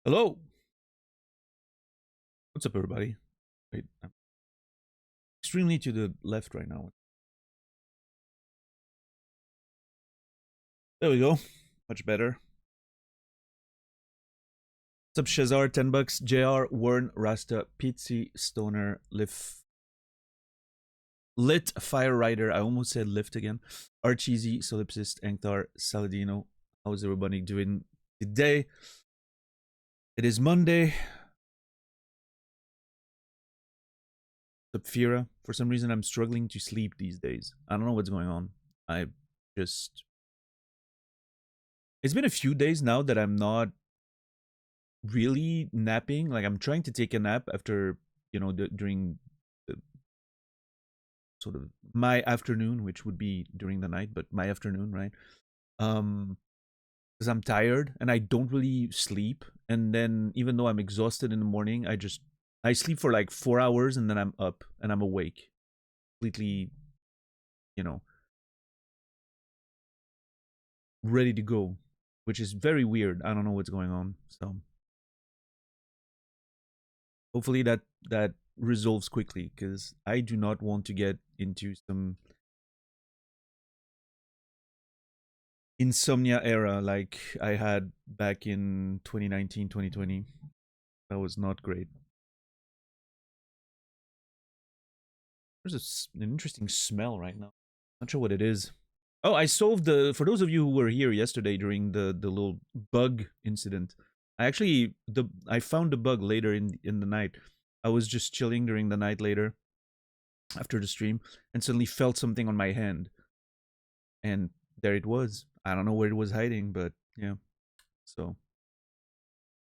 Hello. What's up, everybody? Wait, I'm extremely to the left right now. There we go. Much better. What's up, Shazar? $10. JR, Warren, Rasta, Pizzi, Stoner, Lit, Fire Rider. I almost said Lift again. Archeesy, Solipsist, Anktar, Saladino. How's everybody doing today? It is Monday. Fira. For some reason, I'm struggling to sleep these days. I don't know what's going on. It's been a few days now that I'm not really napping. Like, I'm trying to take a nap after, during the sort of my afternoon, which would be during the night, but my afternoon, right? Because I'm tired and I don't really sleep. And then even though I'm exhausted in the morning, I sleep for like 4 hours and then I'm up and I'm awake. Completely, ready to go, which is very weird. I don't know what's going on. So hopefully that resolves quickly, because I do not want to get into some insomnia era like I had back in 2019, 2020. That was not great. There's an interesting smell right now. Not sure what it is. Oh, I solved for those of you who were here yesterday during the little bug incident. I found the bug later in the night. I was just chilling during the night later after the stream and suddenly felt something on my hand. And there it was. I don't know where it was hiding, but yeah. So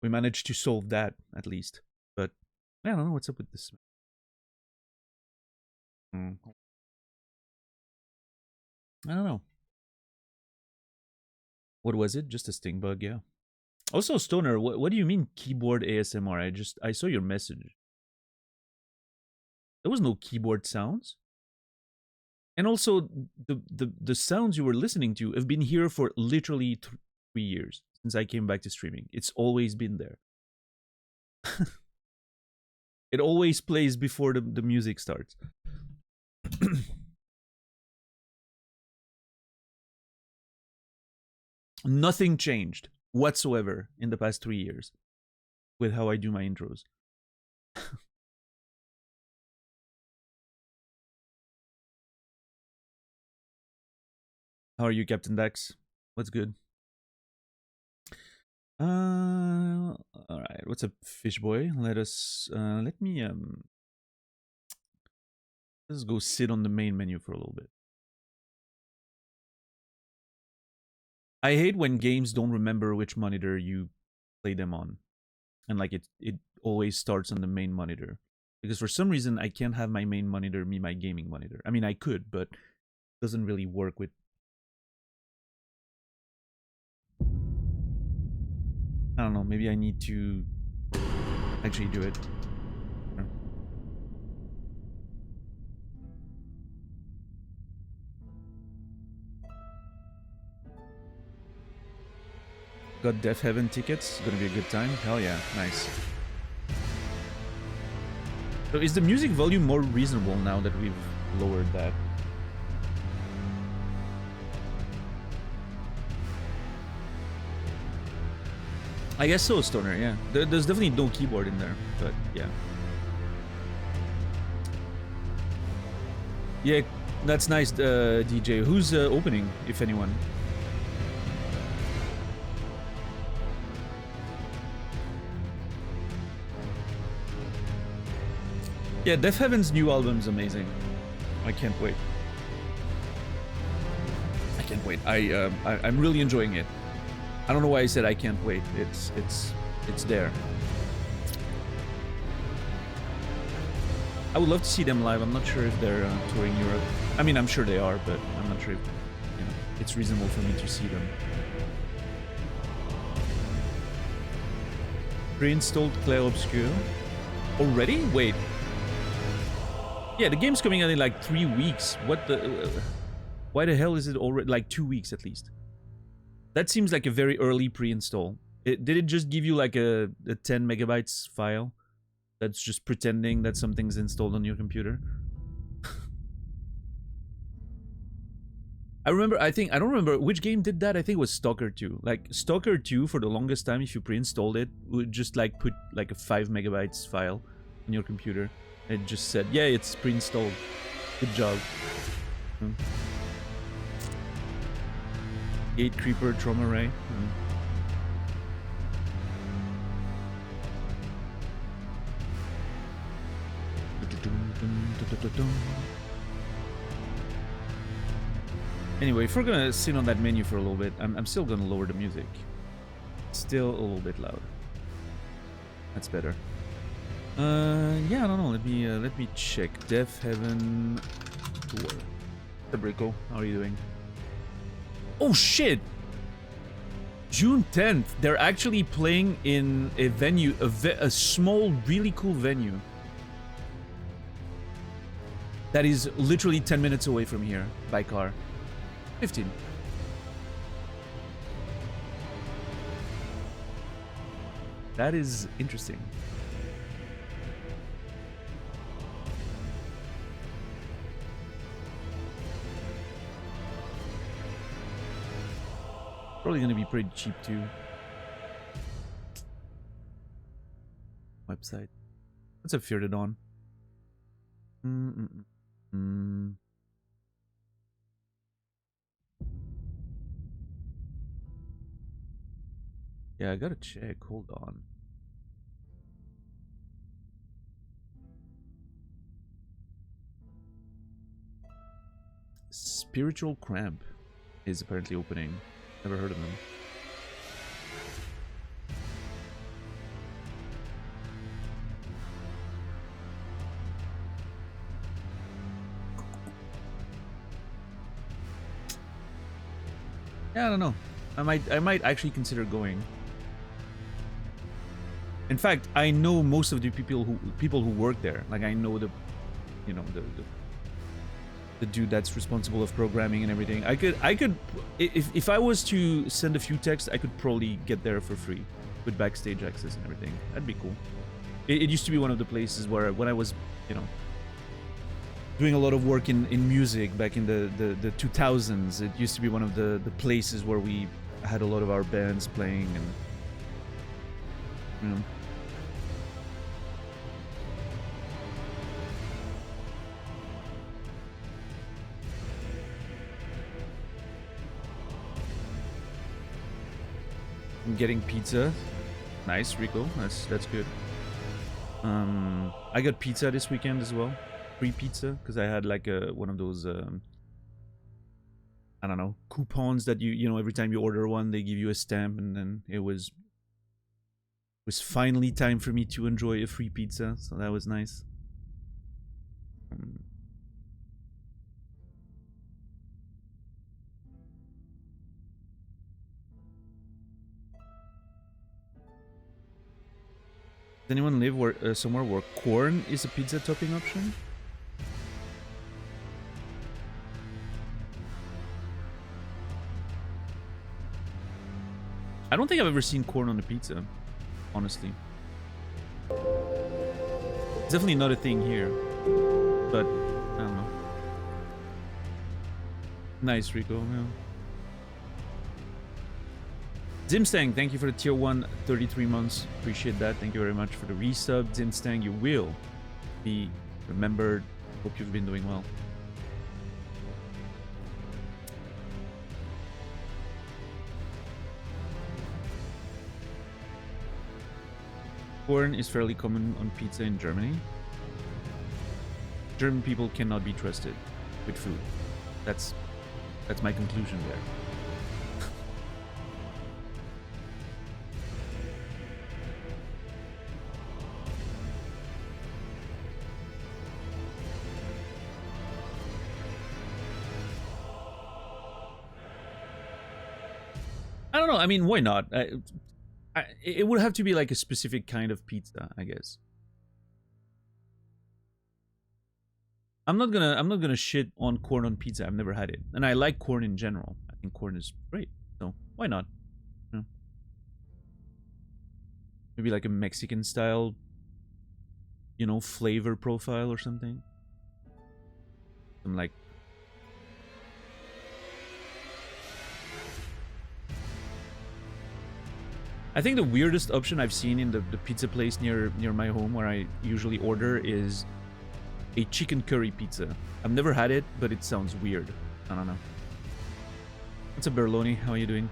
we managed to solve that at least. But I don't know what's up with this. I don't know. What was it? Just a sting bug, yeah. Also, Stoner, what do you mean keyboard ASMR? I saw your message. There was no keyboard sounds. And also, the sounds you were listening to have been here for literally 3 years since I came back to streaming. It's always been there. It always plays before the music starts. Nothing changed whatsoever in the past 3 years with how I do my intros. How are you, Captain Dax? What's good? All right. What's up, fish boy? Let's go sit on the main menu for a little bit. I hate when games don't remember which monitor you play them on, and like it always starts on the main monitor, because for some reason I can't have my main monitor be my gaming monitor. I mean, I could, but it doesn't really work with. I don't know. Maybe I need to actually do it. Got Death Heaven tickets. Gonna be a good time. Hell yeah, nice. So is the music volume more reasonable now that we've lowered that? I guess so, Stoner, yeah. There's definitely no keyboard in there, but yeah. Yeah, that's nice, DJ. Who's opening, if anyone? Yeah, Death Heaven's new album's amazing. I can't wait. I can't wait. I'm really enjoying it. I don't know why I said I can't wait. It's there. I would love to see them live. I'm not sure if they're touring Europe. I mean, I'm sure they are, but I'm not sure if it's reasonable for me to see them. Pre-installed Clair Obscur. Already? Wait. Yeah, the game's coming out in like 3 weeks. What the... why the hell is it already... like 2 weeks at least? That seems like a very early pre-install. Did it just give you like a 10 megabytes file that's just pretending that something's installed on your computer? I don't remember which game did that. I think it was Stalker 2. Like Stalker 2 for the longest time, if you pre-installed it, would just like put like a 5 megabytes file on your computer. It just said, yeah, it's pre-installed. Good job. Gate Creeper Trauma Ray. Anyway, if we're gonna sit on that menu for a little bit, I'm still gonna lower the music. Still a little bit loud. That's better. Yeah, I don't know. Let me check. Death Heaven Tour. Sabrico, how are you doing? Oh shit! June 10th, they're actually playing in a venue, a small, really cool venue. That is literally 10 minutes away from here by car. 15. That is interesting. Probably gonna be pretty cheap too. Website. Let's have Fear the Dawn. Yeah, I gotta check. Hold on. Spiritual Cramp is apparently opening. Never heard of them. Yeah, I don't know. I might actually consider going. In fact, I know most of the people who work there. Like I know the, you know, the dude that's responsible of programming and everything. I could if I was to send a few texts, I could probably get there for free with backstage access and everything. That'd be cool. It used to be one of the places where when I was, you know, doing a lot of work in music back in the 2000s, it used to be one of the places where we had a lot of our bands playing and, you know. I'm getting pizza. Nice, Rico. That's good. I got pizza this weekend as well. Free pizza because I had like one of those I don't know, coupons that you know every time you order one they give you a stamp, and then it was finally time for me to enjoy a free pizza, so that was nice. Does anyone live somewhere where corn is a pizza topping option? I don't think I've ever seen corn on a pizza, honestly. It's definitely not a thing here, but I don't know. Nice, Rico. Yeah. Zimstang, thank you for the tier 1, 33 months. Appreciate that. Thank you very much for the resub. Zimstang, you will be remembered. Hope you've been doing well. Corn is fairly common on pizza in Germany. German people cannot be trusted with food. That's my conclusion there. I don't know. I mean, why not? It would have to be like a specific kind of pizza, I guess. I'm not gonna shit on corn on pizza. I've never had it, and I like corn in general. I think corn is great, so why not? Yeah. maybe like a Mexican style, you know, flavor profile or something. I'm like, I think the weirdest option I've seen in the pizza place near my home where I usually order is a chicken curry pizza. I've never had it, but it sounds weird. I don't know. What's up, Berloni? How are you doing?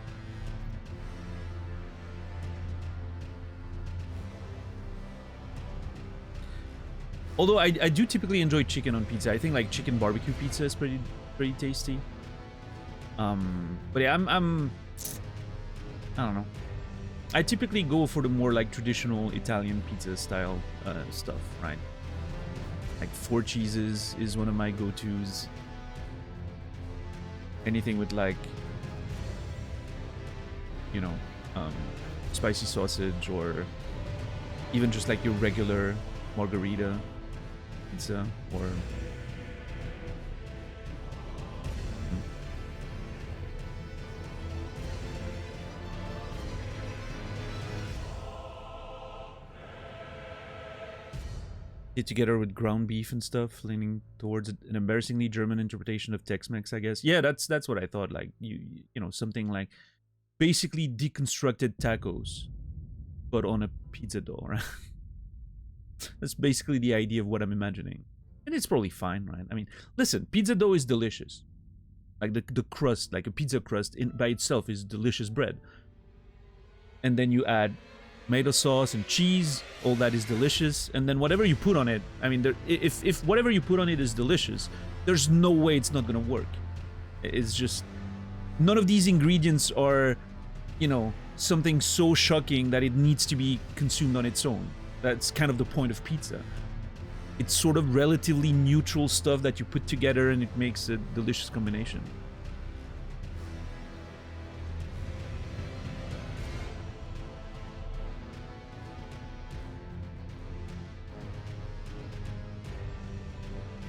Although I do typically enjoy chicken on pizza. I think like chicken barbecue pizza is pretty tasty. But yeah, I don't know. I typically go for the more like traditional Italian pizza style stuff, right? Like 4 cheeses is one of my go-tos. Anything with like, you know, spicy sausage, or even just like your regular margarita pizza, or get together with ground beef and stuff, leaning towards an embarrassingly German interpretation of Tex-Mex, I guess. Yeah, that's what I thought. Like you know, something like basically deconstructed tacos, but on a pizza dough, right? That's basically the idea of what I'm imagining. And it's probably fine, right? I mean, listen, pizza dough is delicious. Like the crust, like a pizza crust by itself is delicious bread. And then you add tomato sauce and cheese, all that is delicious. And then whatever you put on it, I mean, if whatever you put on it is delicious, there's no way it's not gonna work. It's just, none of these ingredients are, you know, something so shocking that it needs to be consumed on its own. That's kind of the point of pizza. It's sort of relatively neutral stuff that you put together and it makes a delicious combination.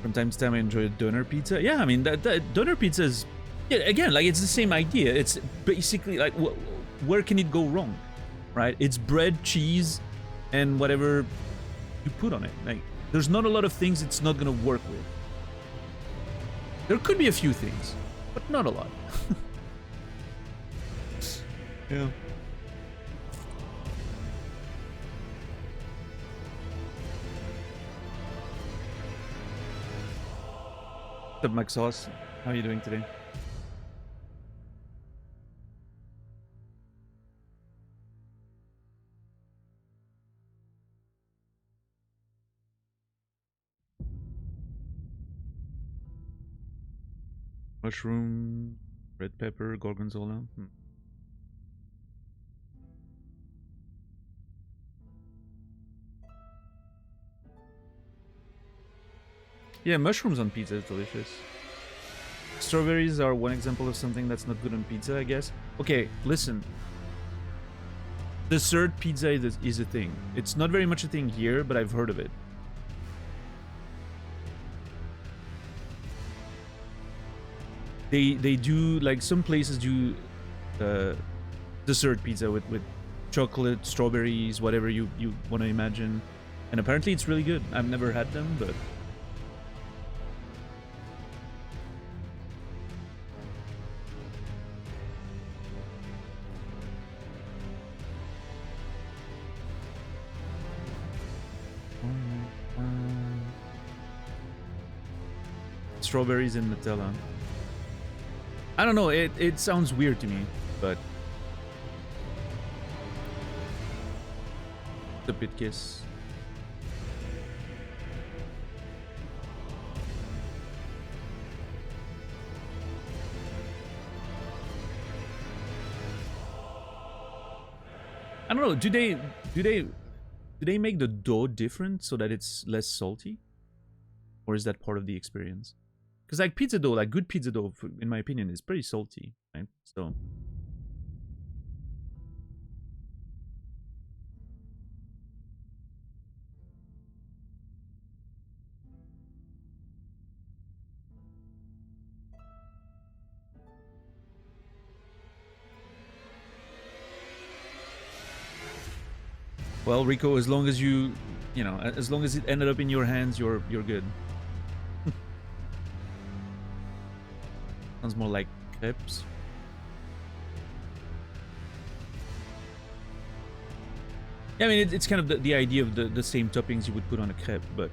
From time to time I enjoy a doner pizza. Yeah, I mean, that doner pizza is, yeah, again, like it's the same idea. It's basically like, where can it go wrong, right? It's bread, cheese, and whatever you put on it. Like, there's not a lot of things it's not gonna work with. There could be a few things, but not a lot. Yeah. What's up, Max Sauce? How are you doing today? Mushroom, red pepper, gorgonzola. Yeah, mushrooms on pizza is delicious. Strawberries are one example of something that's not good on pizza, I guess. Okay, listen. Dessert pizza is a thing. It's not very much a thing here, but I've heard of it. They do, like, some places do dessert pizza with chocolate, strawberries, whatever you want to imagine. And apparently it's really good. I've never had them, but... Strawberries and Nutella. I don't know, it sounds weird to me, but... The Pit Kiss. I don't know, do they make the dough different so that it's less salty? Or is that part of the experience? Because like pizza dough, like good pizza dough, in my opinion, is pretty salty, right? So... Well, Rico, as long as you know, as long as it ended up in your hands, you're good. Sounds more like crepes. Yeah, I mean, it's kind of the idea of the same toppings you would put on a crepe, but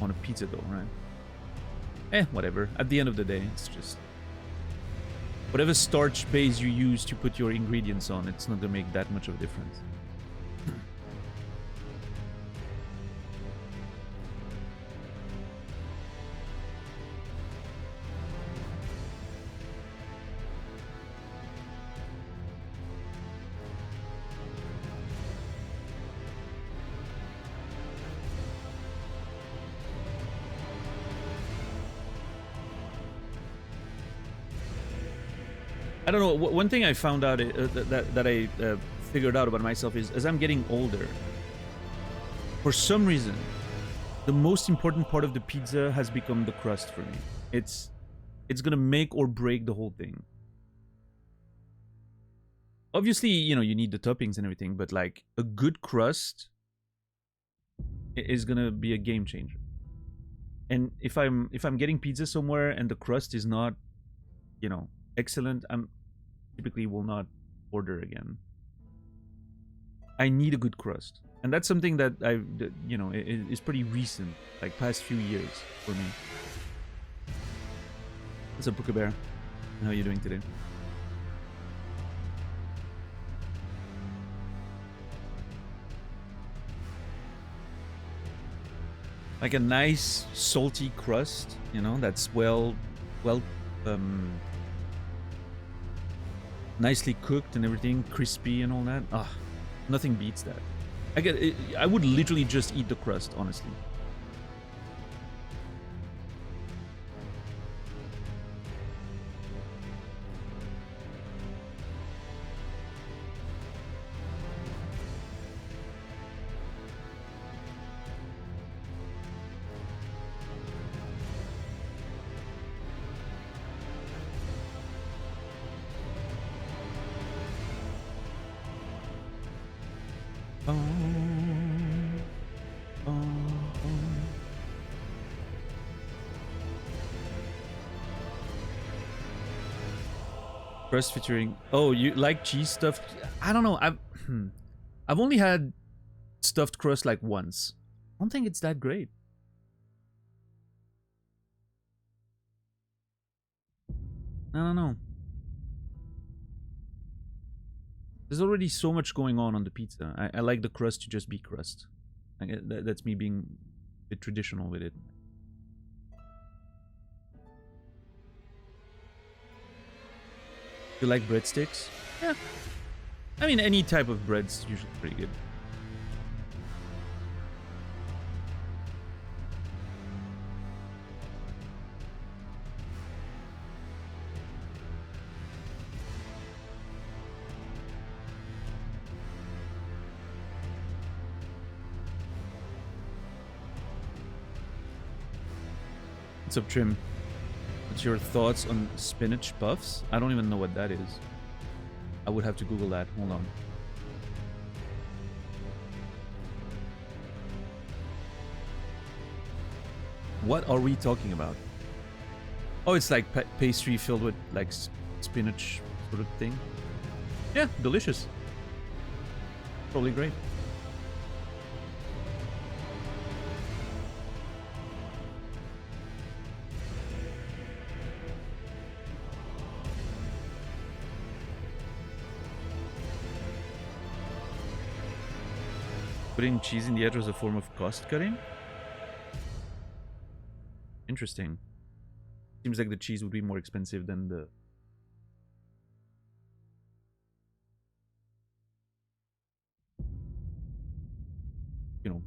on a pizza though, right? Whatever. At the end of the day, it's just... whatever starch base you use to put your ingredients on, it's not gonna make that much of a difference. I don't know. One thing I found out that I figured out about myself is, as I'm getting older, for some reason, the most important part of the pizza has become the crust for me. It's gonna make or break the whole thing. Obviously, you know, you need the toppings and everything, but like a good crust is gonna be a game changer. And if I'm getting pizza somewhere and the crust is not, you know, excellent, I'm typically will not order again. I need a good crust, and that's something that you know, is pretty recent, like past few years for me. What's up, Puka Bear? How are you doing today? Like a nice salty crust, you know, that's well nicely cooked and everything, crispy and all that. Ah, nothing beats that. I would literally just eat the crust, honestly. Crust featuring... oh, you like cheese stuffed? I don't know. I've only had stuffed crust like once. I don't think it's that great. I don't know. There's already so much going on the pizza. I like the crust to just be crust. That's me being a bit traditional with it. You like breadsticks? Yeah. I mean, any type of bread's usually pretty good. What's up, Trim? What's your thoughts on spinach puffs? I don't even know what that is. I would have to Google that. Hold on. What are we talking about? Oh, it's like pastry filled with like spinach sort of thing. Yeah, delicious. Probably great. Putting cheese in the edge was a form of cost cutting? Interesting. Seems like the cheese would be more expensive than the... you know,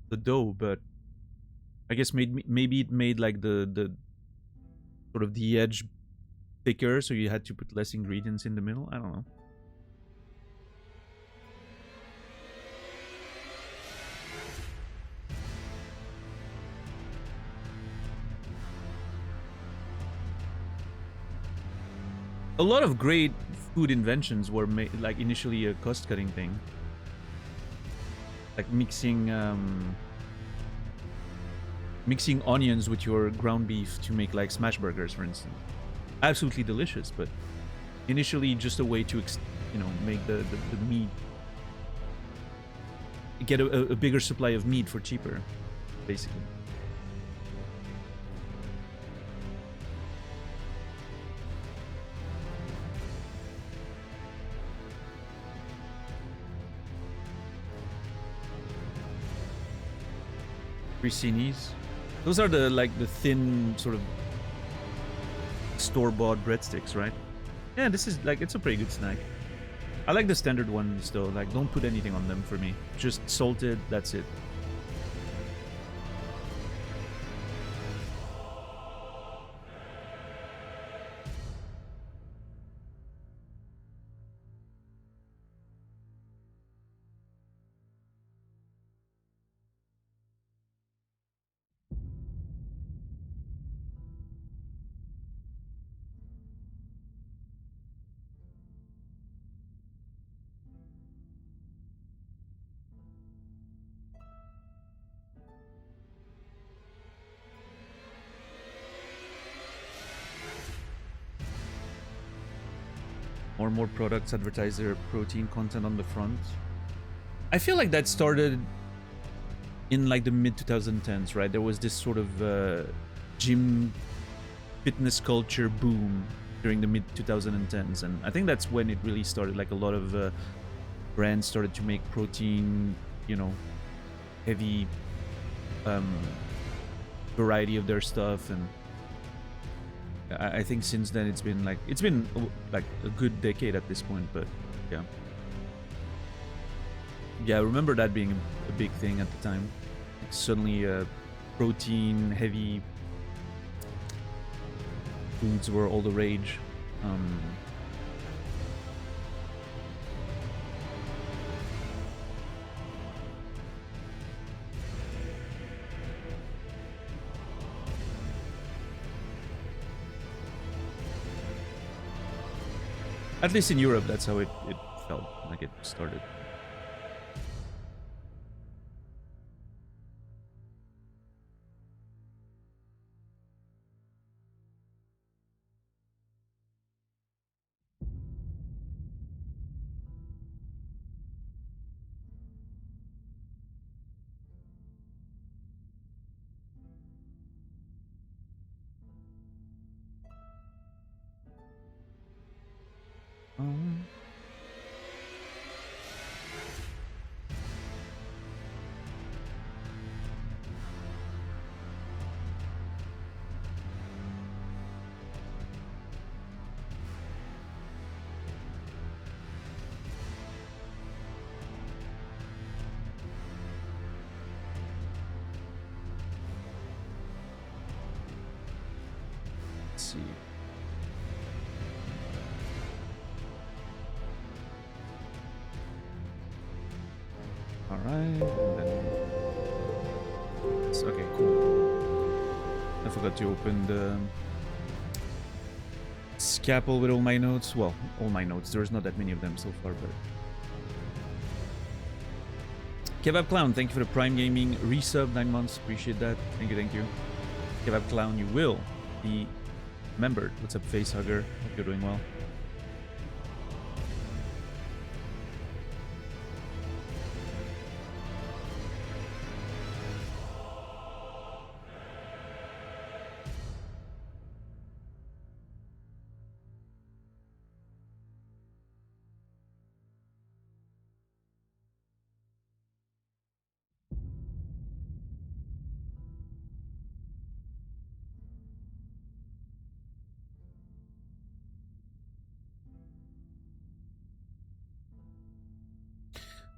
the dough, but I guess maybe it made like the sort of the edge thicker, so you had to put less ingredients in the middle. I don't know. A lot of great food inventions were made, like initially a cost-cutting thing. like mixing onions with your ground beef to make like smash burgers, for instance. Absolutely delicious, but initially just a way to make the meat, get a bigger supply of meat for cheaper, basically. Grisinis. Those are the thin sort of store-bought breadsticks, right? Yeah, this is like, it's a pretty good snack. I like the standard ones though. Like, don't put anything on them for me. Just salted, that's it. More and more products advertise their protein content on the front. I feel like that started in like the mid 2010s, right? There was this sort of gym fitness culture boom during the mid 2010s, and I think that's when it really started. Like, a lot of brands started to make protein, heavy variety of their stuff, and I think since then it's been like a good decade at this point. But yeah, I remember that being a big thing at the time. Like, suddenly protein heavy foods were all the rage. At least in Europe, that's how it felt like it started. Let's see. All right. And then... okay, cool. I forgot to open the scalpel with all my notes. Well, all my notes. There's not that many of them so far, but... Kebab Clown, thank you for the Prime Gaming resub, 9 months. Appreciate that. Thank you, thank you. Kebab Clown, you will be remembered. What's up, Facehugger? Hope you're doing well.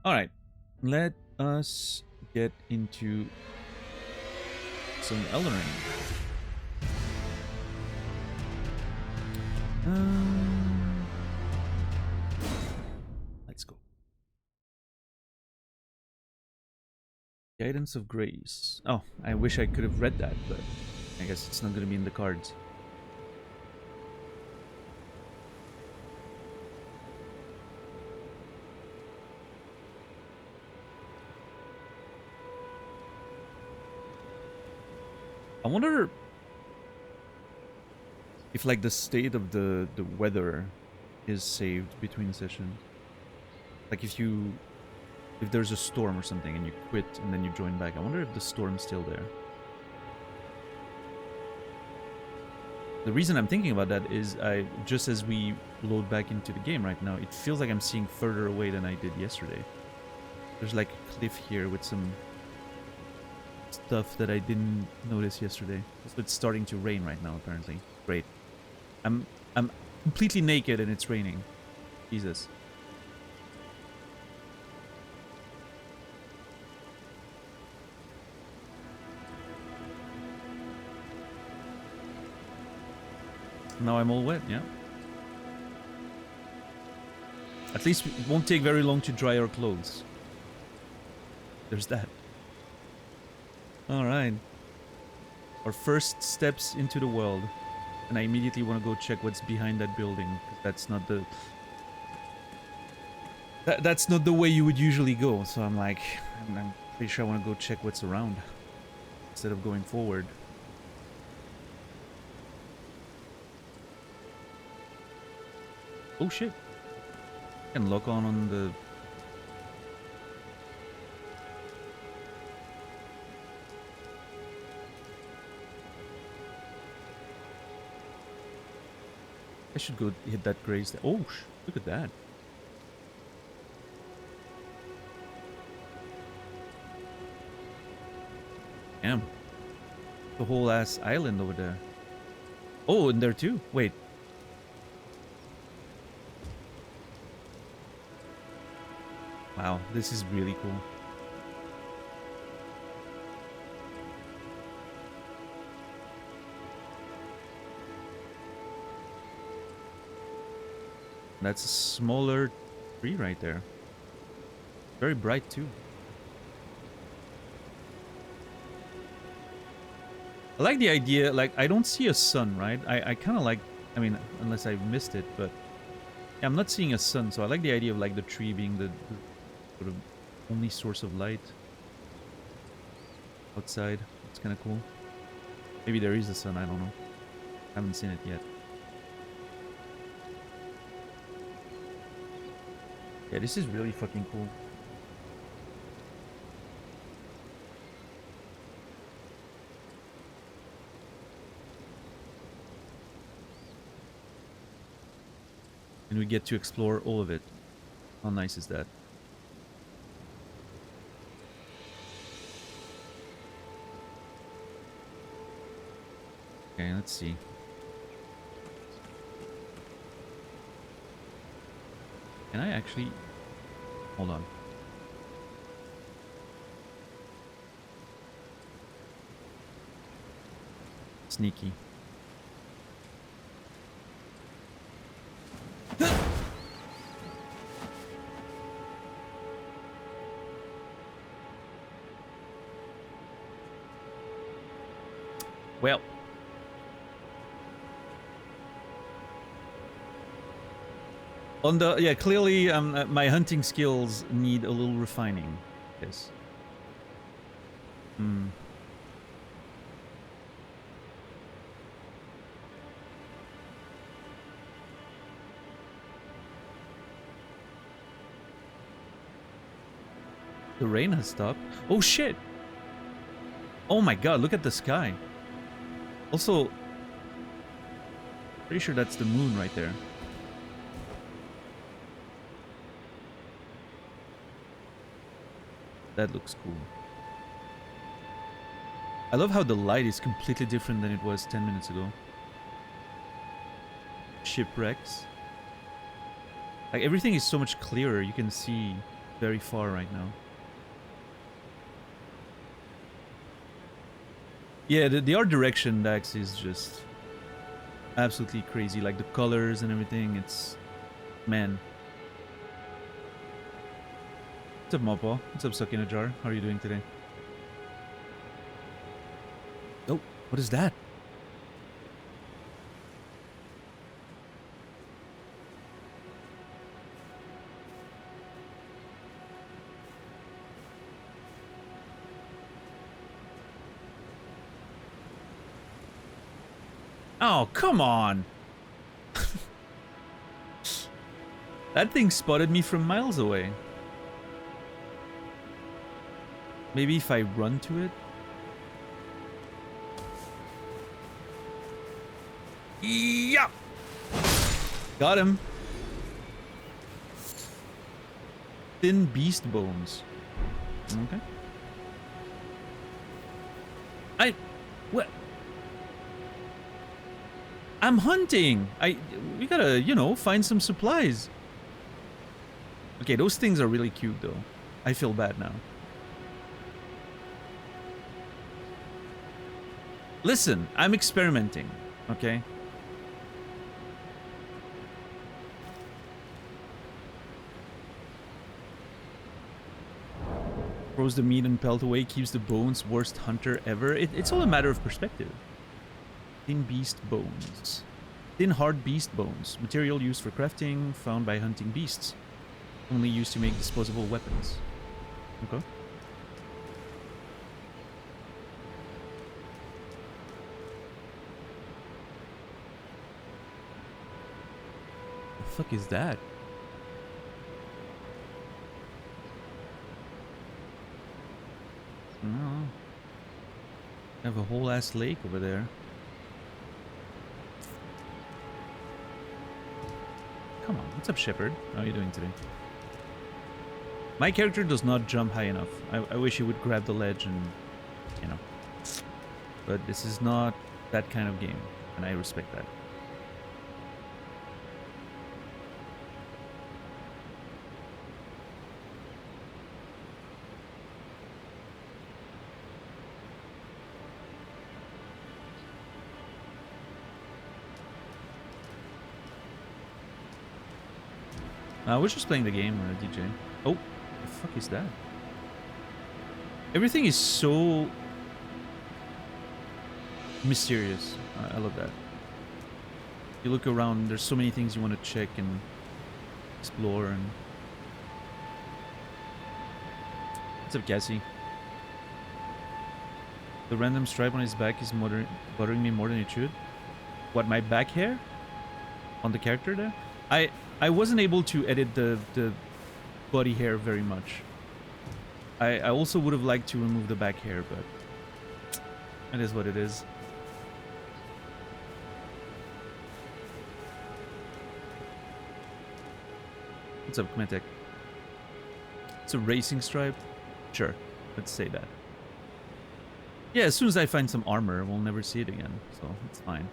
All right, let us get into some Elden Ring. Let's go. Guidance of Grace. Oh, I wish I could have read that, but I guess it's not going to be in the cards. I wonder if like the state of the weather is saved between sessions. Like if there's a storm or something and you quit and then you join back, I wonder if the storm's still there. The reason I'm thinking about that is just as we load back into the game right now, it feels like I'm seeing further away than I did yesterday. There's like a cliff here with some stuff that I didn't notice yesterday. It's starting to rain right now, apparently. Great. I'm completely naked and it's raining. Jesus. Now I'm all wet, yeah. At least it won't take very long to dry our clothes. There's that. Alright. Our first steps into the world. And I immediately want to go check what's behind that building. Because that's not the... That's not the way you would usually go. So I'm like... I'm pretty sure I want to go check what's around. Instead of going forward. Oh shit. I can lock on the... I should go hit that graze. Oh, look at that. Damn. The whole ass island over there. Oh, and there too. Wait. Wow, this is really cool. That's a smaller tree right there. Very bright too. I like the idea, like, I don't see a sun, right? I kind of like, I mean, unless I missed it, but yeah, I'm not seeing a sun, so I like the idea of like the tree being the sort of only source of light outside. It's kind of cool. Maybe there is a sun, I don't know. I haven't seen it yet. Yeah, this is really fucking cool. And we get to explore all of it. How nice is that? Okay, let's see. Can I actually... Hold on. Sneaky. Well. On the... Yeah, clearly my hunting skills need a little refining. Yes. Hmm. The rain has stopped. Oh shit! Oh my god, look at the sky. Also, pretty sure that's the moon right there. That looks cool. I love how the light is completely different than it was 10 minutes ago. Shipwrecks. Like, everything is so much clearer. You can see very far right now. Yeah, the art direction, Dax, is just absolutely crazy. Like, the colors and everything, it's... Man. What's up, Mopo? What's up, Suck in a Jar? How are you doing today? Oh, what is that? Oh, come on! That thing spotted me from miles away. Maybe if I run to it? Yeah! Got him. Thin beast bones. Okay. What? I'm hunting. We gotta, you know, find some supplies. Okay, those things are really cute though. I feel bad now. Listen, I'm experimenting, okay? Throws the meat and pelt away, keeps the bones, worst hunter ever. It's all a matter of perspective. Thin beast bones. Thin hard beast bones. Material used for crafting, found by hunting beasts. Only used to make disposable weapons. Okay. The fuck is that? No. I have a whole ass lake over there. Come on, what's up, Shepherd? How are you doing today? My character does not jump high enough. I wish he would grab the ledge and, you know. But this is not that kind of game, and I respect that. I was just playing the game, DJ. Oh, the fuck is that? Everything is so mysterious. I love that. You look around, there's so many things you want to check and explore. And what's up, Cassie? The random stripe on his back is bothering me more than it should. What, my back hair? On the character there? I wasn't able to edit the body hair very much. I also would have liked to remove the back hair, but it is what it is. What's up, Kmetek? It's a racing stripe? Sure, let's say that. Yeah, as soon as I find some armor, we'll never see it again, so it's fine.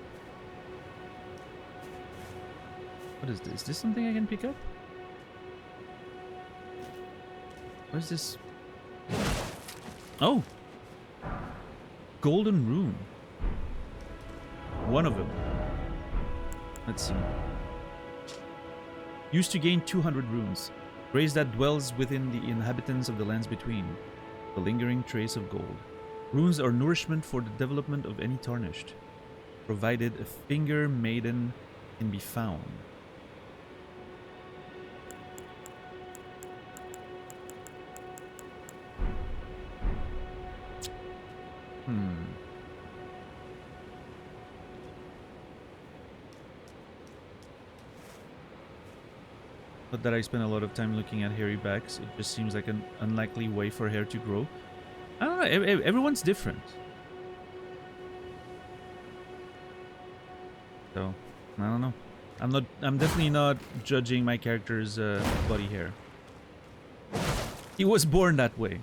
What is this? Is this something I can pick up? What is this? Oh! Golden rune. One of them. Let's see. Used to gain 200 runes. Grace that dwells within the inhabitants of the lands between. The lingering trace of gold. Runes are nourishment for the development of any tarnished, provided a finger maiden can be found. Not that I spend a lot of time looking at hairy backs. It just seems like an unlikely way for hair to grow. I don't know. Everyone's different. So, I don't know. I'm definitely not judging my character's body hair. He was born that way.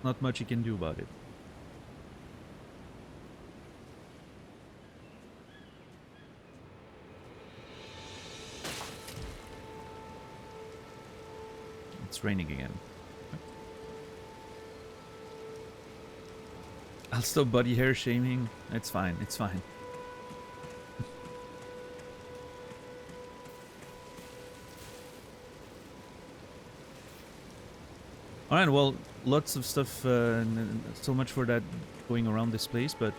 Not much he can do about it. It's raining again. I'll stop body hair shaming. It's fine. It's fine. Alright, well, lots of stuff, so much for that going around this place, but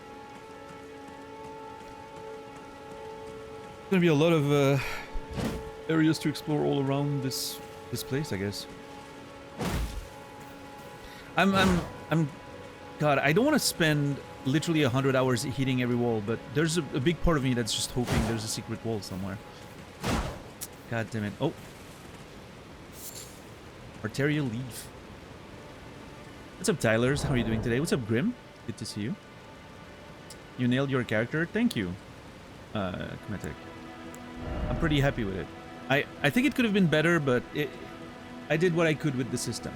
there's gonna be a lot of areas to explore all around this place, I guess. God, I don't want to spend literally 100 hours hitting every wall, but there's a big part of me that's just hoping there's a secret wall somewhere. God damn it. Oh. Arterial leaf. What's up, Tylers? How are you doing today? What's up, Grim? Good to see you. You nailed your character. Thank you, Kmetic. I'm pretty happy with it. I think it could have been better, but I did what I could with the system.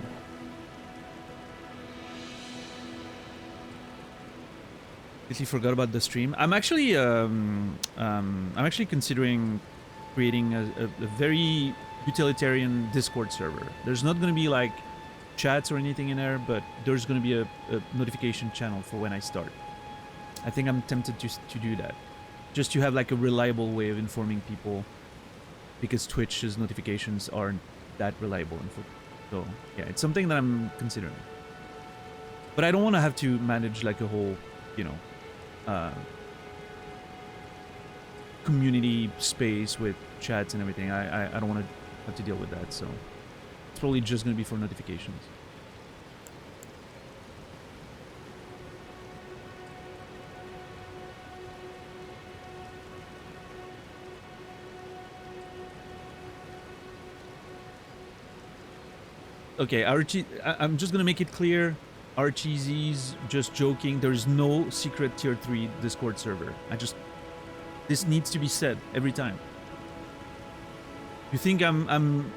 If you forgot about the stream, I'm actually considering creating a very utilitarian Discord server. There's not going to be like chats or anything in there, but there's going to be a notification channel for when I start. I think I'm tempted to do that, just to have like a reliable way of informing people, because Twitch's notifications aren't that reliable. So yeah, it's something that I'm considering. But I don't want to have to manage like a whole, you know, community space with chats and everything. I don't want to have to deal with that, so it's probably just going to be for notifications. Okay, I'm just going to make it clear. RGZ's just joking. There is no secret tier 3 Discord server. This needs to be said every time. You think I'm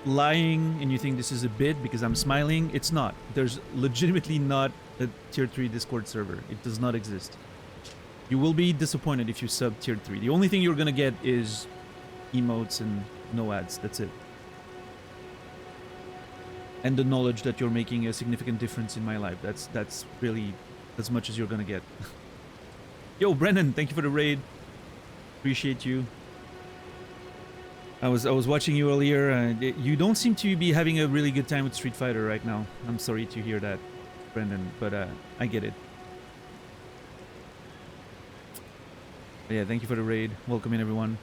lying and you think this is a bit because I'm smiling? It's not. There's legitimately not a tier 3 Discord server. It does not exist. You will be disappointed if you sub tier 3. The only thing you're gonna get is emotes and no ads. That's it. And the knowledge that you're making a significant difference in my life. That's really as much as you're gonna get. Yo, Brennan, thank you for the raid. Appreciate you. I was watching you earlier. You don't seem to be having a really good time with Street Fighter right now. I'm sorry to hear that, Brendan, but I get it. But yeah, thank you for the raid. Welcome in, everyone.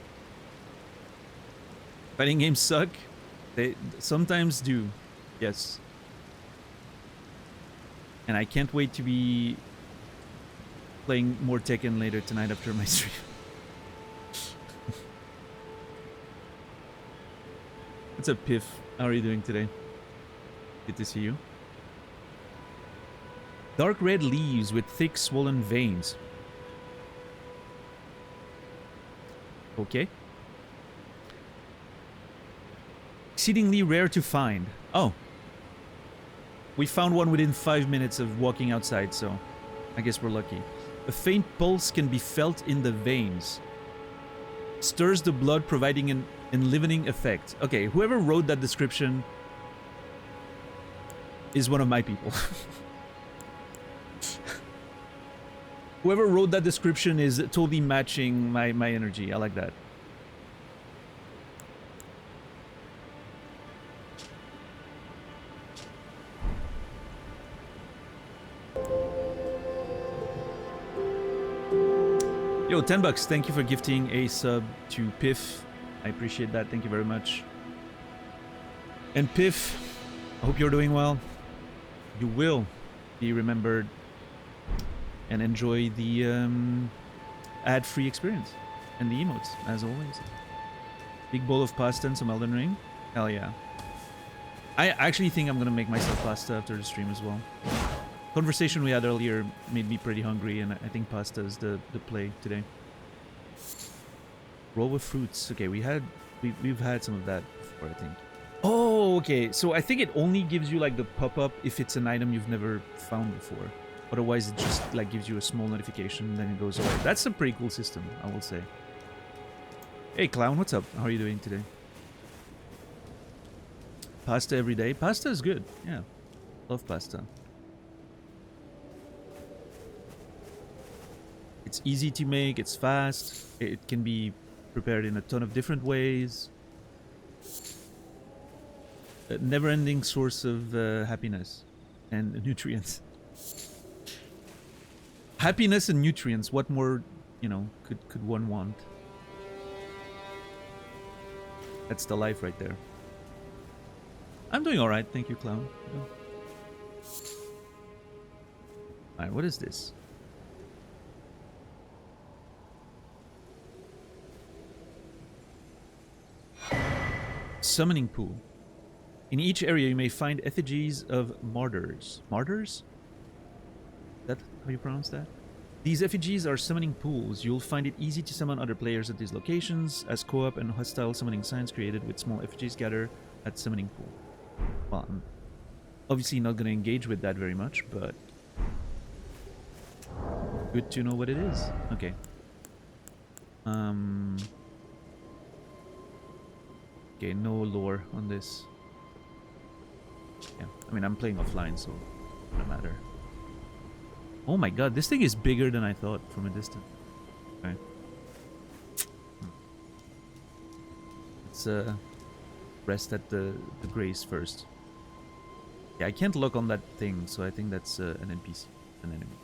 Fighting games suck. They sometimes do. Yes. And I can't wait to be playing more Tekken later tonight after my stream. What's up, Piff? How are you doing today? Good to see you. Dark red leaves with thick swollen veins. Okay. Exceedingly rare to find. Oh. We found one within 5 minutes of walking outside, so I guess we're lucky. A faint pulse can be felt in the veins. Stirs the blood, providing an enlivening effect. Okay, whoever wrote that description is one of my people. Whoever wrote that description is totally matching my energy. I like that. Yo, 10 bucks. Thank you for gifting a sub to Piff. I appreciate that. Thank you very much. And Piff, I hope you're doing well. You will be remembered and enjoy the ad-free experience and the emotes, as always. Big bowl of pasta and some Elden Ring. Hell yeah. I actually think I'm gonna make myself pasta after the stream as well. Conversation we had earlier made me pretty hungry, and I think pasta is the play today. Roll with fruits. Okay, we've had some of that before, I think. Oh, okay. So I think it only gives you like the pop-up if it's an item you've never found before. Otherwise, it just like gives you a small notification and then it goes away. That's a pretty cool system, I will say. Hey, Clown, what's up? How are you doing today? Pasta every day. Pasta is good. Yeah, love pasta. It's easy to make, it's fast, it can be prepared in a ton of different ways. A never-ending source of happiness and nutrients. Happiness and nutrients, what more, you know, could one want? That's the life right there. I'm doing alright, thank you, Clown. Alright, what is this? summoning pool. In each area, you may find effigies of martyrs. Martyrs? Is that how you pronounce that? These effigies are summoning pools. You'll find it easy to summon other players at these locations, as co-op and hostile summoning signs created with small effigies gather at summoning pool. Well, I'm obviously not going to engage with that very much, but good to know what it is. Okay. Okay, no lore on this. Yeah, I mean, I'm playing offline, so it doesn't matter. Oh my god, this thing is bigger than I thought from a distance. Okay. Let's rest at the grace first. Yeah, I can't look on that thing, so I think that's an NPC, an enemy.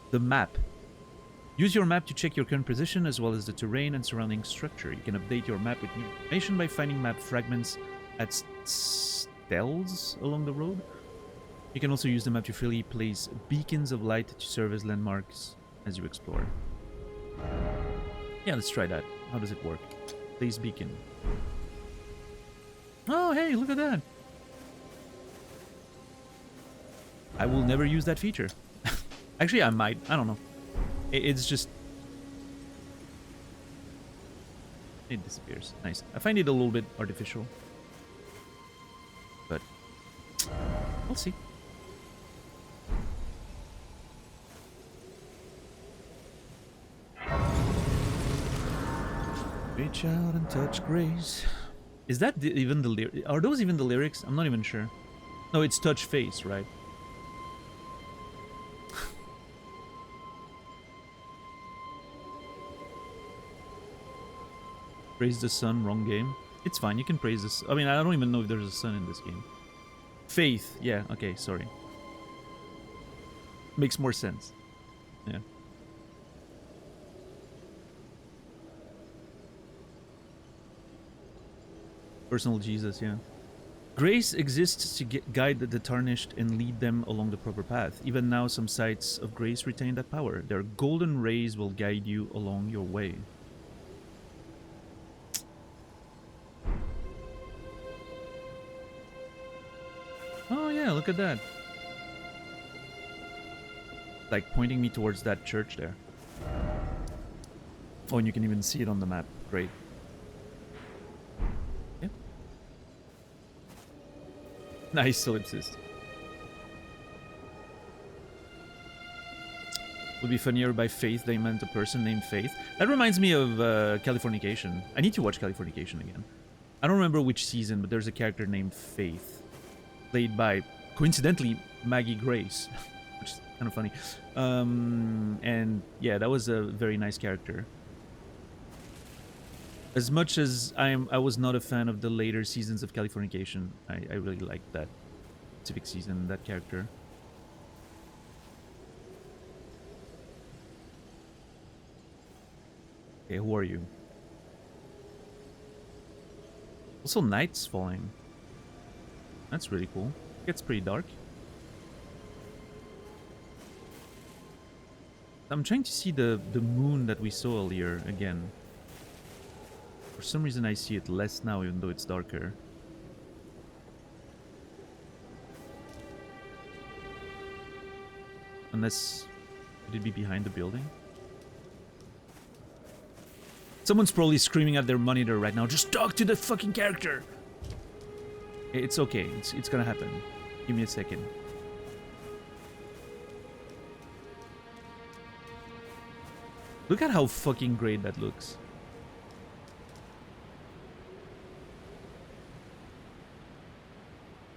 The map. Use your map to check your current position as well as the terrain and surrounding structure. You can update your map with new information by finding map fragments at stels along the road. You can also use the map to freely place beacons of light to serve as landmarks as you explore. Yeah, let's try that. How does it work? Place beacon. Oh, hey, look at that. I will never use that feature. Actually, I might. I don't know. It's just... It disappears. Nice. I find it a little bit artificial. But... we'll see. Reach out and touch grace. Is that even the lyrics? Are those even the lyrics? I'm not even sure. No, it's touch face, right? Praise the sun, wrong game. It's fine, you can praise this. I mean, I don't even know if there's a sun in this game. Faith, yeah, okay, sorry. Makes more sense. Yeah. Personal Jesus, yeah. Grace exists to guide the tarnished and lead them along the proper path. Even now, some sites of grace retain that power. Their golden rays will guide you along your way. Oh yeah, look at that. Like pointing me towards that church there. Oh, and you can even see it on the map. Great. Yeah. Nice solipsist. Would be funnier by Faith they meant a person named Faith. That reminds me of Californication. I need to watch Californication again. I don't remember which season, but there's a character named Faith. Played by, coincidentally, Maggie Grace. Which is kind of funny. And yeah, that was a very nice character. As much as I was not a fan of the later seasons of Californication, I really liked that specific season, that character. Okay, who are you? Also, night's falling. That's really cool. It gets pretty dark. I'm trying to see the moon that we saw earlier again. For some reason I see it less now, even though it's darker. Unless... Could it be behind the building? Someone's probably screaming at their monitor right now, just talk to the fucking character! It's okay, it's gonna happen. Give me a second. Look at how fucking great that looks.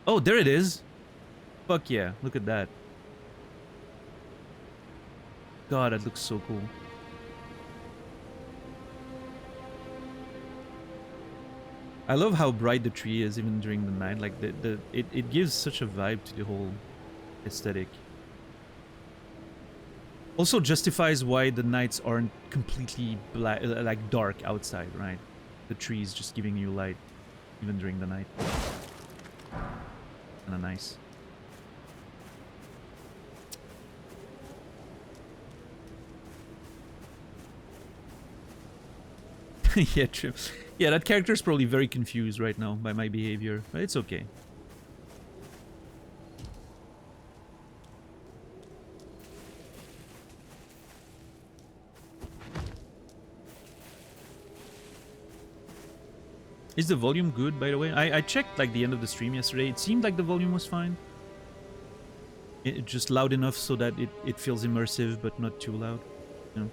Oh, there it is! Fuck yeah, look at that. God, that looks so cool. I love how bright the tree is even during the night. Like it gives such a vibe to the whole aesthetic. Also justifies why the nights aren't completely black, like dark outside, right? The trees just giving you light even during the night. Kinda nice. Yeah, true. Yeah, that character's probably very confused right now by my behavior, but it's okay. Is the volume good, by the way? I checked like the end of the stream yesterday. It seemed like the volume was fine. It's just loud enough so that it feels immersive, but not too loud. You know?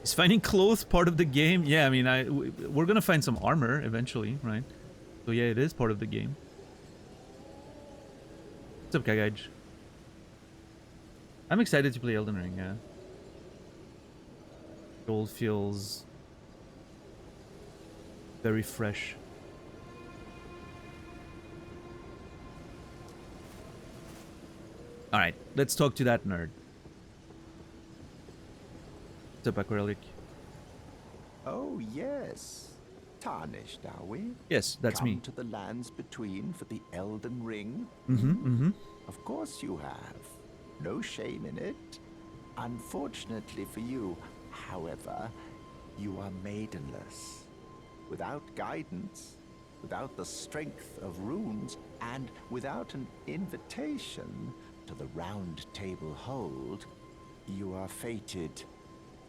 Is finding clothes part of the game? Yeah, I mean, we're gonna find some armor eventually, right? So yeah, it is part of the game. What's up, Kagaj? I'm excited to play Elden Ring, yeah. It all feels very fresh. Alright, let's talk to that nerd. What's up, Aquarelic? Oh, yes. Tarnished, are we? Yes, that's me. Come to the lands between for the Elden Ring? Of course you have. No shame in it. Unfortunately for you, however, you are maidenless. Without guidance, without the strength of runes, and without an invitation to the Round Table Hold, you are fated,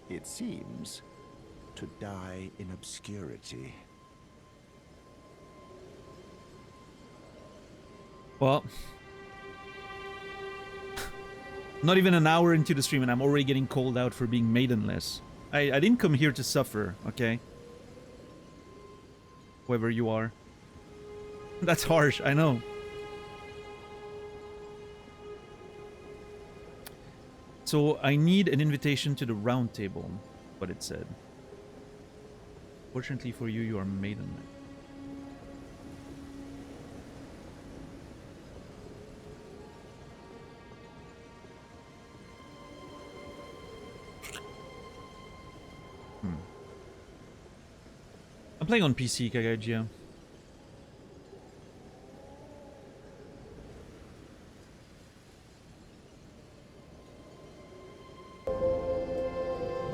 it seems, to die in obscurity. Well, not even an hour into the stream and I'm already getting called out for being maidenless. I didn't come here to suffer, okay? Whoever you are. That's harsh, I know. So I need an invitation to the round table, what it said. Fortunately for you, you are maidenless. I'm playing on PC, Kagajia.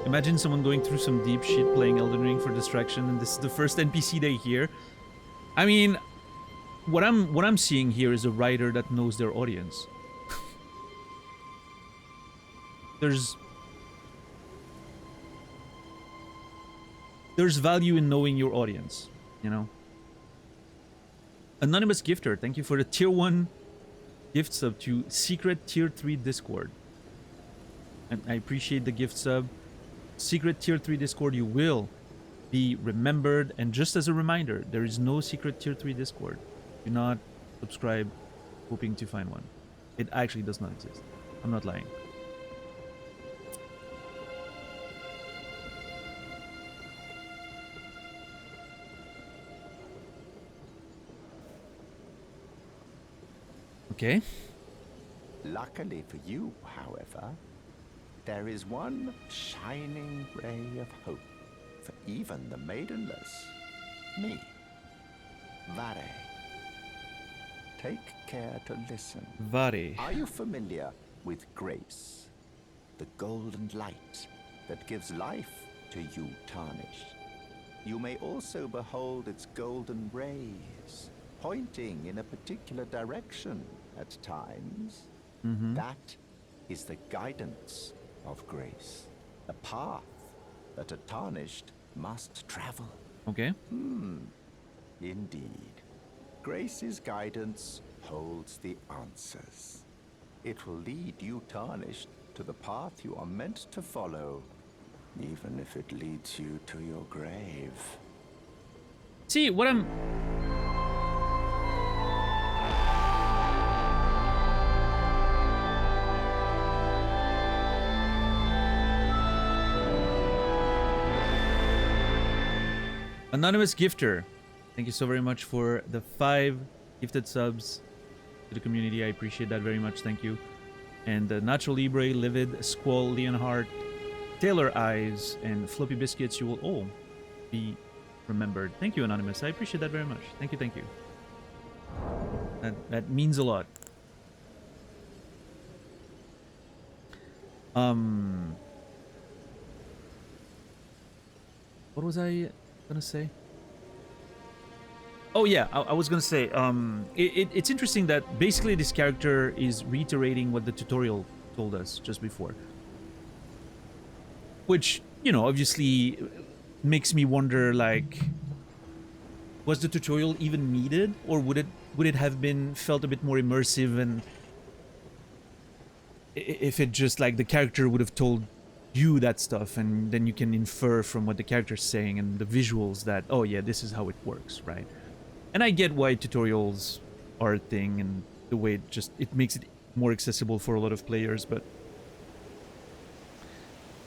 Imagine someone going through some deep shit playing Elden Ring for distraction, and this is the first NPC they hear. I mean, what I'm seeing here is a writer that knows their audience. There's value in knowing your audience, you know. Anonymous Gifter, thank you for the tier 1 gift sub to Secret tier 3 Discord. And I appreciate the gift sub. Secret tier 3 Discord, you will be remembered. And just as a reminder, there is no secret tier 3 Discord. Do not subscribe hoping to find one. It actually does not exist. I'm not lying. Okay. Luckily for you, however, there is one shining ray of hope for even the maidenless. Me. Vare. Take care to listen. Vare. Are you familiar with grace? The golden light that gives life to you tarnished. You may also behold its golden rays, pointing in a particular direction at times. That is the guidance of grace, the path that a tarnished must travel. Okay. Indeed. Grace's guidance holds the answers. It will lead you tarnished to the path you are meant to follow, even if it leads you to your grave. See, what I'm... Anonymous Gifter, thank you so very much for the 5 gifted subs to the community. I appreciate that very much. Thank you. And Nacho Libre, Livid, Squall, Leonhardt, Taylor Eyes, and Floppy Biscuits, you will all be remembered. Thank you, Anonymous. I appreciate that very much. Thank you, thank you. That means a lot. What was I gonna say? Oh yeah, I was gonna say, it's interesting that basically this character is reiterating what the tutorial told us just before. Which, you know, obviously makes me wonder, like, was the tutorial even needed? Or would it have been felt a bit more immersive, and if it just, like, the character would have told you that stuff, and then you can infer from what the character's saying and the visuals that, oh yeah, this is how it works, right? And I get why tutorials are a thing, and the way it makes it more accessible for a lot of players, but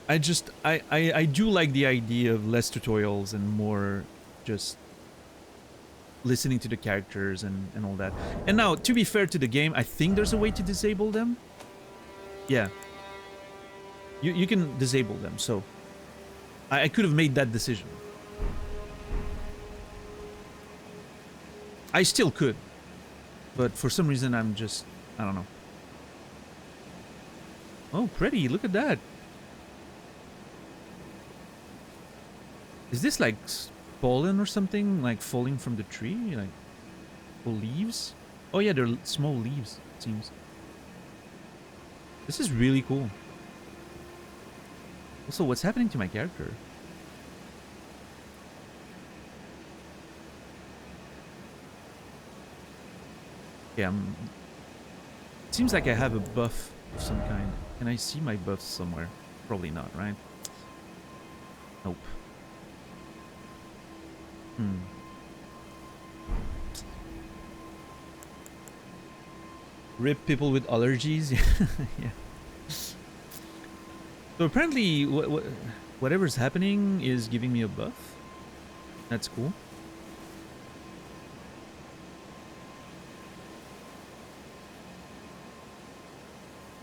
I do like the idea of less tutorials and more just listening to the characters and all that. And now, to be fair to the game, I think there's a way to disable them. Yeah. You can disable them, so I could have made that decision. I still could, but for some reason I don't know. Oh, pretty, look at that. Is this like pollen or something, like falling from the tree, like, or leaves? Oh yeah, they're small leaves, it seems. This is really cool. Also, what's happening to my character? Yeah, it seems like I have a buff of some kind. Can I see my buffs somewhere? Probably not, right? Nope. Rip people with allergies. Yeah. So apparently, whatever's happening is giving me a buff. That's cool.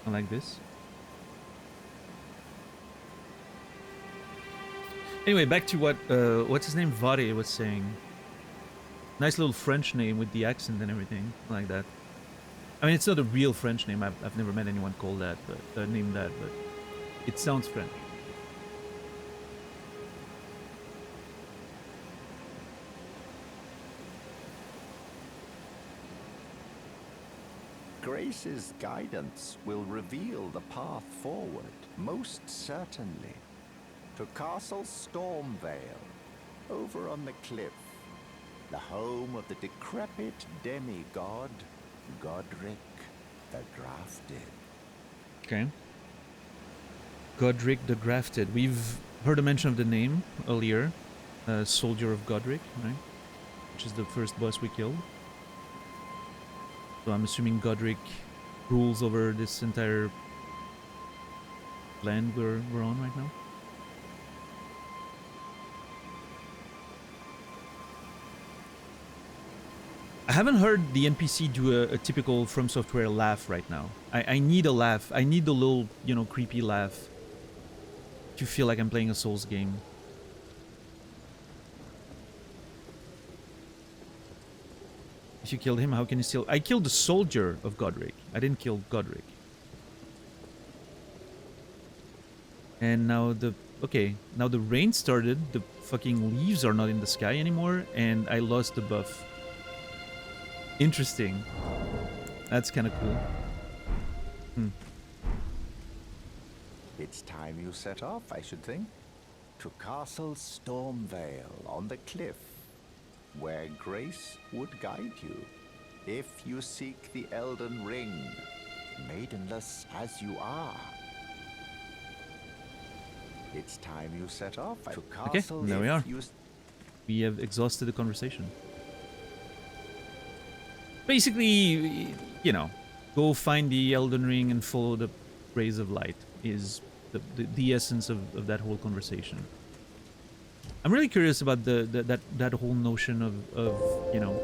I like this. Anyway, back to what's his name, Vare, was saying. Nice little French name with the accent and everything. I like that. I mean, it's not a real French name. I've never met anyone called that, but named that, but it sounds French. Grace's guidance will reveal the path forward, most certainly. To Castle Stormvale, over on the cliff, the home of the decrepit demigod, Godric the Grafted. Okay. Godric the Grafted. We've heard a mention of the name earlier. Soldier of Godric, right? Which is the first boss we killed. So I'm assuming Godric rules over this entire land we're on right now. I haven't heard the NPC do a typical From Software laugh right now. I need a laugh. I need the little, you know, creepy laugh to feel like I'm playing a Souls game. If you killed him, how can you still... I killed the soldier of Godric. I didn't kill Godric. And now the... Okay, now the rain started. The fucking leaves are not in the sky anymore. And I lost the buff. Interesting. That's kind of cool. It's time you set off, I should think. To Castle Stormvale on the cliff, where Grace would guide you. If you seek the Elden Ring, maidenless as you are. It's time you set off to Castle. Okay, there we are. We have exhausted the conversation. Basically, you know, go find the Elden Ring and follow the rays of light is the essence of that whole conversation. I'm really curious about that whole notion of you know,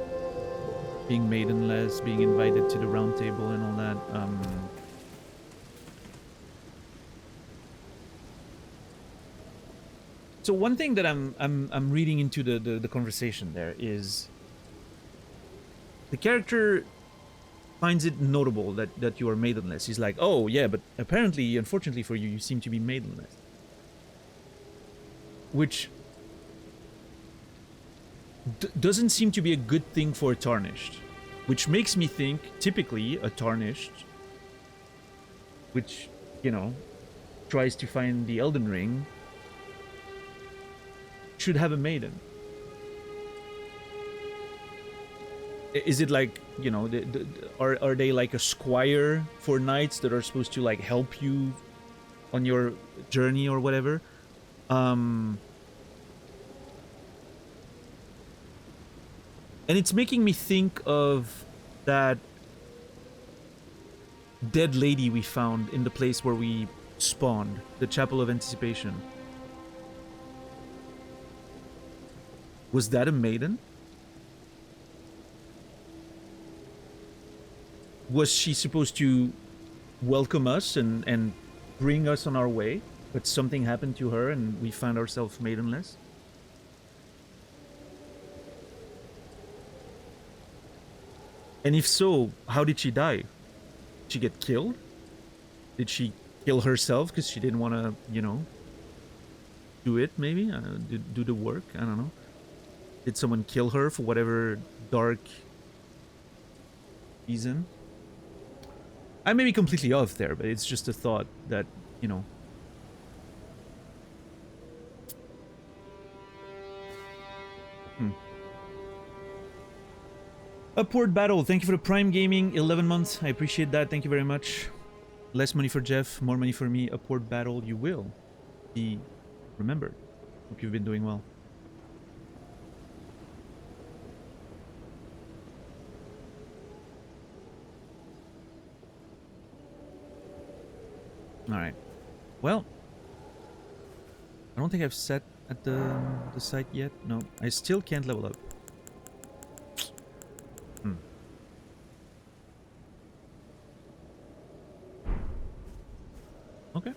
being maidenless, being invited to the round table and all that. So one thing that I'm reading into the conversation there is the character finds it notable that you are maidenless. He's like, oh yeah, but apparently, unfortunately for you, you seem to be maidenless. Which doesn't seem to be a good thing for a Tarnished. Which makes me think, typically, a Tarnished, which, you know, tries to find the Elden Ring, should have a maiden. Is it like, you know, are they like a squire for knights that are supposed to like help you on your journey or whatever? And it's making me think of that dead lady we found in the place where we spawned, the Chapel of Anticipation. Was that a maiden? Was she supposed to welcome us and bring us on our way, but something happened to her and we found ourselves maidenless? And if so, how did she die? Did she get killed? Did she kill herself because she didn't want to, you know, do it maybe? Do the work? I don't know. Did someone kill her for whatever dark reason? I may be completely off there, but it's just a thought that, you know. Upward Battle, thank you for the Prime Gaming, 11 months. I appreciate that. Thank you very much. Less money for Jeff, more money for me. Upward Battle, you will be remembered. Hope you've been doing well. Alright. Well, I don't think I've set at the site yet. No, I still can't level up. Okay.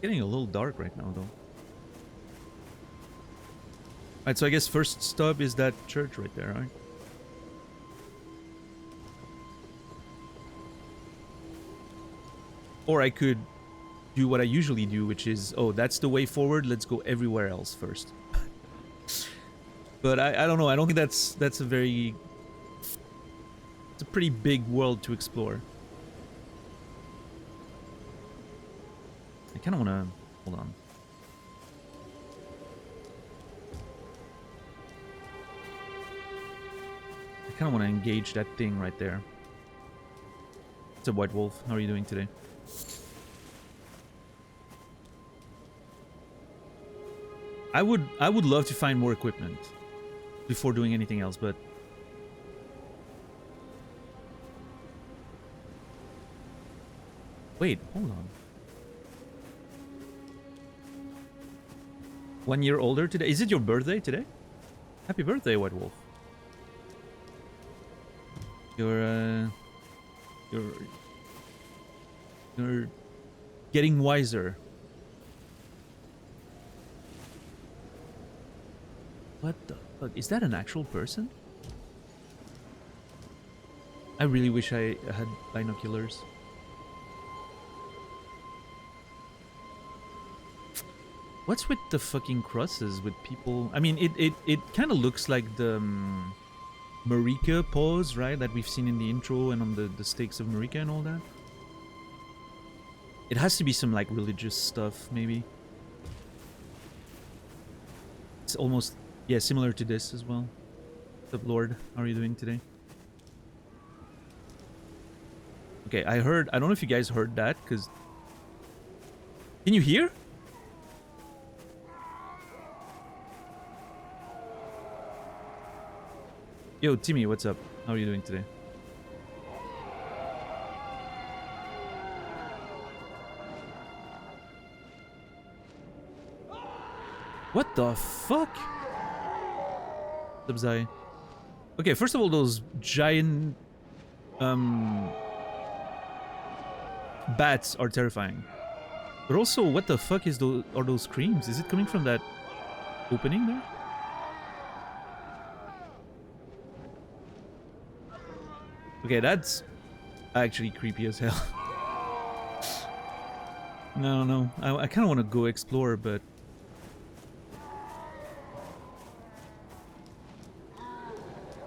Getting a little dark right now, though. Alright, so I guess first stop is that church right there, right? Or I could do what I usually do, which is, oh, that's the way forward, let's go everywhere else first. But I don't know, I don't think that's a very... It's a pretty big world to explore. I kind of want to... Hold on. I kind of want to engage that thing right there. It's a White Wolf. How are you doing today? I would love to find more equipment before doing anything else, but... Wait, hold on. 1 year older today? Is it your birthday today? Happy birthday, White Wolf. You're getting wiser. What the fuck? Is that an actual person? I really wish I had binoculars. What's with the fucking crosses with people? I mean, it kind of looks like the Marika pose, right? That we've seen in the intro and on the stakes of Marika and all that. It has to be some like religious stuff, maybe. It's almost, yeah, similar to this as well. What's up, Lord? How are you doing today? Okay, I don't know if you guys heard that, because... Can you hear? Yo, Timmy, what's up? How are you doing today? What the fuck? Subzai. Okay, first of all, those giant bats are terrifying. But also, what the fuck are those screams? Is it coming from that opening there? Okay, that's actually creepy as hell. No. I kind of want to go explore, but...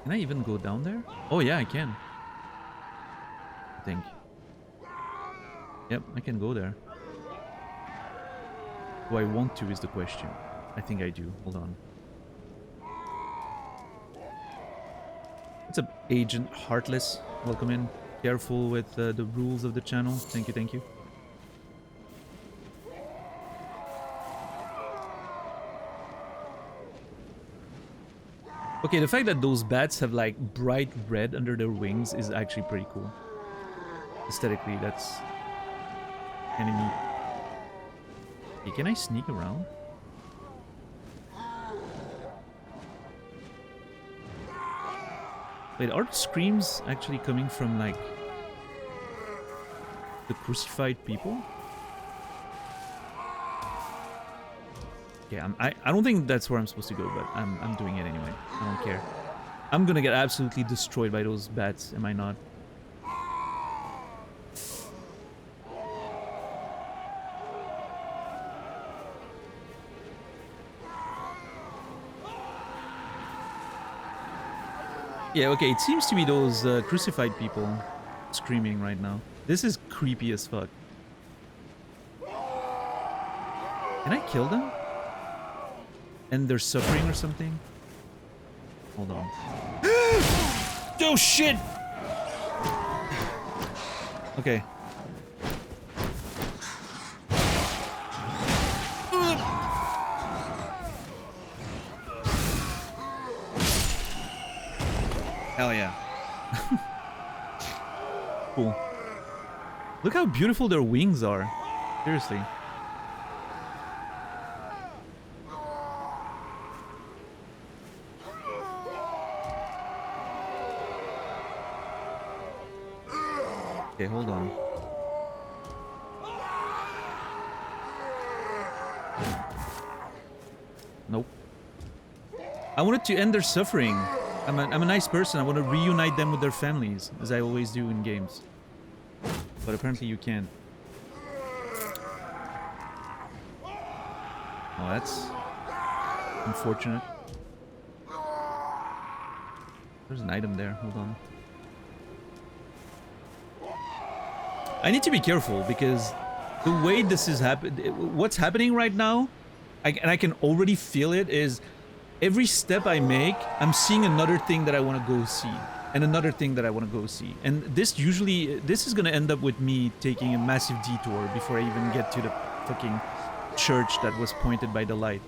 Can I even go down there? Oh yeah, I can. I think. Yep, I can go there. Do I want to is the question. I think I do. Hold on. What's up, Agent Heartless? Welcome in. Careful with the rules of the channel. Thank you, thank you. Okay, the fact that those bats have like bright red under their wings is actually pretty cool. Aesthetically, that's kind of neat. Okay, can I sneak around? Wait, are the screams actually coming from like the crucified people? Okay, I don't think that's where I'm supposed to go, but I'm doing it anyway. I don't care. I'm gonna get absolutely destroyed by those bats, am I not? Yeah, okay, it seems to be those crucified people screaming right now. This is creepy as fuck. Can I kill them? And they're suffering or something? Hold on. Oh shit! Okay. Hell yeah. Cool. Look how beautiful their wings are. Seriously. Okay, hold on. Nope. I wanted to end their suffering. I'm a nice person. I want to reunite them with their families, as I always do in games. But apparently you can't. Oh, that's unfortunate. There's an item there. Hold on. I need to be careful because the way this is what's happening right now, and I can already feel it, is every step I make, I'm seeing another thing that I want to go see, and another thing that I want to go see. And this is going to end up with me taking a massive detour before I even get to the fucking church that was pointed by the light.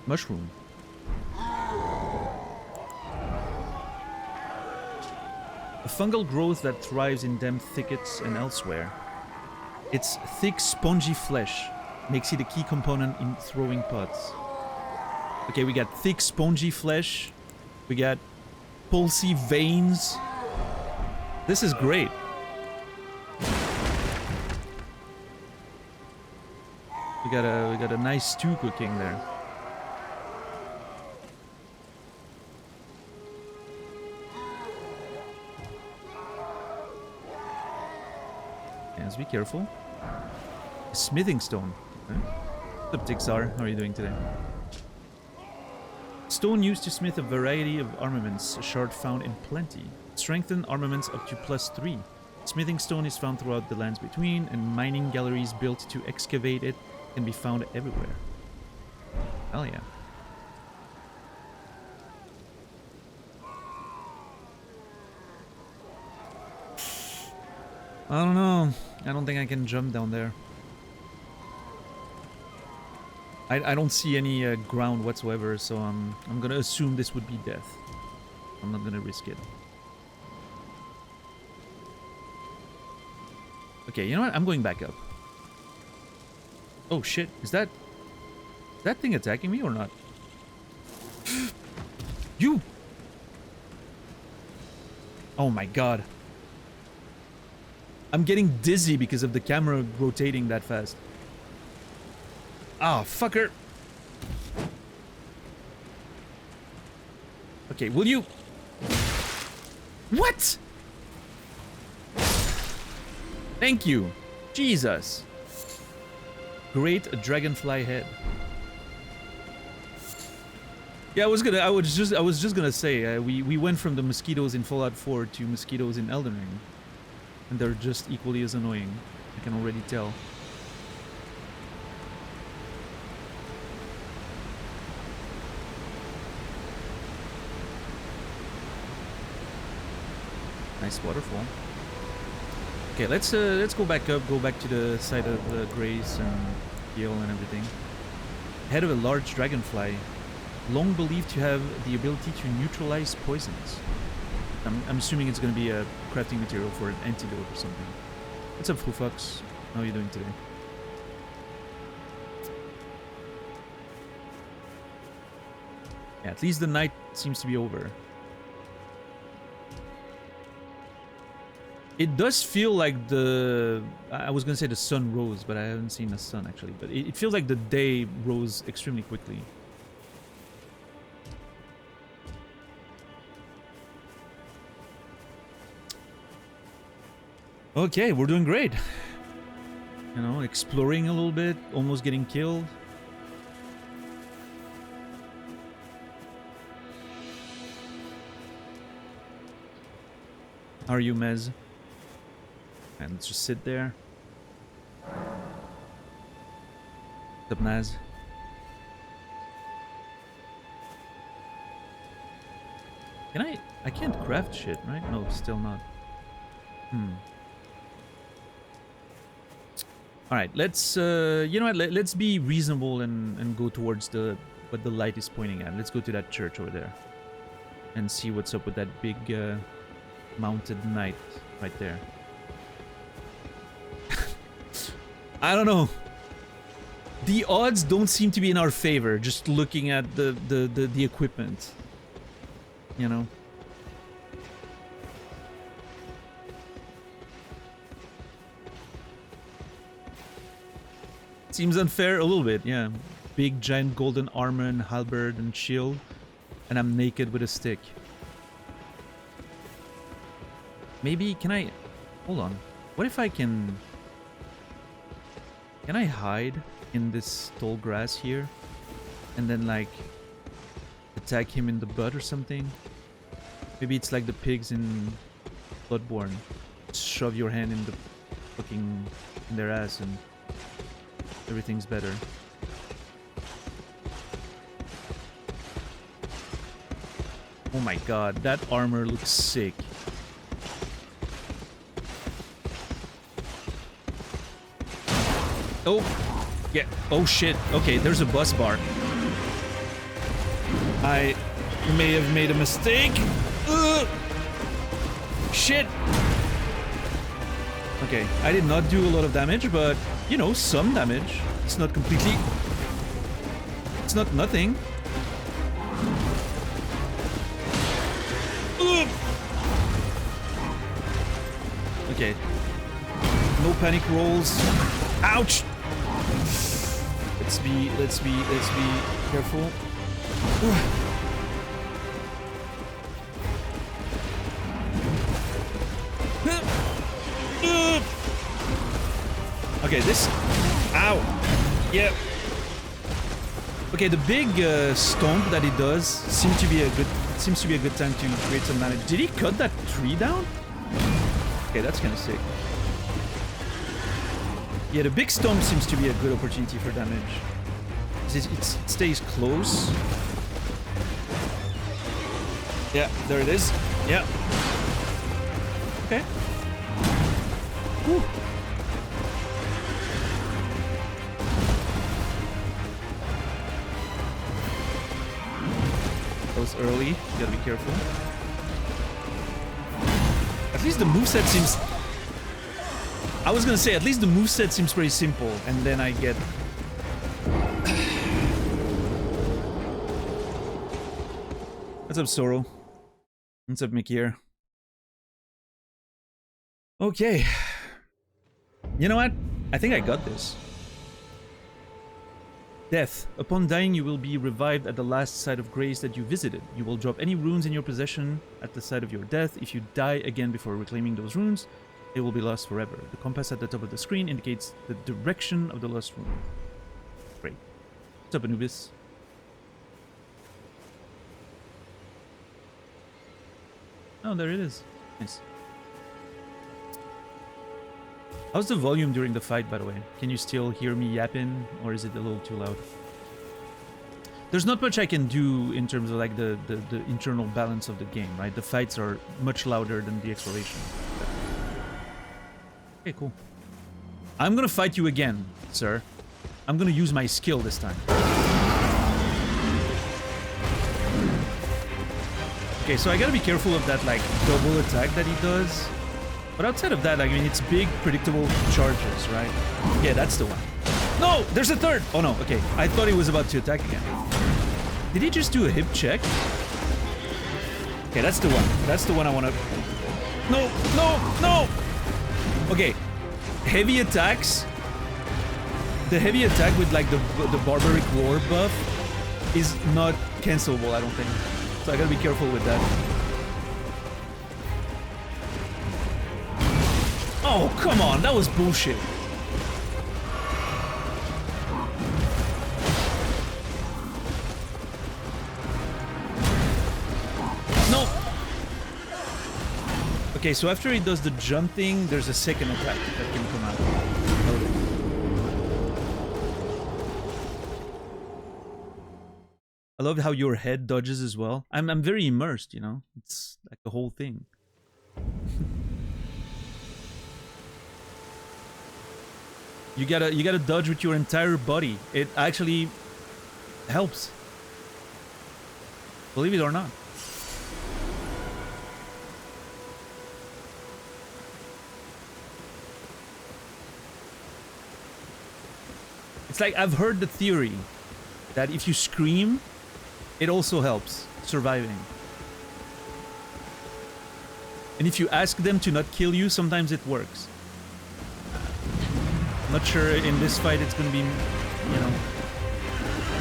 Mushroom. A fungal growth that thrives in damp thickets and elsewhere. Its thick, spongy flesh makes it a key component in throwing pots. Okay, we got thick, spongy flesh. We got pulsy veins. This is great. We got a nice stew cooking there. Let's be careful. A smithing stone. Okay. What's up, Tixar? How are you doing today? Stone used to smith a variety of armaments, a shard found in plenty. Strengthen armaments up to +3. Smithing stone is found throughout the lands between, and mining galleries built to excavate it can be found everywhere. Hell yeah. I don't know. I don't think I can jump down there. I don't see any ground whatsoever, so I'm gonna assume this would be death. I'm not gonna risk it. Okay, you know what? I'm going back up. Oh shit! Is that thing attacking me or not? You! Oh my god. I'm getting dizzy because of the camera rotating that fast. Ah, fucker. Okay, will you... What? Thank you. Jesus. Great dragonfly head. Yeah, I was just gonna say we went from the mosquitoes in Fallout 4 to mosquitoes in Elden Ring, and they're just equally as annoying. I can already tell. Nice waterfall. Okay, let's go back up, go back to the side of Grace and Heal and everything. Head of a large dragonfly, long believed to have the ability to neutralize poisons. I'm assuming it's going to be a crafting material for an antidote or something. What's up, Fufox? How are you doing today? Yeah, at least the night seems to be over. It does feel like I was gonna say the sun rose, but I haven't seen the sun actually. But it feels like the day rose extremely quickly. Okay, we're doing great. You know, exploring a little bit, almost getting killed. How are you, Mez? And let's just sit there. What's up, Naz? Can I can't craft shit, right? No, still not. Alright, let's you know what, let's be reasonable and go towards what the light is pointing at. Let's go to that church over there. And see what's up with that big mounted knight right there. I don't know. The odds don't seem to be in our favor, just looking at the equipment. You know? Seems unfair a little bit, yeah. Big giant golden armor and halberd and shield, and I'm naked with a stick. Maybe, can I... Hold on. What if I can... Can I hide in this tall grass here? And then, like, attack him in the butt or something? Maybe it's like the pigs in Bloodborne. Shove your hand in the fucking... in their ass and everything's better. Oh my god, that armor looks sick. Oh, yeah. Oh shit. Okay, there's a bus bar. I may have made a mistake. Ugh. Shit. Okay, I did not do a lot of damage, but, you know, some damage. It's not completely... It's not nothing. Ugh. Okay. No panic rolls. Ouch! Let's be careful. Okay, this. Ow! Yeah. Okay, the big stomp that he does seems to be a good time to create some damage. Did he cut that tree down? Okay, that's kind of sick. Yeah, the big stomp seems to be a good opportunity for damage. It stays close. Yeah, there it is. Yeah. Okay. Whew. That was early. You gotta be careful. At least the moveset seems... I was gonna say, at least the moveset seems pretty simple, and then I get... What's up, Soro? What's up, Mikir? Okay. You know what? I think I got this. Death. Upon dying, you will be revived at the last site of grace that you visited. You will drop any runes in your possession at the site of your death. If you die again before reclaiming those runes, it will be lost forever. The compass at the top of the screen indicates the direction of the lost rune. Great. What's up, Anubis? Oh, there it is. Nice. How's the volume during the fight, by the way? Can you still hear me yapping, or is it a little too loud? There's not much I can do in terms of like the internal balance of the game, right? The fights are much louder than the exploration. Okay, cool. I'm gonna fight you again, sir. I'm gonna use my skill this time. Okay, so I gotta be careful of that, like, double attack that he does. But outside of that, like, I mean, it's big, predictable charges, right? Yeah, that's the one. No! There's a third! Oh, no, okay. I thought he was about to attack again. Did he just do a hip check? Okay, that's the one. That's the one I wanna... No! No! No! Okay. Heavy attacks. The heavy attack with, like, the barbaric lore buff is not cancelable, I don't think. So I gotta be careful with that. Oh, come on, that was bullshit. No! Okay, so after he does the jump thing, there's a second attack that can come out. Noted. I love how your head dodges as well. I'm very immersed, you know? It's like the whole thing. You gotta dodge with your entire body. It actually helps. Believe it or not. It's like I've heard the theory that if you scream, it also helps surviving. And if you ask them to not kill you, sometimes it works. Not sure in this fight it's gonna be, you know,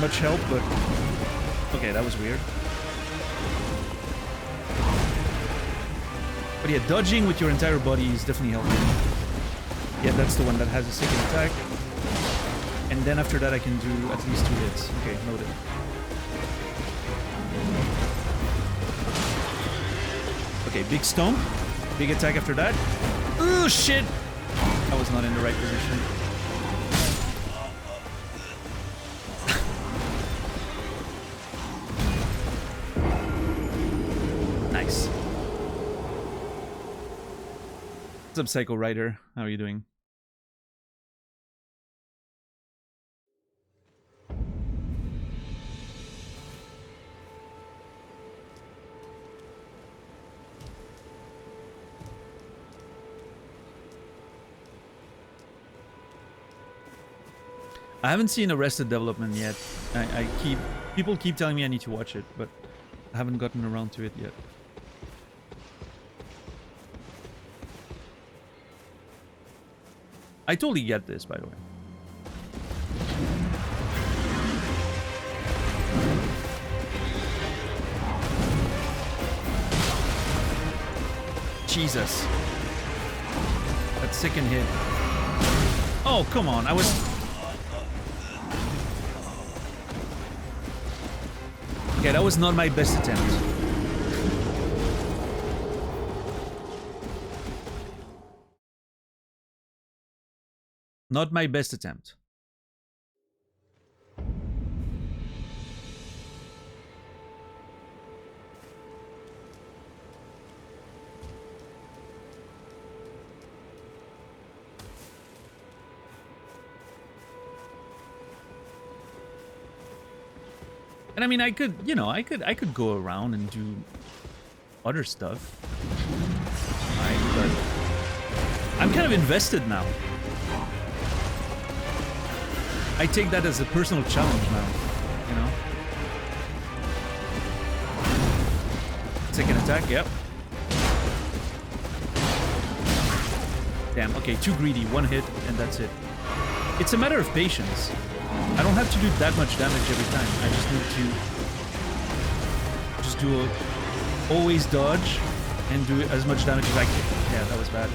much help, but... Okay, that was weird. But yeah, dodging with your entire body is definitely helpful. Yeah, that's the one that has a second attack. And then after that I can do at least 2 hits. Okay, noted. Okay, big stomp. Big attack after that. Oh, shit! I was not in the right position. Nice. What's up, Psycho Rider? How are you doing? I haven't seen Arrested Development yet. People keep telling me I need to watch it, but I haven't gotten around to it yet. I totally get this, by the way. Jesus. That second hit. Oh, come on. I was... Okay, that was not my best attempt. Not my best attempt. And I mean, I could, you know, I could go around and do other stuff. But I'm kind of invested now. I take that as a personal challenge now, you know? Second attack, yep. Damn, okay, too greedy. 1 hit, and that's it. It's a matter of patience. I don't have to do that much damage every time. I just need to do always dodge and do as much damage as I can. Yeah, that was bad.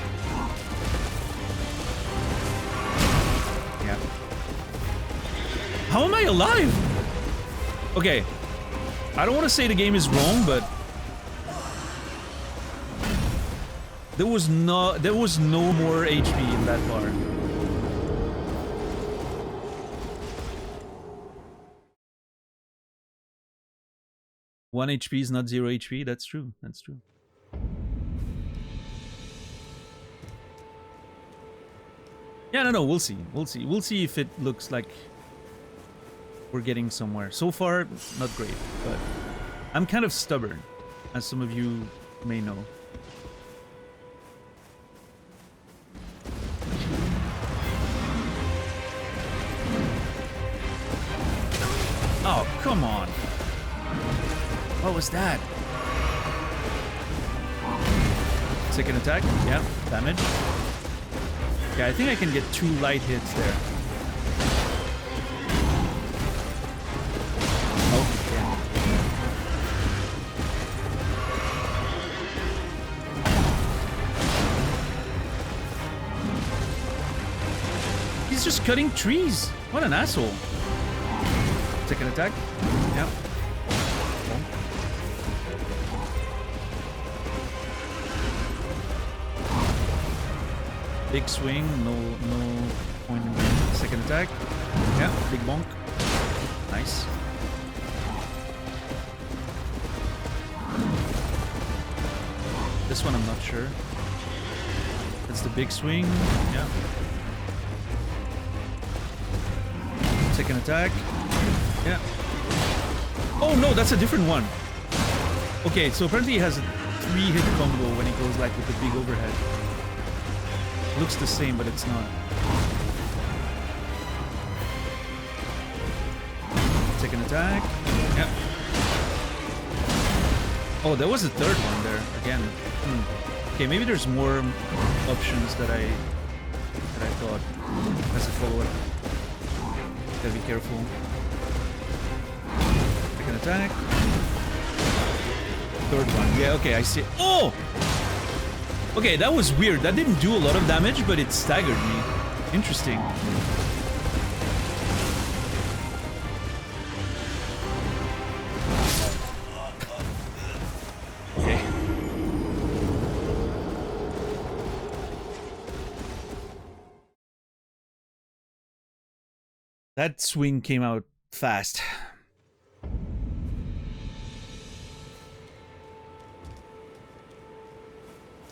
Yeah. How am I alive? Okay. I don't want to say the game is wrong, but There was no more HP in that bar. One HP is not 0 HP. That's true. That's true. Yeah, no, we'll see. We'll see. We'll see if it looks like we're getting somewhere. So far, not great, but I'm kind of stubborn, as some of you may know. Oh, come on. What was that? Second attack. Yeah, damage. Okay, I think I can get 2 light hits there. Oh, yeah. He's just cutting trees. What an asshole. Second attack. Yeah. Big swing, no point in the second attack. Yeah, big bonk. Nice. This one I'm not sure. That's the big swing. Yeah. Second attack. Yeah. Oh no, that's a different one. Okay, so apparently he has a 3-hit combo when he goes like with the big overhead. Looks the same, but it's not. Second attack. Yeah. Oh, there was a third one there again. Okay, maybe there's more options that I thought as a follow-up. Gotta be careful. Second attack. Third one. Yeah. Okay, I see. Oh. Okay, that was weird. That didn't do a lot of damage, but it staggered me. Interesting. Okay. That swing came out fast.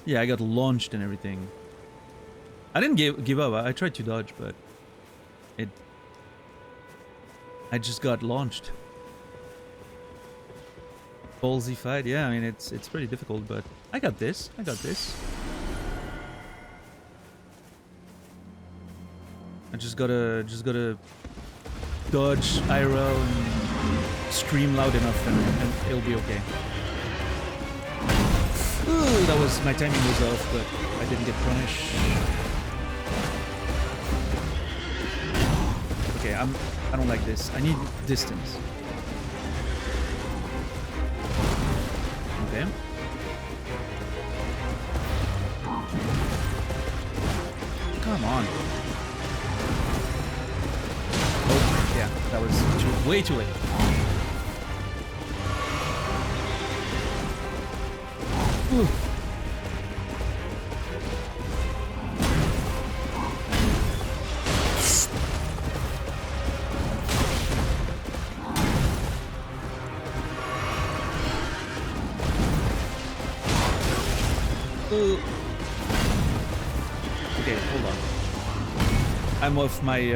Yeah, I got launched and everything. I didn't give up. I tried to dodge, but I just got launched. Ballsy fight. Yeah, I mean it's pretty difficult, but I got this. I got this. I just gotta dodge IRL and scream loud enough, and it'll be okay. Ooh, that was, my timing was off, but I didn't get punished. Okay, I don't like this. I need distance. Okay. Come on. Oh, yeah, that was way too late. Ooh. Okay, hold on. I'm off my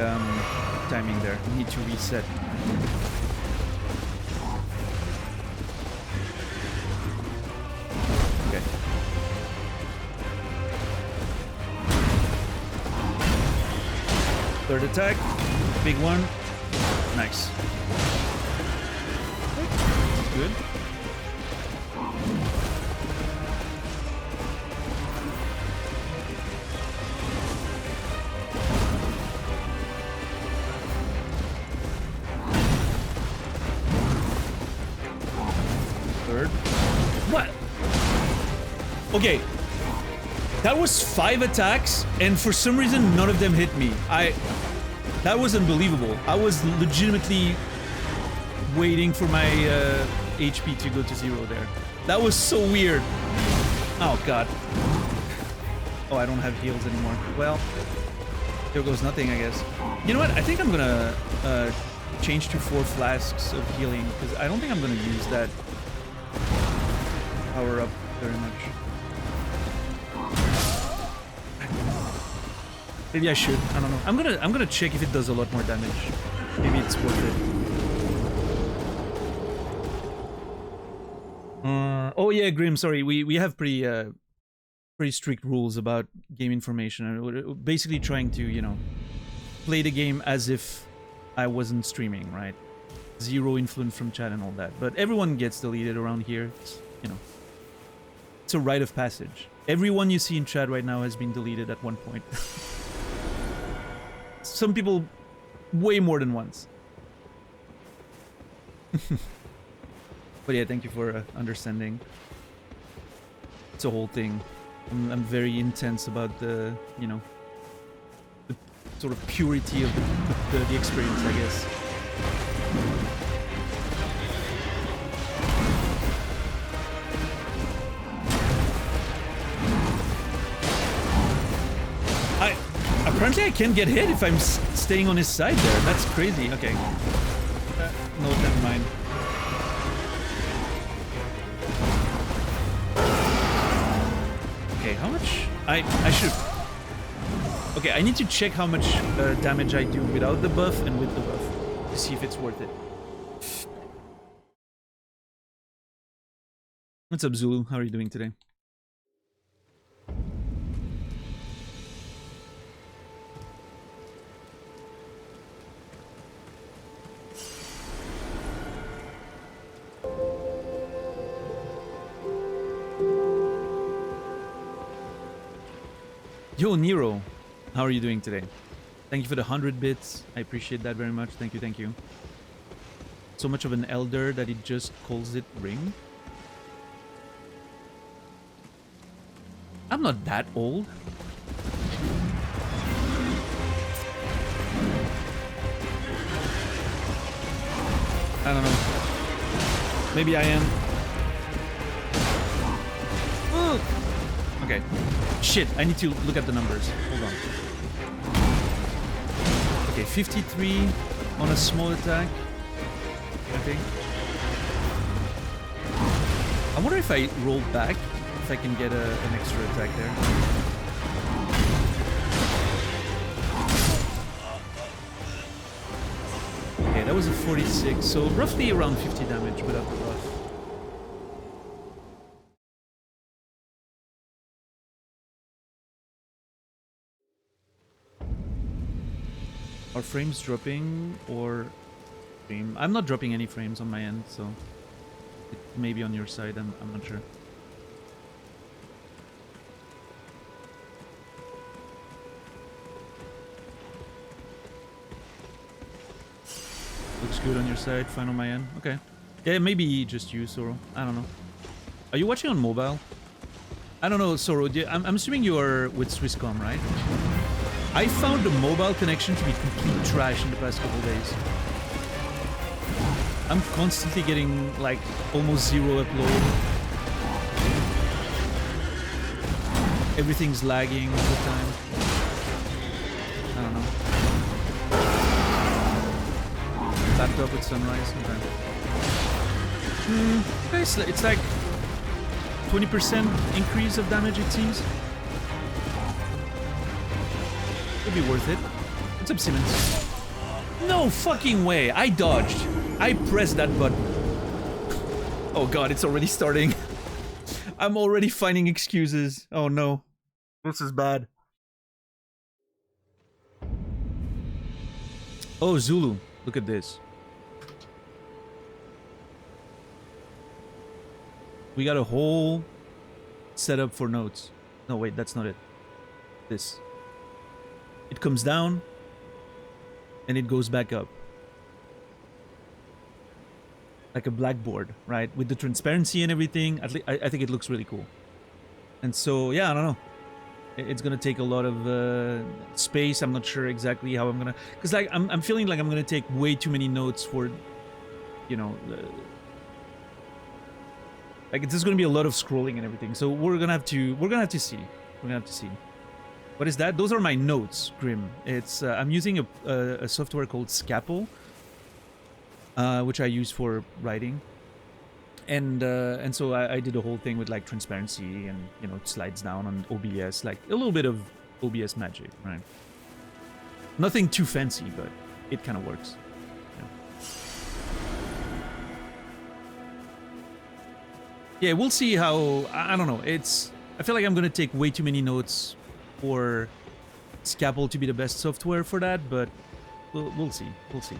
timing there. I need to reset. Okay. Third attack. Big one. Nice. Good. What? Okay. That was 5 attacks, and for some reason, none of them hit me. That was unbelievable. I was legitimately waiting for my HP to go to 0 there. That was so weird. Oh, God. Oh, I don't have heals anymore. Well, there goes nothing, I guess. You know what? I think I'm gonna change to 4 flasks of healing, because I don't think I'm gonna use that power up very much. Maybe I should. I don't know. I'm gonna check if it does a lot more damage. Maybe it's worth it. Oh yeah, Grim. Sorry, we have pretty strict rules about game information. We're basically trying to, you know, play the game as if I wasn't streaming, right? Zero influence from chat and all that. But everyone gets deleted around here. It's, you know, it's a rite of passage. Everyone you see in chat right now has been deleted at one point. Some people way more than once. But yeah, thank you for understanding. It's a whole thing. I'm very intense about the, you know, the sort of purity of the experience, I guess. Apparently I can't get hit if I'm staying on his side there. That's crazy. Okay. No, never mind. Okay, how much? I should... Okay, I need to check how much damage I do without the buff and with the buff to see if it's worth it. What's up, Zulu? How are you doing today? Yo, Nero, how are you doing today? Thank you for the 100 bits. I appreciate that very much. Thank you, thank you. So much of an elder that he just calls it ring. I'm not that old. I don't know. Maybe I am. Ooh. Okay. Shit, I need to look at the numbers. Hold on. Okay, 53 on a small attack. I think. I wonder if I roll back, if I can get an extra attack there. Okay, that was a 46, so roughly around 50 damage without the buff. Are frames dropping or frame? I'm not dropping any frames on my end, so it may be on your side. I'm not sure. Looks good on your side. Fine on my end. Okay. Yeah, maybe just you, Soro. I don't know. Are you watching on mobile? I don't know, Soro. I'm assuming you are with Swisscom, right? I found the mobile connection to be complete trash in the past couple days. I'm constantly getting like almost zero upload. Everything's lagging all the time. I don't know. Laptop with sunrise. Okay. It's like 20% increase of damage, it seems. Could be worth it. What's up, Simmons? No fucking way! I dodged. I pressed that button. Oh god, it's already starting. I'm already finding excuses. Oh no. This is bad. Oh, Zulu. Look at this. We got a whole setup for notes. No, wait, that's not it. This. It comes down, and it goes back up. Like a blackboard, right? With the transparency and everything, I think it looks really cool. And so, yeah, I don't know. It's gonna take a lot of space. I'm not sure exactly how I'm gonna... Because, like, I'm feeling like I'm gonna take way too many notes for, you know... like, there's gonna be a lot of scrolling and everything. So we're gonna have to see. We're gonna have to see. What is that? Those are my notes, Grim. It's I'm using a software called Scapple, which I use for writing, and so I did a whole thing with like transparency and it slides down on OBS, like a little bit of OBS magic, right? Nothing too fancy, but it kind of works. Yeah, we'll see how. I don't know. I feel like I'm gonna take way too many notes for Scapple to be the best software for that, but we'll see. We'll see.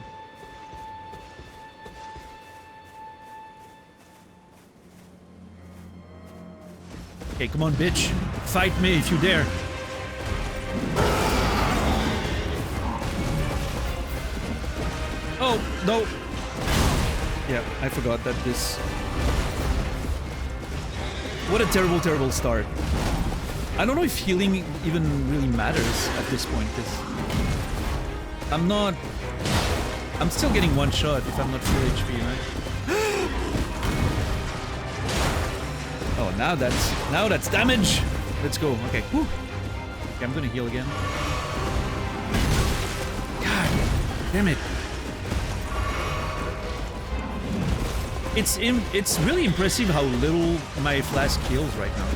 Okay, come on, bitch. Fight me if you dare. Oh, no. Yeah, I forgot that this... What a terrible, terrible start. I don't know if healing even really matters at this point, because I'm still getting one shot if I'm not full HP, right? Oh, now that's damage. Let's go. Okay. Whew. Okay, I'm gonna heal again. God damn it. It's really impressive how little my flask heals right now.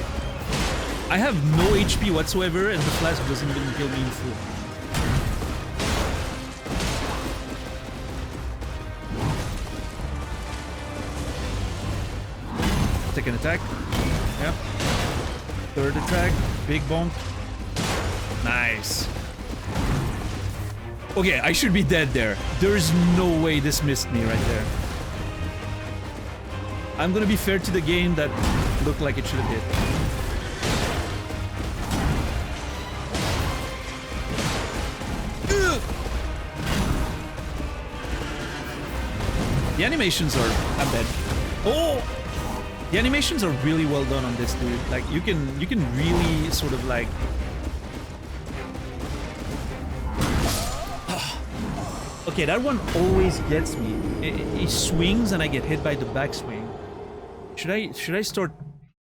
I have no HP whatsoever, and the flask doesn't even heal me in full. Second attack. Yep. Third attack. Big bump. Nice. Okay, I should be dead there. There's no way this missed me right there. I'm gonna be fair to the game that looked like it should have hit. The animations are... I'm dead. Oh! The animations are really well done on this dude. Like, you can really sort of like... Okay, that one always gets me. He swings and I get hit by the backswing. Should I start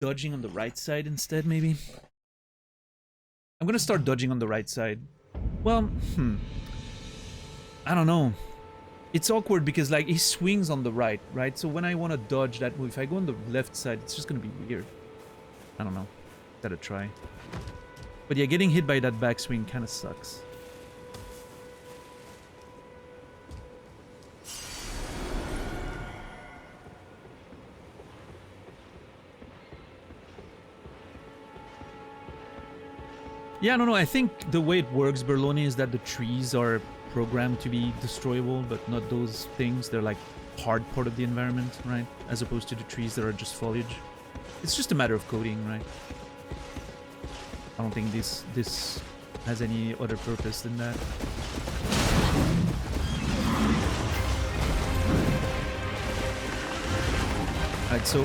dodging on the right side instead, maybe? I'm gonna start dodging on the right side. Well, I don't know. It's awkward because, like, he swings on the right? So when I want to dodge that move, if I go on the left side, it's just gonna be weird. I don't know. Gotta try. But yeah, getting hit by that backswing kind of sucks. Yeah, no, I think the way it works, Berloni, is that the trees are programmed to be destroyable, but not those things. They're like hard part of the environment, right? As opposed to the trees that are just foliage. It's just a matter of coding, right? I don't think this has any other purpose than that. Alright, so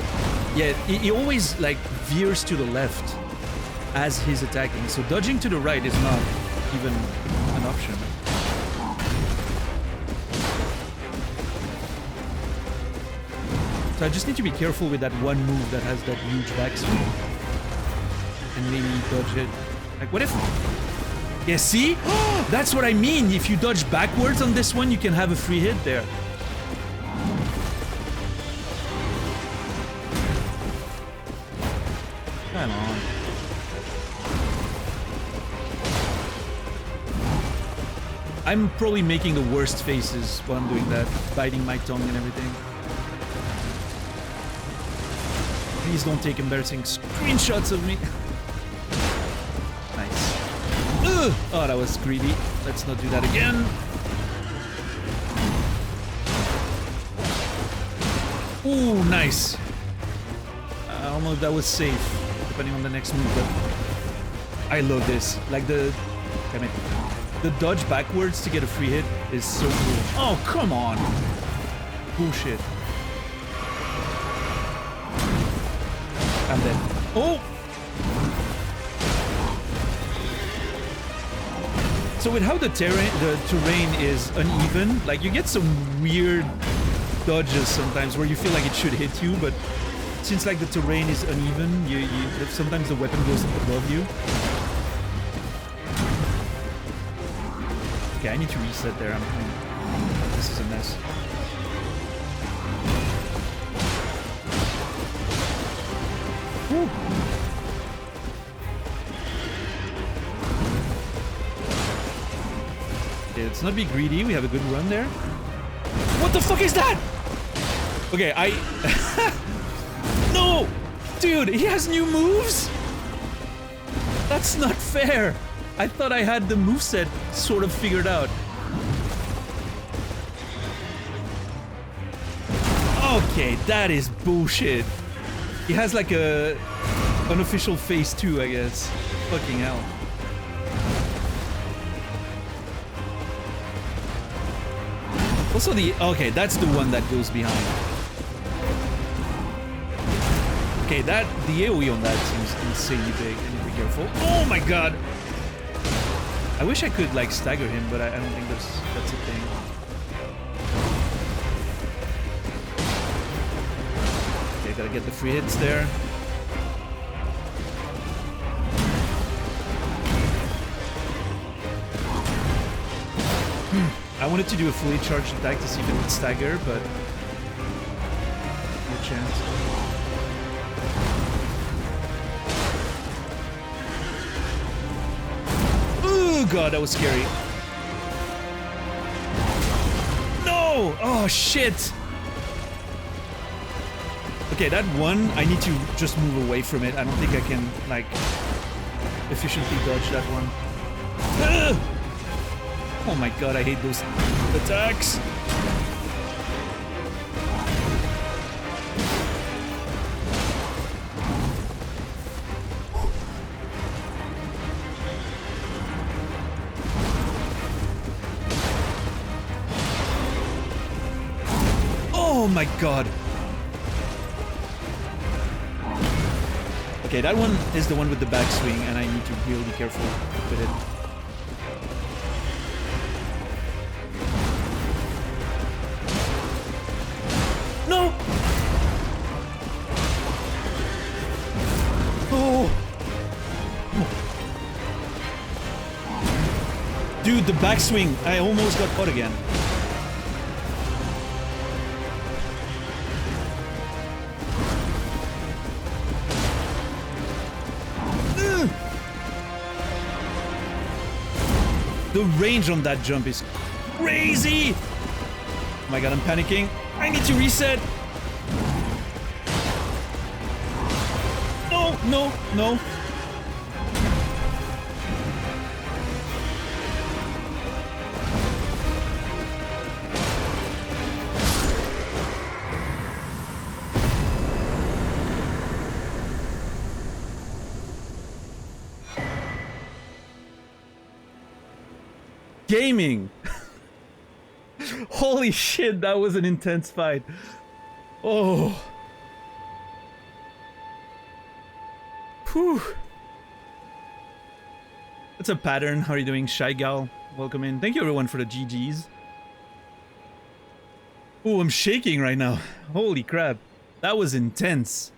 yeah, he always like veers to the left as he's attacking, so dodging to the right is not even an option. So I just need to be careful with that one move that has that huge backswing. And maybe dodge it. Like, what if... Yeah, see? That's what I mean! If you dodge backwards on this one, you can have a free hit there. Come on. I'm probably making the worst faces while I'm doing that, biting my tongue and everything. Please don't take embarrassing screenshots of me. Nice. Ugh! Oh, that was greedy. Let's not do that again. Ooh, nice. I don't know if that was safe, depending on the next move, but I love this. Like the... Damn it. The dodge backwards to get a free hit is so cool. Oh, come on. Bullshit. I'm dead. Oh! So with how the terrain is uneven, like you get some weird dodges sometimes where you feel like it should hit you, but since like the terrain is uneven, sometimes the weapon goes above you. Okay, I need to reset there. This is a mess. Woo. Okay, let's not be greedy. We have a good run there. What the fuck is that? Okay, No! Dude, he has new moves? That's not fair. I thought I had the moveset sort of figured out. Okay, that is bullshit. He has like a unofficial phase 2, I guess. Fucking hell. Also okay, that's the one that goes behind. Okay, the AoE on that seems insanely big. I need to be careful. Oh my god! I wish I could like stagger him, but I don't think that's a thing. Okay, gotta get the free hits there. I wanted to do a fully charged attack to see if it would stagger, but no chance. Oh god, that was scary. No! Oh shit! Okay, that one, I need to just move away from it. I don't think I can, like, efficiently dodge that one. Ugh! Oh my god, I hate those attacks. Oh my god. Okay, that one is the one with the backswing, and I need to really be careful with it. No! Oh! Dude, the backswing! I almost got caught again. The range on that jump is crazy! Oh my god, I'm panicking. I need to reset! No, no, no. Gaming! Holy shit, that was an intense fight. Oh. Whew. That's a pattern. How are you doing, Shy Gal? Welcome in. Thank you everyone for the GGs. Oh, I'm shaking right now. Holy crap. That was intense.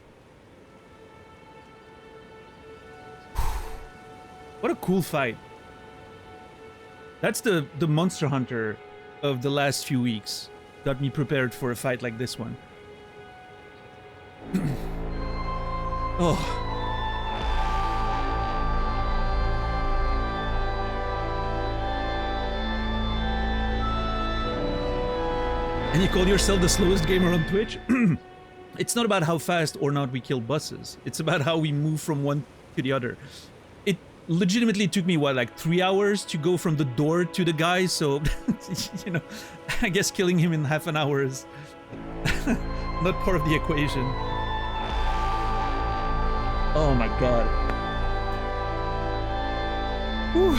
What a cool fight. That's the Monster Hunter of the last few weeks. Got me prepared for a fight like this one. Oh. And you call yourself the slowest gamer on Twitch? It's not about how fast or not we kill bosses. It's about how we move from one to the other. It legitimately took me, what, like 3 hours to go from the door to the guy, so, you know, I guess killing him in half an hour is not part of the equation. Oh my god. Whew.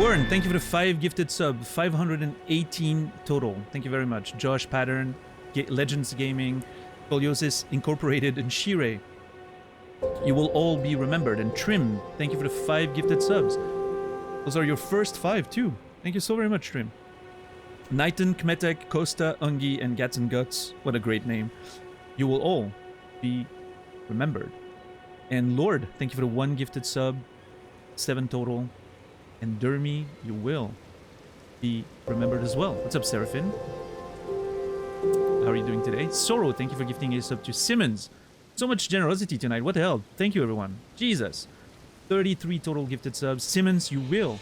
Warren, thank you for the 5 gifted sub. 518 total. Thank you very much. Josh Pattern, Legends Gaming, Scoliosis Incorporated, and Shire. You will all be remembered. And Trim, thank you for the 5 gifted subs. Those are your first 5 too. Thank you so very much, Trim. Knighton, Kmetek, Costa, Ungi, and Gats and Guts. What a great name. You will all be remembered. And Lord, thank you for the 1 gifted sub. 7 total. Endure me, you will be remembered as well. What's up, Seraphim? How are you doing today? Sorrow, thank you for gifting a sub to Simmons. So much generosity tonight. What the hell? Thank you, everyone. Jesus. 33 total gifted subs. Simmons, you will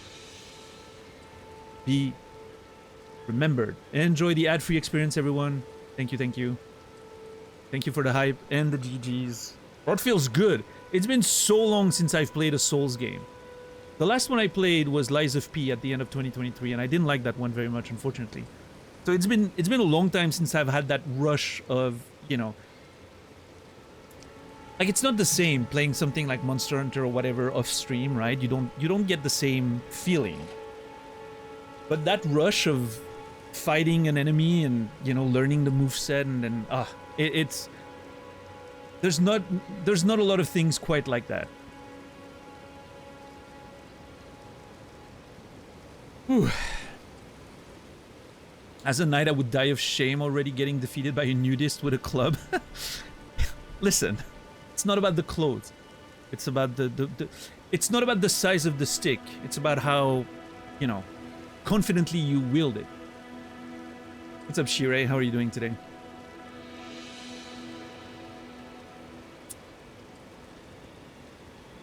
be remembered. Enjoy the ad-free experience, everyone. Thank you, thank you. Thank you for the hype and the GGs. That feels good. It's been so long since I've played a Souls game. The last one I played was Lies of P at the end of 2023, and I didn't like that one very much, unfortunately. So it's been a long time since I've had that rush of, you know, like, it's not the same playing something like Monster Hunter or whatever off stream, right? You don't get the same feeling. But that rush of fighting an enemy and, you know, learning the moveset and then it's there's not a lot of things quite like that. Whew. As a knight, I would die of shame already getting defeated by a nudist with a club. Listen, it's not about the clothes. It's about it's not about the size of the stick. It's about how, you know, confidently you wield it. What's up, Shirei? How are you doing today?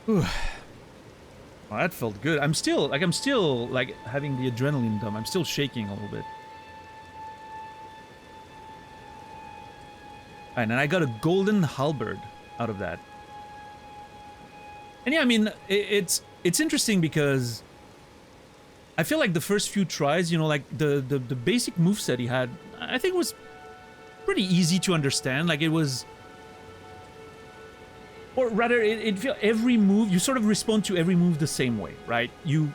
Whew. Oh, that felt good. I'm still like having the adrenaline dump. I'm still shaking a little bit. Alright, and I got a golden halberd out of that. And yeah, I mean, it's interesting because I feel like the first few tries, you know, like the basic moveset he had, I think was pretty easy to understand. Like, it was, or rather, it felt every move, you sort of respond to every move the same way, right? You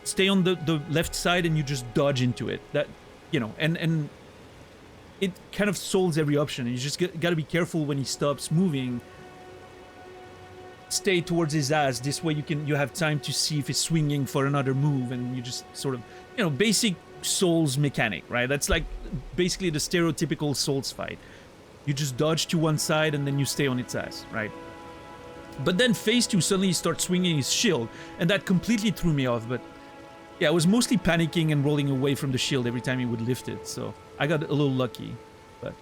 stay on the left side and you just dodge into it. That, you know, and it kind of solves every option. You just gotta be careful when he stops moving. Stay towards his ass. This way you have time to see if he's swinging for another move, and you just sort of, you know, basic Souls mechanic, right? That's like basically the stereotypical Souls fight. You just dodge to one side and then you stay on its ass, right? But then phase 2 suddenly he starts swinging his shield, and that completely threw me off. But yeah, I was mostly panicking and rolling away from the shield every time he would lift it, so I got a little lucky. But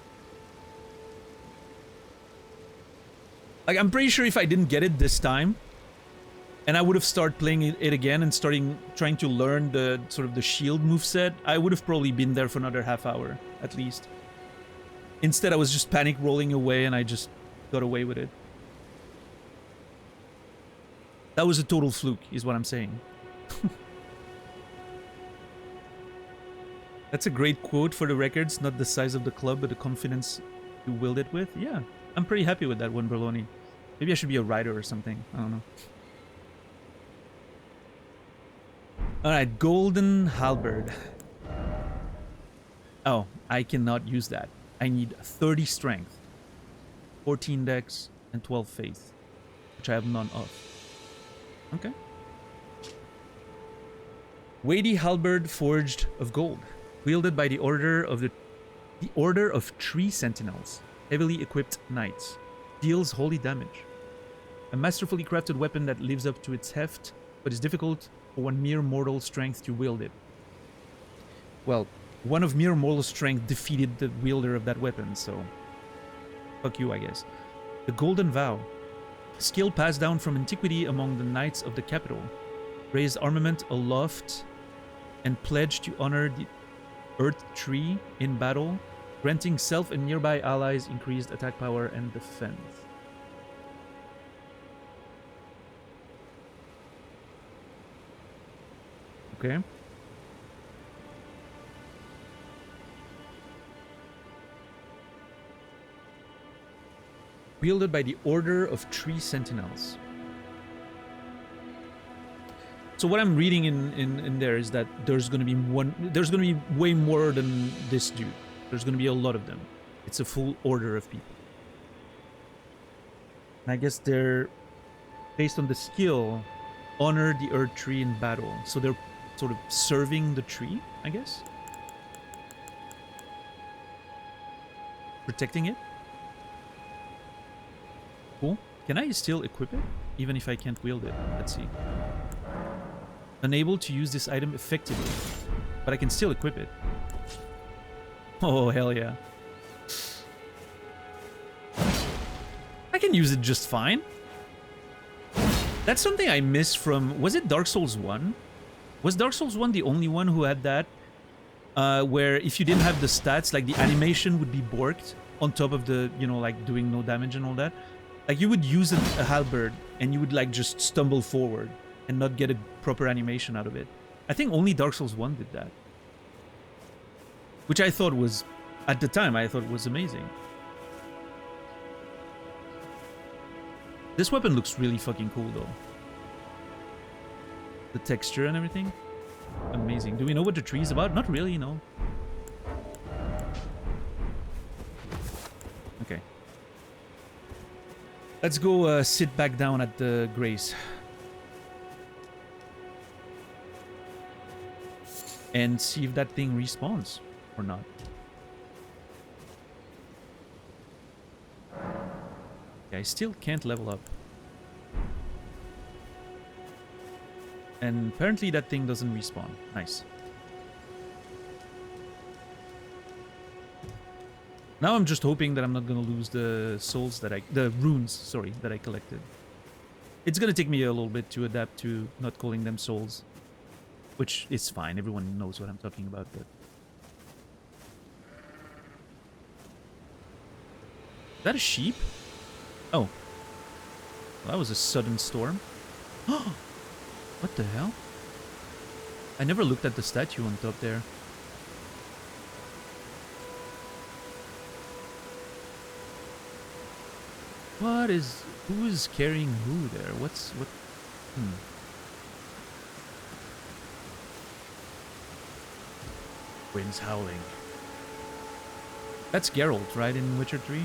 like, I'm pretty sure if I didn't get it this time, and I would have started playing it again and trying to learn the sort of the shield moveset, I would have probably been there for another half hour at least. Instead, I was just panic rolling away and I just got away with it. That was a total fluke, is what I'm saying. That's a great quote for the records. Not the size of the club, but the confidence you wield it with. Yeah, I'm pretty happy with that one, Berloni. Maybe I should be a writer or something. I don't know. Alright, golden halberd. Oh, I cannot use that. I need 30 strength, 14 dex, and 12 faith, which I have none of. Okay. Weighty halberd forged of gold, wielded by the order of Tree Sentinels, heavily equipped knights, deals holy damage. A masterfully crafted weapon that lives up to its heft, but is difficult for one mere mortal strength to wield it. Well, one of mere mortal strength defeated the wielder of that weapon, so fuck you, I guess. The Golden Vow. Skill passed down from antiquity among the knights of the capital. Raised armament aloft and pledged to honor the Erdtree in battle, granting self and nearby allies increased attack power and defense. Okay. Wielded by the Order of Tree Sentinels. So what I'm reading in there is that there's gonna be way more than this dude. There's gonna be a lot of them. It's a full order of people. And I guess they're, based on the skill, honor the Erdtree in battle. So they're sort of serving the tree, I guess? Protecting it? Cool. Can I still equip it? even if I can't wield it. Let's see. Unable to use this item effectively, but I can still equip it. Oh, hell yeah. I can use it just fine. That's something I missed from... Was it Dark Souls 1? Was Dark Souls 1 the only one who had that? Where if you didn't have the stats, like the animation would be borked on top of the, you know, like doing no damage and all that. Like you would use a halberd and you would like just stumble forward and not get a proper animation out of it. I think only Dark Souls 1 did that. Which I thought was, at the time, I thought was amazing. This weapon looks really fucking cool though. The texture and everything. Amazing. Do we know what the tree is about? Not really, no. Okay. Let's go sit back down at the Grace. And see if that thing respawns or not. Okay, I still can't level up. And apparently that thing doesn't respawn. Nice. Now I'm just hoping that I'm not gonna lose the souls that the runes, sorry, that I collected. It's gonna take me a little bit to adapt to not calling them souls. Which is fine, everyone knows what I'm talking about, but... Is that a sheep? Oh. Well, that was a sudden storm. What the hell? I never looked at the statue on top there. What is... Who is carrying who there? What's... What... Winds howling. That's Geralt, right, in Witcher 3?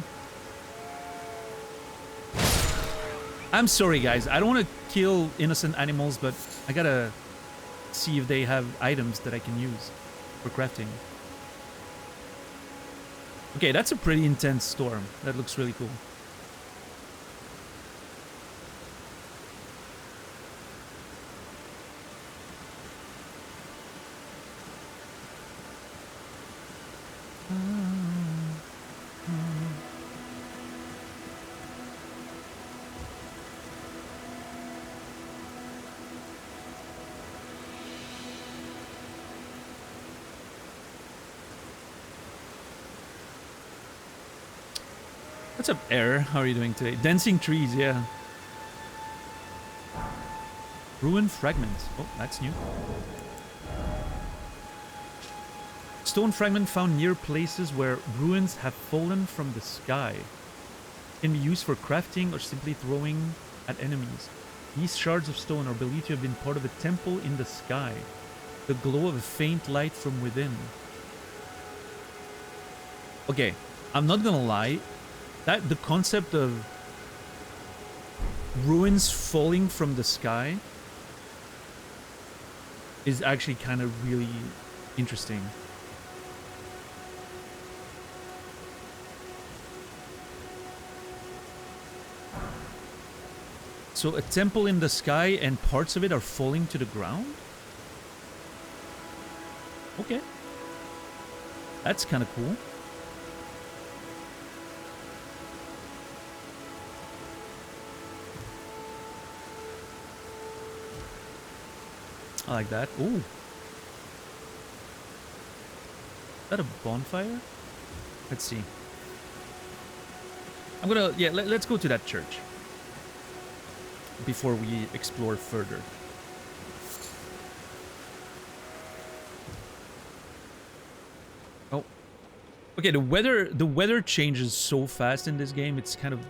I'm sorry, guys. I don't want to kill innocent animals, but I gotta see if they have items that I can use for crafting. Okay, that's a pretty intense storm. That looks really cool. What's up, Air? How are you doing today? Dancing trees, yeah. Ruin fragment. Oh, that's new. Stone fragment found near places where ruins have fallen from the sky. Can be used for crafting or simply throwing at enemies. These shards of stone are believed to have been part of a temple in the sky. The glow of a faint light from within. Okay, I'm not gonna lie. That the concept of ruins falling from the sky is actually kind of really interesting. So a temple in the sky and parts of it are falling to the ground? Okay. That's kind of cool. I like that. Ooh. Is that a bonfire? Let's see. I'm gonna... Yeah, let's go to that church before we explore further. Oh. Okay, the weather changes so fast in this game, it's kind of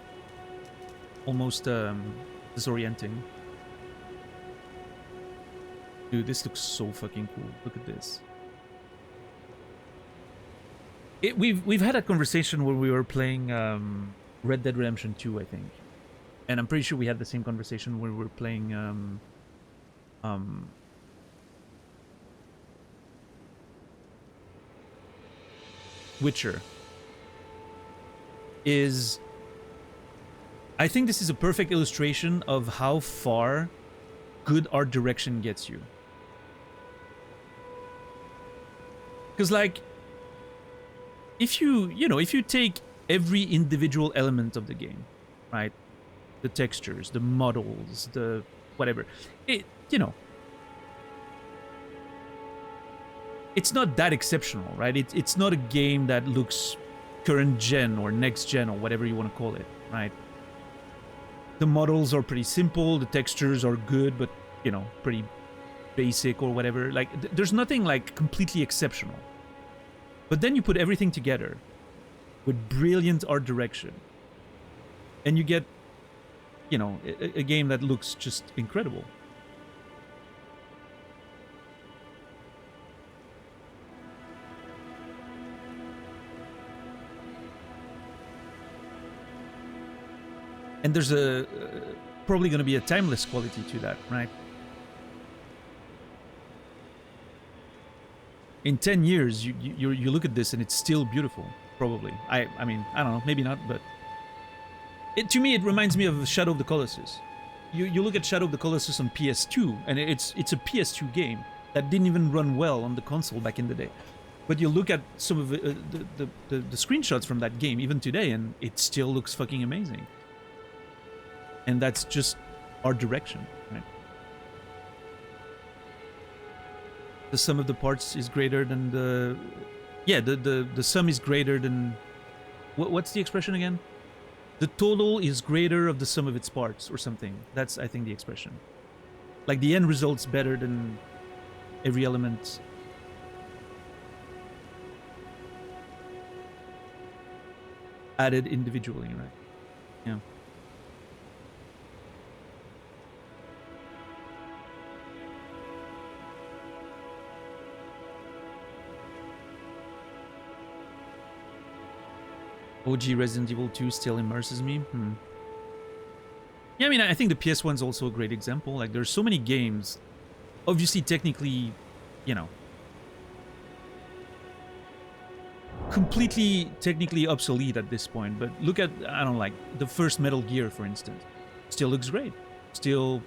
almost disorienting. Dude, this looks so fucking cool. Look at this. We've had a conversation when we were playing Red Dead Redemption 2, I think. And I'm pretty sure we had the same conversation when we were playing Witcher. Is I think this is a perfect illustration of how far good art direction gets you. Because, like, if you take every individual element of the game, right? The textures, the models, the whatever, it's not that exceptional, right? It's not a game that looks current gen or next gen or whatever you want to call it, right? The models are pretty simple, the textures are good, but, pretty basic or whatever. Like, there's nothing, like, completely exceptional. But then you put everything together with brilliant art direction, and you get, a game that looks just incredible. And there's probably going to be a timeless quality to that, right? In 10 years, you look at this and it's still beautiful, probably. I mean, I don't know, maybe not, but to me, it reminds me of Shadow of the Colossus. You look at Shadow of the Colossus on PS2, and it's a PS2 game that didn't even run well on the console back in the day. But you look at some of the screenshots from that game, even today, and it still looks fucking amazing. And that's just art direction, right? The sum of the parts is greater than the... Yeah, the sum is greater than... What's the expression again? The total is greater of the sum of its parts, or something. That's, I think, the expression. Like, the end result's better than every element. Added individually, right? Yeah. OG Resident Evil 2 still immerses me. Yeah, I mean, I think the PS1's also a great example. Like, there's so many games, obviously, technically, completely technically obsolete at this point. But look at, I don't know, like, the first Metal Gear, for instance. Still looks great. Still,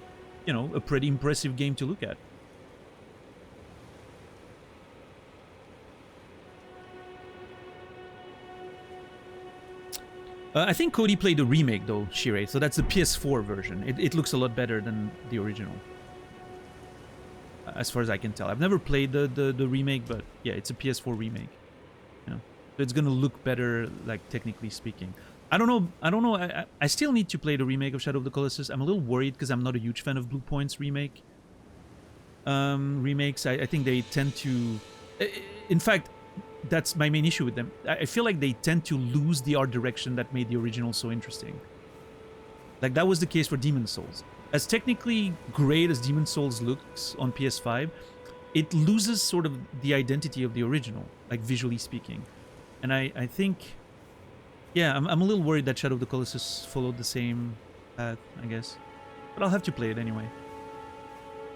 a pretty impressive game to look at. I think Cody played the remake, though, Shirei, so that's the PS4 version. It looks a lot better than the original, as far as I can tell. I've never played the remake, but yeah, it's a PS4 remake. So it's gonna look better, like, technically speaking. I don't know. I still need to play the remake of Shadow of the Colossus. I'm a little worried because I'm not a huge fan of Blue Point's remake. Remakes, I think they tend to... In fact, that's my main issue with them. I feel like they tend to lose the art direction that made the original so interesting. Like, that was the case for Demon's Souls. As technically great as Demon's Souls looks on PS5, it loses sort of the identity of the original, like, visually speaking. And I think... Yeah, I'm a little worried that Shadow of the Colossus followed the same path, I guess. But I'll have to play it anyway.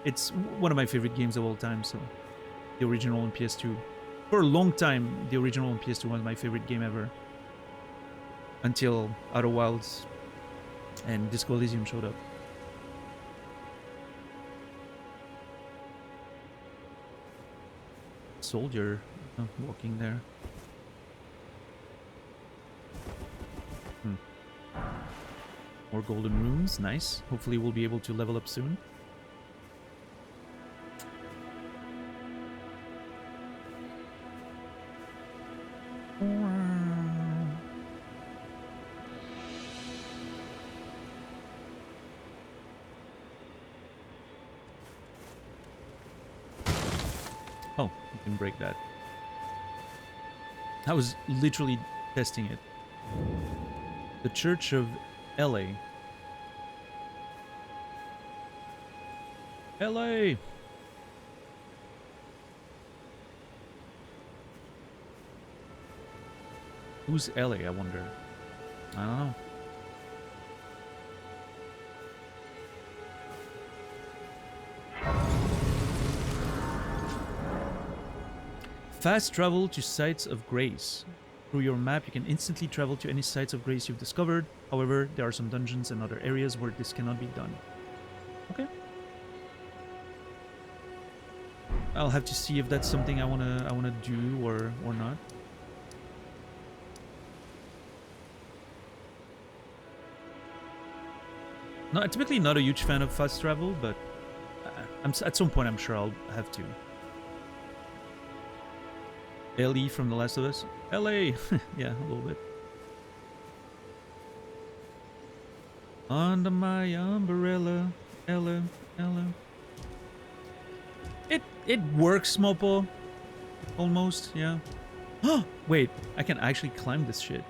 It's one of my favorite games of all time, so... The original on PS2. For a long time, the original on PS2 was my favorite game ever. Until Outer Wilds and Disco Elysium showed up. Soldier walking there. More golden runes, nice. Hopefully we'll be able to level up soon. Oh, you can break that. I was literally testing it. The Church of LA. LA! Who's LA, I wonder? I don't know. Fast travel to sites of grace. Through your map, you can instantly travel to any sites of grace you've discovered. However, there are some dungeons and other areas where this cannot be done. Okay. I'll have to see if that's something I wanna do or not. No, I'm typically not a huge fan of fast travel, but at some point I'm sure I'll have to. Ellie from The Last of Us. LA! Yeah, a little bit. Under my umbrella, Ella. It works, Mopo. Almost, yeah. Wait, I can actually climb this shit.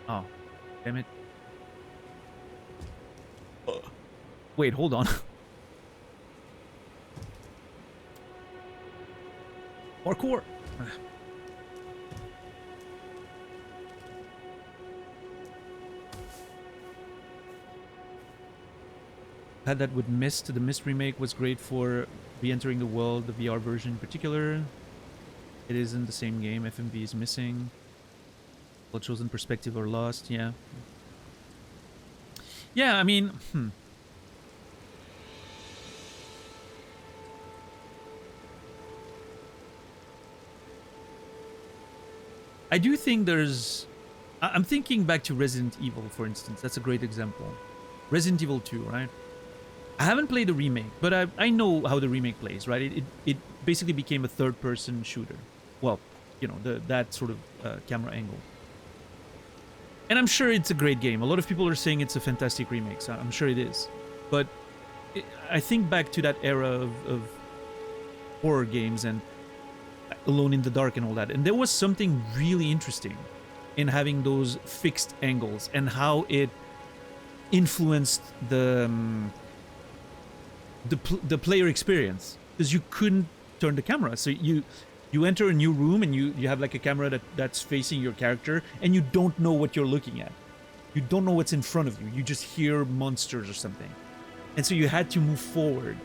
Oh, damn it. Wait, hold on. Parkour! Had that with Myst. The Myst remake was great for re-entering the world, the VR version in particular. It isn't the same game. FMV is missing. Well chosen perspective or lost, yeah. Yeah, I mean, I do think there's... I'm thinking back to Resident Evil, for instance. That's a great example. Resident Evil 2, right? I haven't played the remake, but I know how the remake plays, right? It basically became a third-person shooter. Well, you know, that sort of camera angle. And I'm sure it's a great game. A lot of people are saying it's a fantastic remake, so I'm sure it is. But I think back to that era of horror games and Alone in the Dark and all that, and there was something really interesting in having those fixed angles and how it influenced the player experience, because you couldn't turn the camera. So you enter a new room and you have like a camera that's facing your character, and you don't know what you're looking at. You don't know what's in front of you. You just hear monsters or something. And so you had to move forward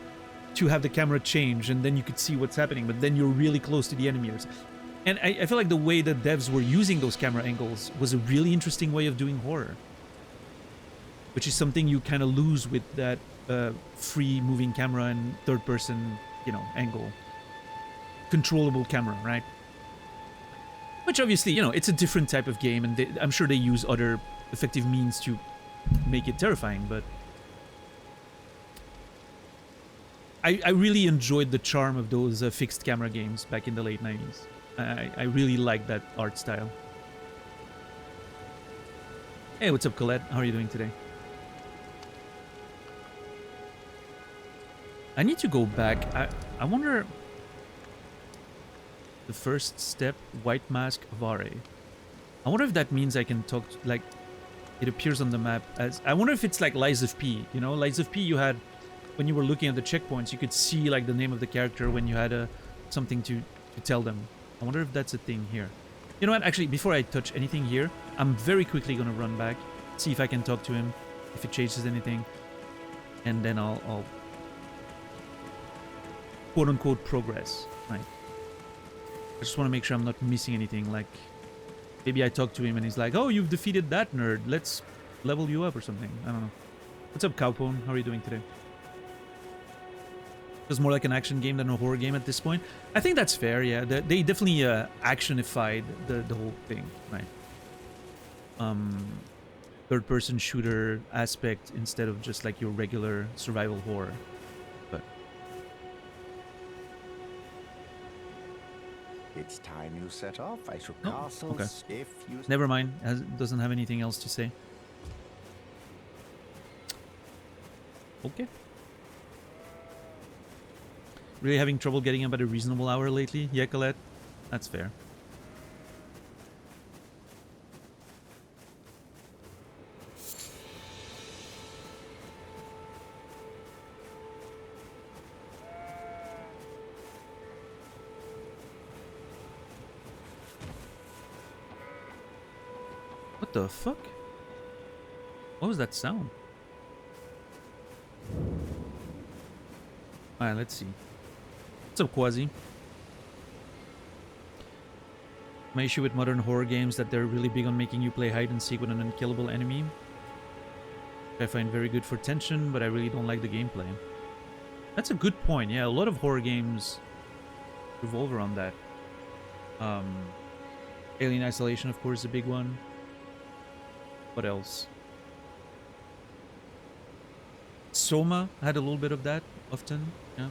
to have the camera change, and then you could see what's happening, but then you're really close to the enemies. And I feel like the way the devs were using those camera angles was a really interesting way of doing horror, which is something you kind of lose with that free moving camera and third person, you know, angle. Controllable camera, right? Which obviously, you know, it's a different type of game, and I'm sure they use other effective means to make it terrifying, but I really enjoyed the charm of those fixed camera games back in the late 90s. I really like that art style. Hey, what's up, Colette? How are you doing today? I need to go back. I wonder... The first step, White Mask Vare. I wonder if that means I can talk to, like, it appears on the map as... I wonder if it's like Lies of P, you know? Lies of P, you had... When you were looking at the checkpoints, you could see like the name of the character when you had something to tell them. I wonder if that's a thing here. You know what? Actually, before I touch anything here, I'm very quickly gonna run back, see if I can talk to him, if it changes anything, and then I'll quote unquote progress. Right. I just want to make sure I'm not missing anything. Like maybe I talk to him and he's like, "Oh, you've defeated that nerd. Let's level you up or something." I don't know. What's up, Cowpone? How are you doing today? It's more like an action game than a horror game at this point. I think that's fair, yeah. They definitely actionified the whole thing, right? Third-person shooter aspect instead of just like your regular survival horror. But It's time you set off. I shall oh, castles okay. if you... Never mind. Doesn't have anything else to say. Okay. Really having trouble getting up at a reasonable hour lately? Yeah, Colette? That's fair. What the fuck? What was that sound? Alright, let's see. What's up, Quasi? My issue with modern horror games that they're really big on making you play hide and seek with an unkillable enemy. I find very good for tension, but I really don't like the gameplay. That's a good point. Yeah, a lot of horror games revolve around that. Alien Isolation, of course, is a big one. What else? Soma had a little bit of that often, yeah.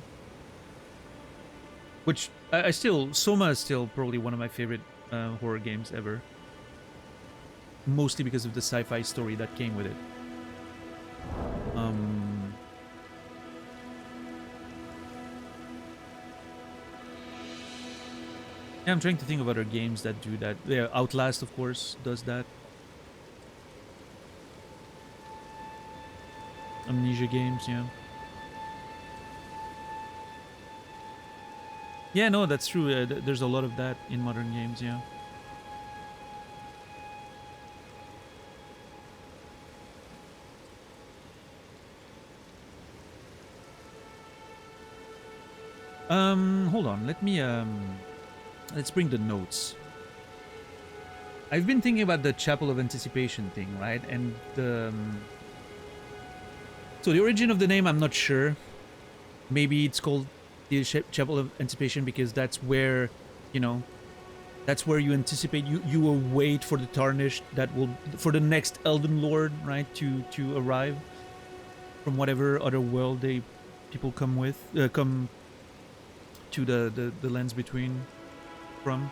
Which I still, Soma is still probably one of my favorite horror games ever. Mostly because of the sci-fi story that came with it. Yeah, I'm trying to think of other games that do that. Yeah, Outlast, of course, does that. Amnesia games, yeah. Yeah, no, that's true. There's a lot of that in modern games, yeah. Hold on. Let's bring the notes. I've been thinking about the Chapel of Anticipation thing, right? And so the origin of the name, I'm not sure. Maybe it's called the Chapel of Anticipation because that's where, you know, that's where you anticipate, you will wait for the Tarnished for the next Elden Lord, right, to arrive from whatever other world people come to the lands between from.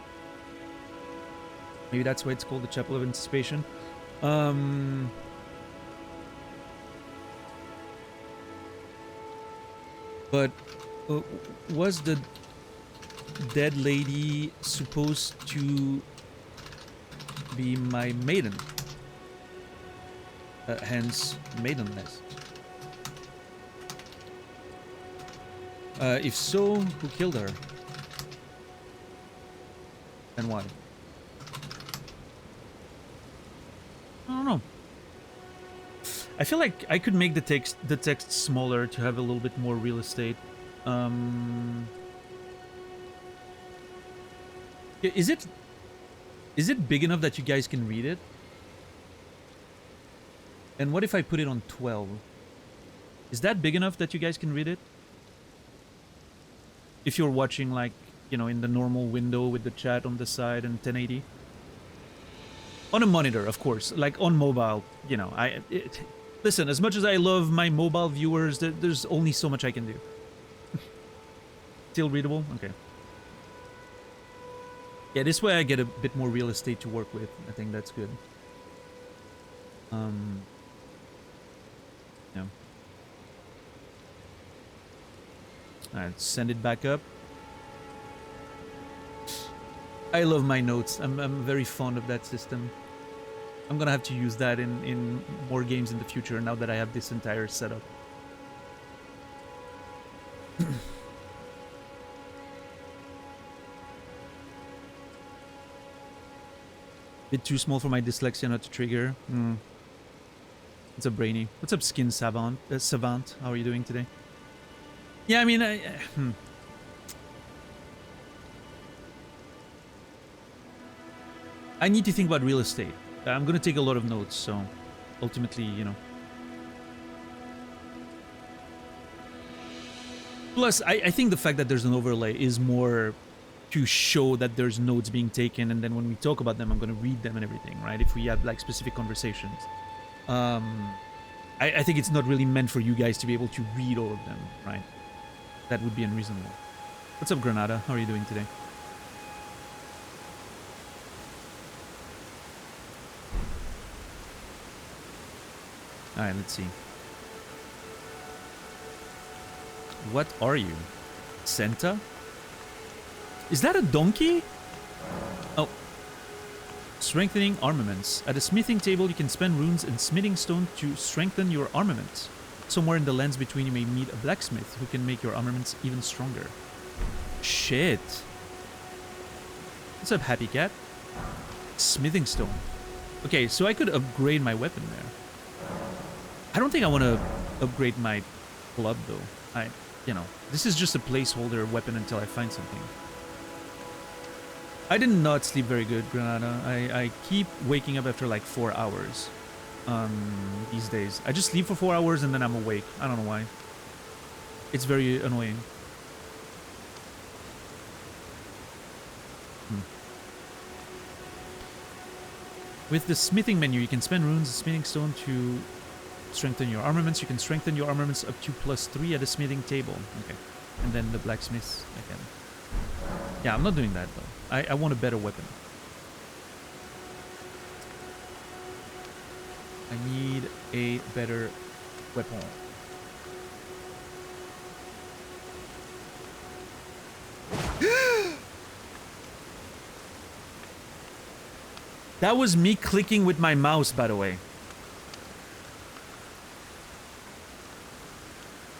Maybe that's why it's called the Chapel of Anticipation. But was the dead lady supposed to be my maiden? Hence, maidenless. If so, who killed her? And why? I don't know. I feel like I could make the text smaller to have a little bit more real estate. Is it big enough that you guys can read it? And what if I put it on 12? Is that big enough that you guys can read it? If you're watching, like, you know, in the normal window with the chat on the side and 1080. On a monitor, of course. Like, on mobile, you know, listen, as much as I love my mobile viewers, there's only so much I can do. Still readable? Okay. Yeah, this way I get a bit more real estate to work with. I think that's good. Yeah. Alright, send it back up. I love my notes. I'm very fond of that system. I'm gonna have to use that in more games in the future now that I have this entire setup. Bit too small for my dyslexia not to trigger. What's up, Brainy? What's up, Skin Savant? Savant, how are you doing today? Yeah, I mean, I need to think about real estate. I'm gonna take a lot of notes, so ultimately, you know. Plus, I think the fact that there's an overlay is more to show that there's notes being taken, and then when we talk about them, I'm gonna read them and everything, right? If we have, like, specific conversations. I think it's not really meant for you guys to be able to read all of them, right? That would be unreasonable. What's up, Granada? How are you doing today? Alright, let's see. What are you? Senta? Is that a donkey? Oh. Strengthening armaments. At a smithing table, you can spend runes and smithing stone to strengthen your armaments. Somewhere in the lands between, you may meet a blacksmith who can make your armaments even stronger. Shit. What's up, Happy Cat? Smithing stone. Okay, so I could upgrade my weapon there. I don't think I want to upgrade my club, though. You know, this is just a placeholder weapon until I find something. I did not sleep very good, Granada. I keep waking up after like 4 hours these days. I just sleep for 4 hours and then I'm awake. I don't know why. It's very annoying. With the smithing menu, you can spend runes and smithing stone to strengthen your armaments. You can strengthen your armaments up to +3 at a smithing table. Okay. And then the blacksmiths again. Yeah, I'm not doing that though. I want a better weapon. I need a better weapon. That was me clicking with my mouse, by the way.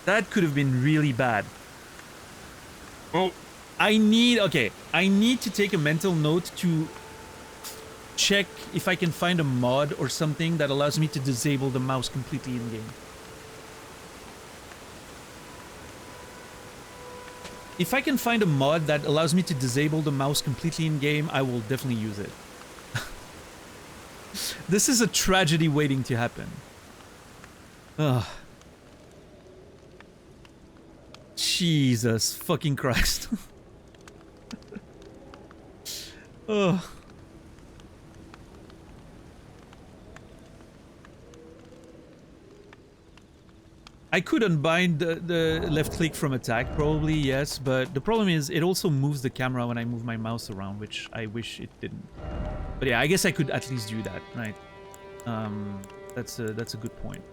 That could have been really bad. Oh, I need to take a mental note to check if I can find a mod or something that allows me to disable the mouse completely in game. If I can find a mod that allows me to disable the mouse completely in game, I will definitely use it. This is a tragedy waiting to happen. Ugh. Jesus fucking Christ. Ugh. I could unbind the left click from attack, probably, yes, but the problem is it also moves the camera when I move my mouse around, which I wish it didn't. But yeah, I guess I could at least do that, right? That's a good point.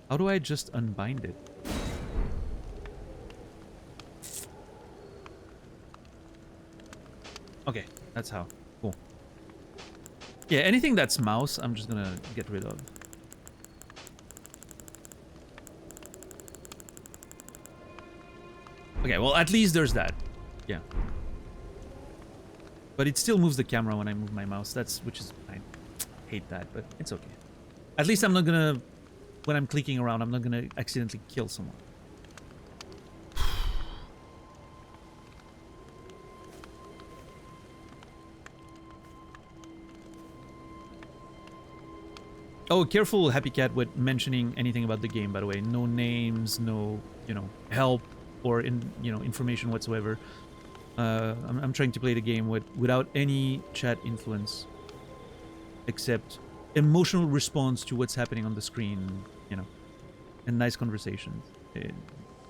How do I just unbind it? Okay, that's how. Cool. Yeah, anything that's mouse, I'm just gonna get rid of. Okay, well, at least there's that. Yeah. But it still moves the camera when I move my mouse. Which is, I hate that, but it's okay. At least I'm not gonna, when I'm clicking around, I'm not gonna accidentally kill someone. Oh, careful, Happy Cat, with mentioning anything about the game, by the way. No names, no, help or information whatsoever. I'm trying to play the game without any chat influence, except emotional response to what's happening on the screen, and nice conversations.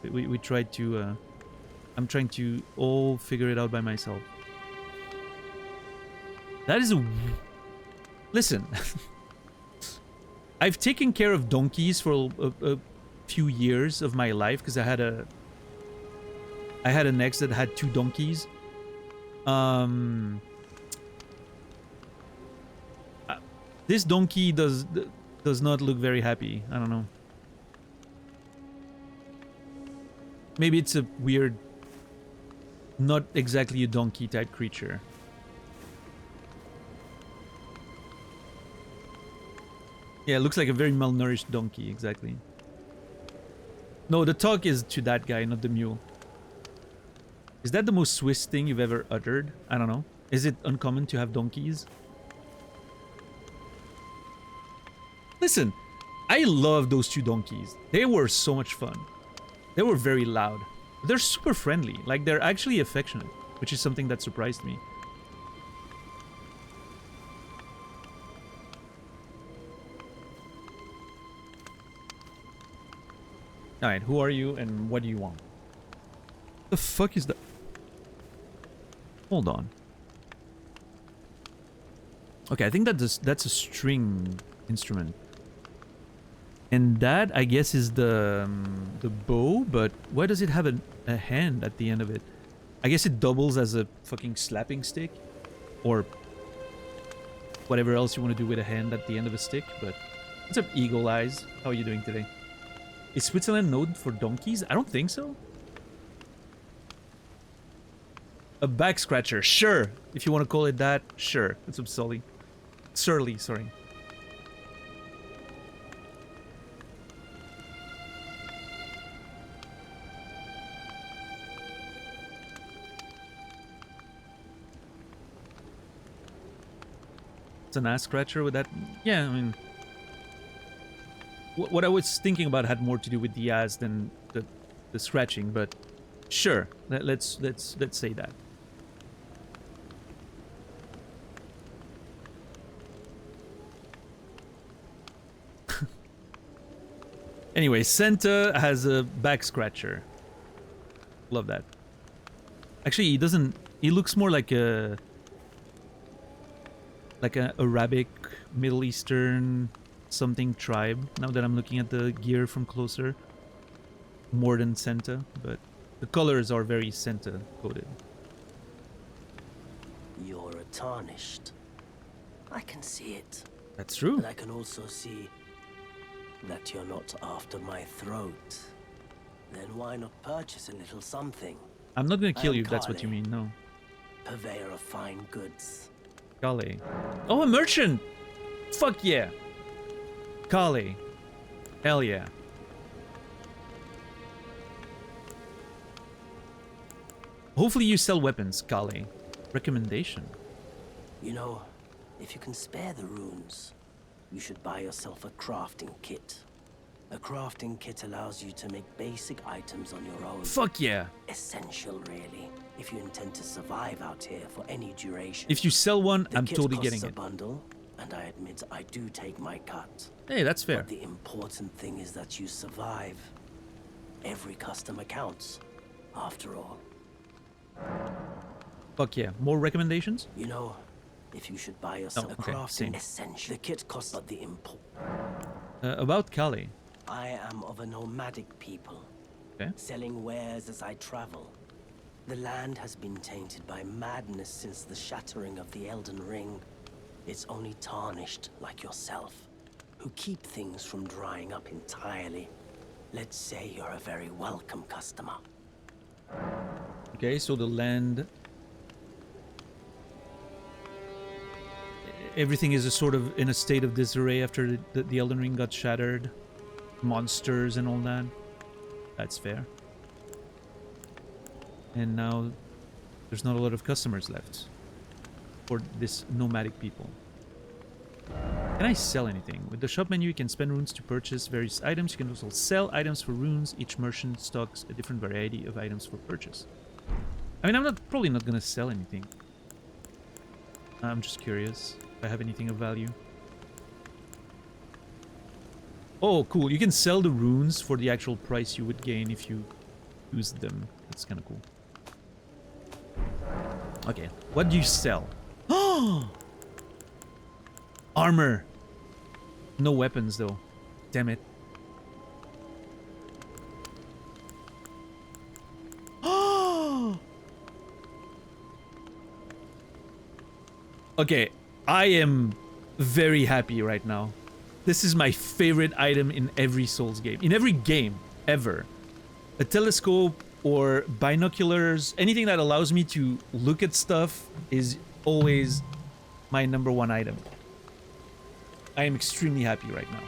We tried to. I'm trying to all figure it out by myself. That is a. Listen. I've taken care of donkeys for a few years of my life because I had an ex that had 2 donkeys. This donkey does not look very happy. I don't know. Maybe it's a weird, not exactly a donkey type creature. Yeah, it looks like a very malnourished donkey, exactly. No, the talk is to that guy, not the mule. Is that the most Swiss thing you've ever uttered? I don't know. Is it uncommon to have donkeys? Listen, I love those 2 donkeys. They were so much fun. They were very loud. They're super friendly. Like, they're actually affectionate, which is something that surprised me. Alright, who are you and what do you want? The fuck is that? Hold on. Okay, I think that's a string instrument. And that, I guess, is the bow, but why does it have a hand at the end of it? I guess it doubles as a fucking slapping stick. Or whatever else you want to do with a hand at the end of a stick, but... What's up, Eagle Eyes? How are you doing today? Is Switzerland known for donkeys? I don't think so. A back scratcher, sure. If you want to call it that, sure. That's surly. Surly, sorry. It's an ass scratcher with that. Yeah, I mean, what I was thinking about had more to do with the ass than the scratching, but sure, let's say that. Anyway, Santa has a back scratcher. Love that. Actually, he doesn't. He looks more like a Arabic, Middle Eastern something tribe. Now that I'm looking at the gear from closer, more than Santa, but the colors are very Santa coded. You're a tarnished. I can see it. That's true. And I can also see that you're not after my throat. Then why not purchase a little something? I'm not gonna kill you if that's what you mean, no. Purveyor of fine goods. Kale. Oh, a merchant! Fuck yeah! Kale. Hell yeah. Hopefully you sell weapons, Kale. Recommendation. You know, if you can spare the runes, you should buy yourself a crafting kit. A crafting kit allows you to make basic items on your own. Fuck yeah. Essential, really, if you intend to survive out here for any duration. If you sell one, I'm totally getting a it. Bundle, and I admit I do take my cut. Hey, that's fair. But the important thing is that you survive. Every customer counts, after all. Fuck yeah. More recommendations? You know, if you should buy yourself a crafting essential, the kit costs but the import. About Kale. I am of a nomadic people, selling wares as I travel. The land has been tainted by madness since the shattering of the Elden Ring. It's only tarnished like yourself, who keep things from drying up entirely. Let's say you're a very welcome customer. Okay, so the land... Everything is a sort of in a state of disarray after the Elden Ring got shattered. Monsters and all that. That's fair. And now there's not a lot of customers left for this nomadic people. Can I sell anything? With the shop menu, you can spend runes to purchase various items. You can also sell items for runes. Each merchant stocks a different variety of items for purchase. I mean, I'm probably not gonna sell anything. I'm just curious if I have anything of value. Oh, cool. You can sell the runes for the actual price you would gain if you used them. That's kind of cool. Okay, what do you sell? Oh! Armor! No weapons, though. Damn it. Oh! Okay, I am very happy right now. This is my favorite item in every Souls game. In every game, ever. A telescope or binoculars, anything that allows me to look at stuff is always my #1 item. I am extremely happy right now.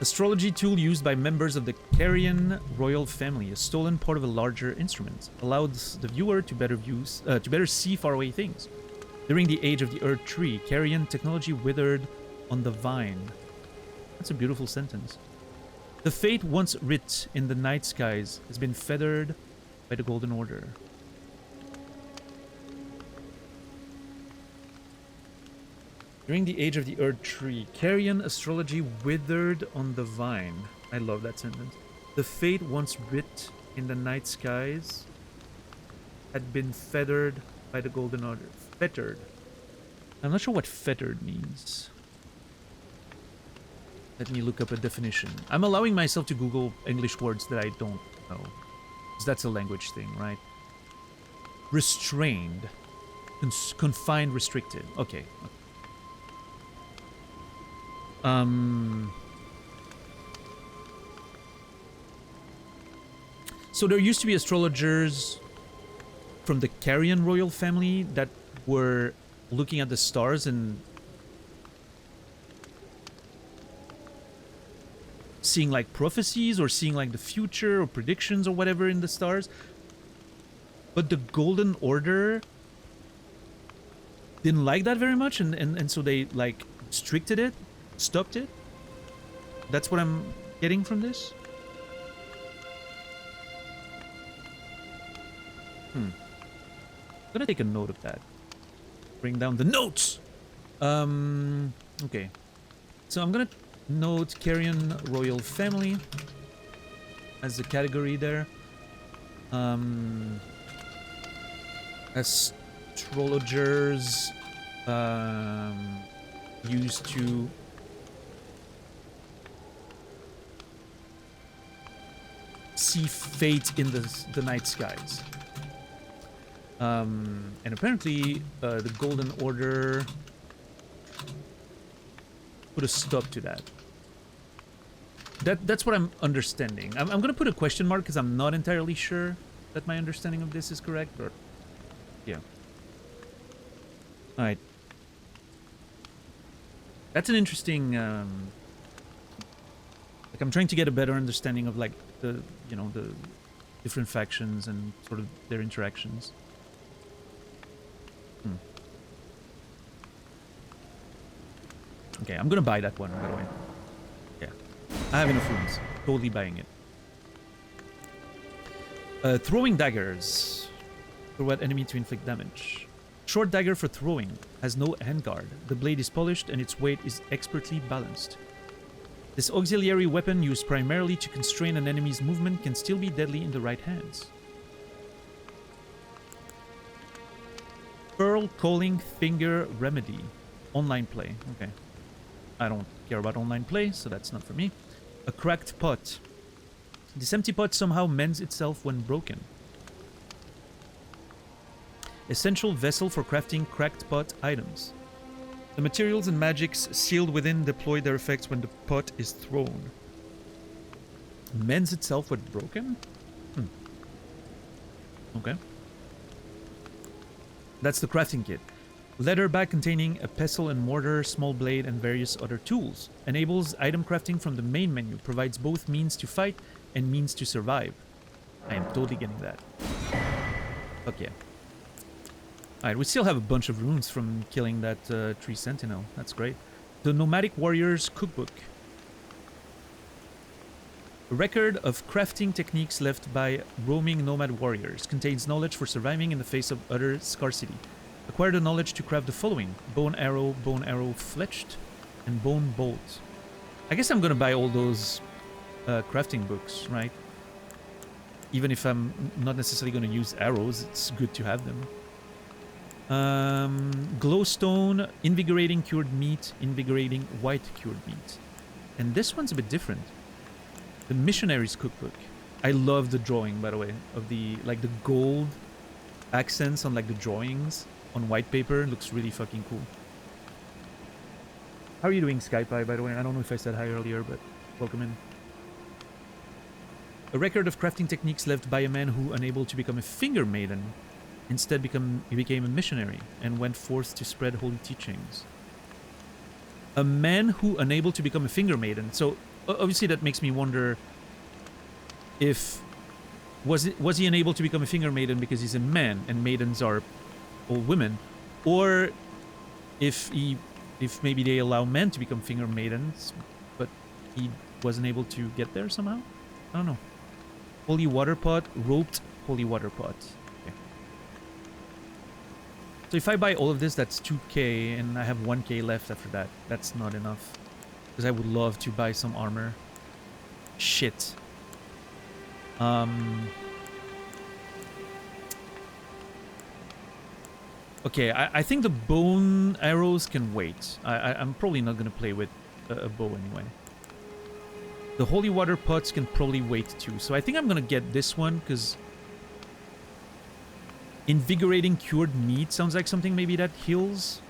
Astrology tool used by members of the Carian royal family, a stolen part of a larger instrument, allows the viewer to better see faraway things. During the age of the Erdtree, Carian technology withered on the vine. That's a beautiful sentence. The fate once writ in the night skies has been feathered by the Golden Order. During the age of the Erdtree, Carian astrology withered on the vine. I love that sentence. The fate once writ in the night skies had been feathered by the Golden Order. Fettered. I'm not sure what fettered means. Let me look up a definition. I'm allowing myself to Google English words that I don't know. Because that's a language thing, right? Restrained. Confined, restricted. Okay. So there used to be astrologers from the Carian royal family that were looking at the stars and seeing like prophecies or seeing like the future or predictions or whatever in the stars. But the Golden Order didn't like that very much, and so they like restricted it, stopped it. That's what I'm getting from this. I'm gonna take a note of that. Bring down the notes. Okay. So I'm gonna note Carrion Royal Family as a category there. Astrologers used to see fate in the night skies. And apparently the Golden Order put a stop to that. That's what I'm understanding. I'm gonna put a question mark because I'm not entirely sure that my understanding of this is correct, but yeah. All right. That's an interesting. Like I'm trying to get a better understanding of like the the different factions and sort of their interactions. Okay, I'm gonna buy that one, by the way. Yeah. I have enough rooms. Totally buying it. Throwing daggers. Throw at enemy to inflict damage. Short dagger for throwing. Has no handguard. The blade is polished and its weight is expertly balanced. This auxiliary weapon, used primarily to constrain an enemy's movement, can still be deadly in the right hands. Pearl Calling Finger Remedy. Online play. Okay. I don't care about online play, so that's not for me. A cracked pot. This empty pot somehow mends itself when broken. Essential vessel for crafting cracked pot items. The materials and magics sealed within deploy their effects when the pot is thrown. Mends itself when broken? Okay. That's the crafting kit. Leather bag containing a pestle and mortar, small blade, and various other tools. Enables item crafting from the main menu. Provides both means to fight and means to survive. I am totally getting that. Fuck yeah. Alright, we still have a bunch of runes from killing that tree sentinel. That's great. The Nomadic Warrior's Cookbook. A record of crafting techniques left by roaming nomad warriors. Contains knowledge for surviving in the face of utter scarcity. Acquire the knowledge to craft the following. Bone arrow fletched, and bone bolt. I guess I'm gonna buy all those crafting books, right? Even if I'm not necessarily gonna use arrows, it's good to have them. Glowstone, invigorating cured meat, invigorating white cured meat. And this one's a bit different. The Missionary's Cookbook. I love the drawing, by the way, of the the gold accents on the drawings on white paper. It looks really fucking cool. How are you doing, SkyPie, by the way? I don't know if I said hi earlier, but welcome in. A record of crafting techniques left by a man who, unable to become a finger maiden, instead he became a missionary and went forth to spread holy teachings. A man who, unable to become a finger maiden. So obviously that makes me wonder if was he unable to become a finger maiden because he's a man and maidens are all women, or if maybe they allow men to become finger maidens, but he wasn't able to get there somehow. I don't know. Holy water pot, roped holy water pot. So if I buy all of this, that's 2k, and I have 1k left after that. That's not enough. Because I would love to buy some armor. Shit. Okay, I think the bone arrows can wait. I'm probably not going to play with a bow anyway. The holy water pots can probably wait too. So I think I'm going to get this one, because invigorating cured meat sounds like something maybe that heals.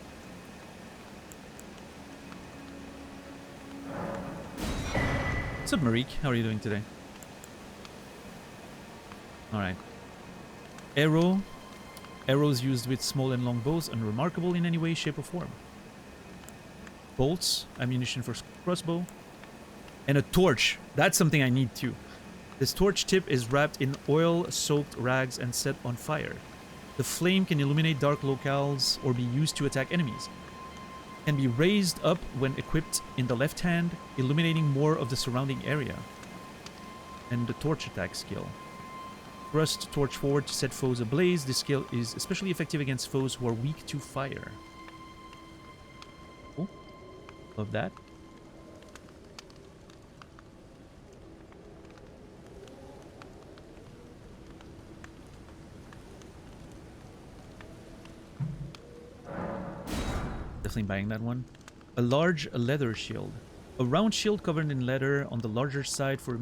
What's up, Marique? How are you doing today? Alright. Arrows used with small and long bows, unremarkable in any way, shape, or form. Bolts, ammunition for crossbow. And a torch. That's something I need too. This torch tip is wrapped in oil-soaked rags and set on fire. The flame can illuminate dark locales or be used to attack enemies. Can be raised up when equipped in the left hand, illuminating more of the surrounding area. And the torch attack skill. Thrust torch forward to set foes ablaze. This skill is especially effective against foes who are weak to fire. Cool. Love that. Definitely buying that one. A large leather shield. A round shield covered in leather on the larger side for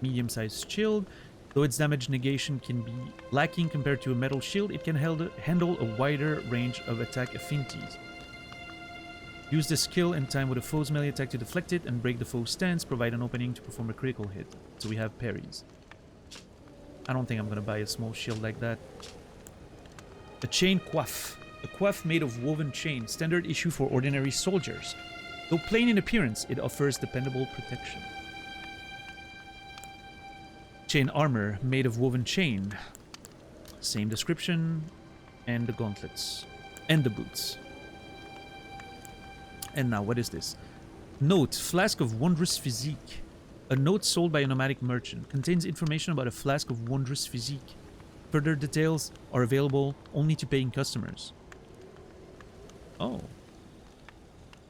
medium-sized shield. Though its damage negation can be lacking compared to a metal shield, it can handle a wider range of attack affinities. Use this skill in time with a foe's melee attack to deflect it and break the foe's stance, provide an opening to perform a critical hit. So we have parries. I don't think I'm gonna buy a small shield like that. A chain coif. A coif made of woven chain, standard issue for ordinary soldiers. Though plain in appearance, it offers dependable protection. Chain armor made of woven chain. Same description. And the gauntlets. And the boots. And now, what is this? Note, flask of wondrous physique. A note sold by a nomadic merchant. Contains information about a flask of wondrous physique. Further details are available only to paying customers. Oh.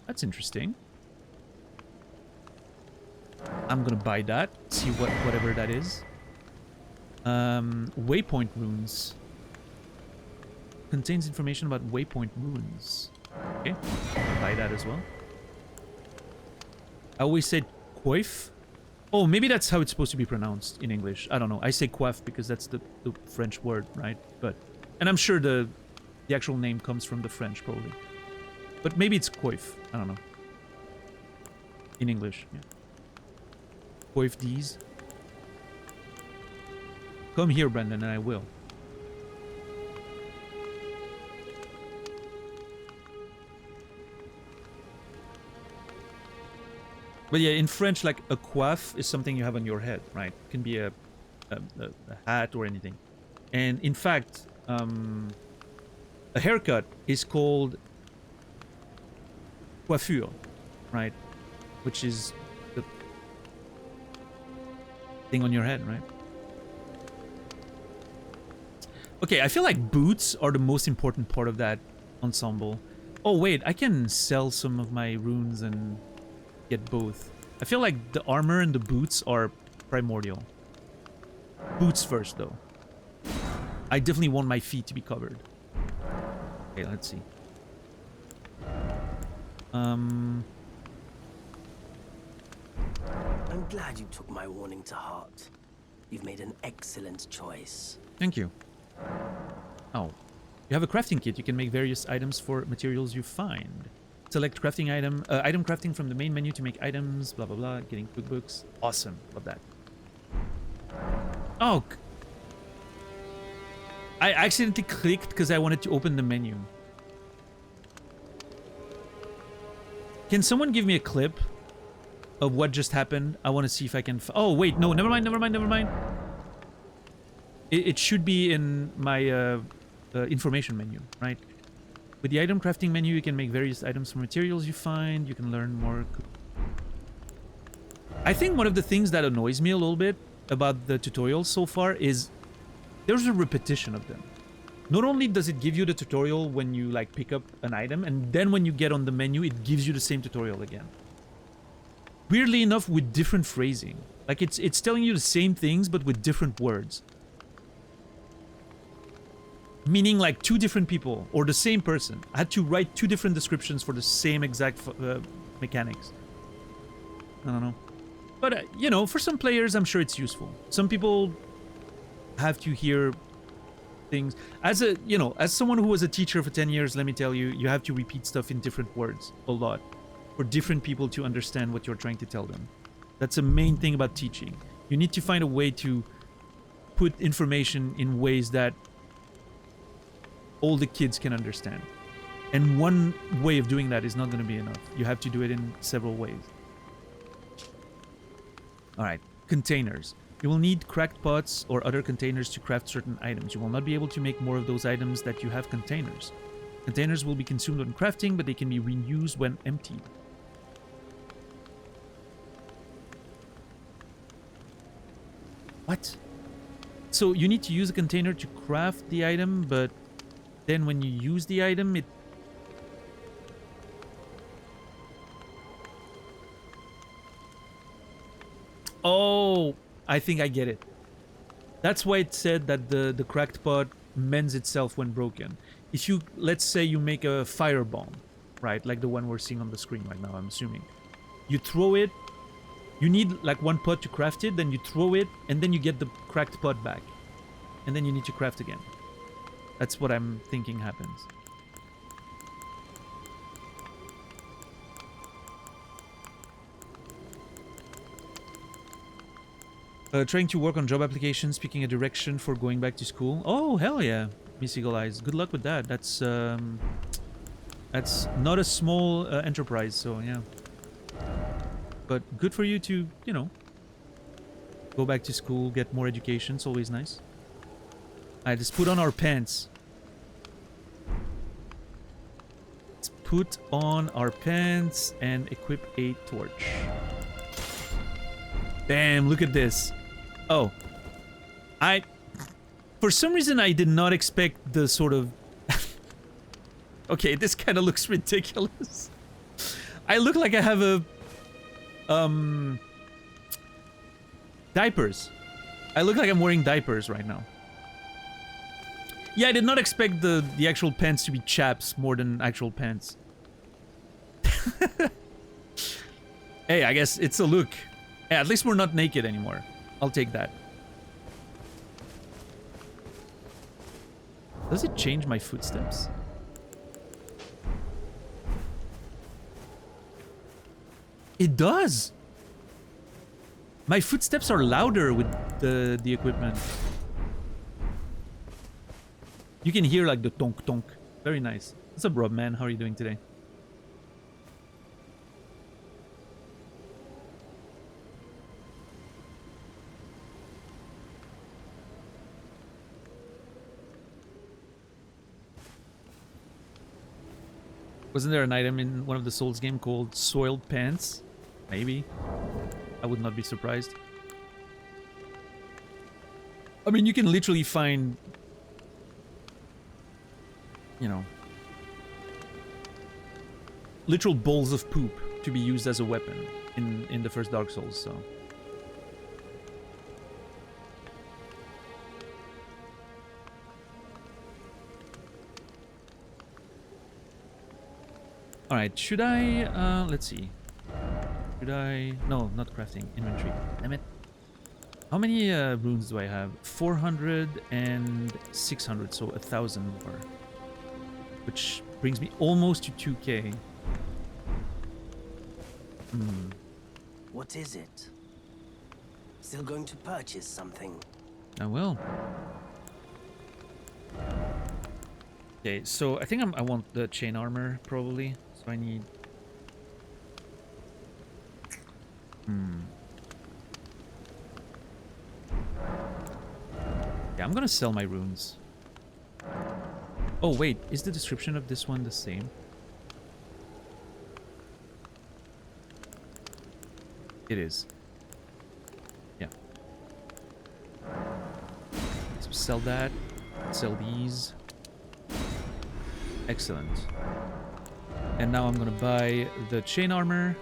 That's interesting. I'm gonna buy that. See whatever that is. Waypoint runes. Contains information about waypoint runes. Okay, I'll buy that as well. I always said coif. Oh, maybe that's how it's supposed to be pronounced in English. I don't know. I say coif because that's the French word, right? And I'm sure the actual name comes from the French, probably. But maybe it's coif. I don't know. In English, yeah. Coif these. Come here, Brendan, and I will. But yeah, in French, like, a coif is something you have on your head, right? It can be a hat or anything. And in fact, a haircut is called coiffure, right? Which is the thing on your head, right? Okay, I feel like boots are the most important part of that ensemble. Oh wait, I can sell some of my runes and get both. I feel like the armor and the boots are primordial. Boots first, though. I definitely want my feet to be covered. Okay, let's see. I'm glad you took my warning to heart. You've made an excellent choice. Thank you. Oh. You have a crafting kit. You can make various items for materials you find. Select crafting item. Item crafting from the main menu to make items. Blah, blah, blah. Getting cookbooks. Awesome. Love that. Oh. I accidentally clicked because I wanted to open the menu. Can someone give me a clip of what just happened? I want to see if I can... Oh, wait. No, never mind, never mind, never mind. It should be in my information menu, right? With the item crafting menu, you can make various items from materials you find. You can learn more. I think one of the things that annoys me a little bit about the tutorials so far is there's a repetition of them. Not only does it give you the tutorial when you like pick up an item, and then when you get on the menu, it gives you the same tutorial again. Weirdly enough, with different phrasing. Like it's telling you the same things, but with different words. Meaning like two different people, or the same person. I had to write two different descriptions for the same exact mechanics. I don't know. But, you know, for some players, I'm sure it's useful. Some people have to hear things. As a, you know, as someone who was a teacher for 10 years, let me tell you, you have to repeat stuff in different words a lot for different people to understand what you're trying to tell them. That's the main thing about teaching. You need to find a way to put information in ways that all the kids can understand. And one way of doing that is not going to be enough. You have to do it in several ways. Alright, containers. You will need cracked pots or other containers to craft certain items. You will not be able to make more of those items that you have containers. Containers will be consumed when crafting, but they can be reused when emptied. What? So you need to use a container to craft the item, but then when you use the item, it... Oh, I think I get it. That's why it said that the cracked pot mends itself when broken. If you, let's say you make a firebomb, right? Like the one we're seeing on the screen right now, I'm assuming. You throw it, you need like one pot to craft it, then you throw it, and then you get the cracked pot back. And then you need to craft again. That's what I'm thinking happens. Trying to work on job applications, picking a direction for going back to school. Oh, hell yeah, Miss Eagle Eyes. Good luck with that. That's not a small enterprise, so yeah. But good for you to, you know, go back to school, get more education. It's always nice. Alright, let's put on our pants. Let's put on our pants and equip a torch. Bam, look at this. Oh. For some reason, I did not expect the sort of... Okay, this kind of looks ridiculous. I look like I have a... Diapers. I look like I'm wearing diapers right now. Yeah, I did not expect the actual pants to be chaps more than actual pants. Hey, I guess it's a look. Hey, at least we're not naked anymore. I'll take that. Does it change my footsteps? It does! My footsteps are louder with the equipment. You can hear like the tonk tonk. Very nice. What's up, Rob, man? How are you doing today? Wasn't there an item in one of the Souls game called Soiled Pants? Maybe. I would not be surprised. I mean, you can literally find... you know... literal bowls of poop to be used as a weapon in the first Dark Souls, so... Alright, should I... let's see. Should I... No, not crafting. Inventory. Damn it. How many runes do I have? 400 and 600, so 1,000 more. Which brings me almost to 2k. What is it? Still going to purchase something? I will. Okay, so I think I want the chain armor, probably. So I need... Yeah, I'm gonna sell my runes. Oh, wait. Is the description of this one the same? It is. Yeah. So sell that. Sell these. Excellent. And now I'm gonna buy the chain armor.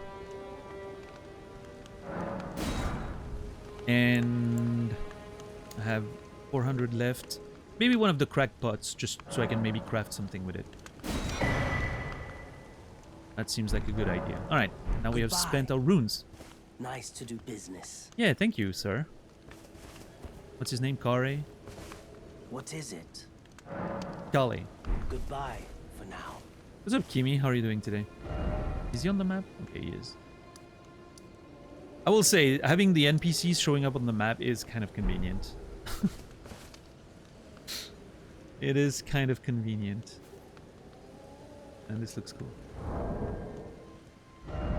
And I have 400 left. Maybe one of the cracked pots, just so I can maybe craft something with it. That seems like a good idea. Alright, now we have spent our runes. Nice to do business. Yeah, thank you, sir. What's his name? Kare? What is it? Kale. Goodbye for now. What's up, Kimi? How are you doing today? Is he on the map? Okay, he is. I will say, having the NPCs showing up on the map is kind of convenient. It is kind of convenient. And this looks cool.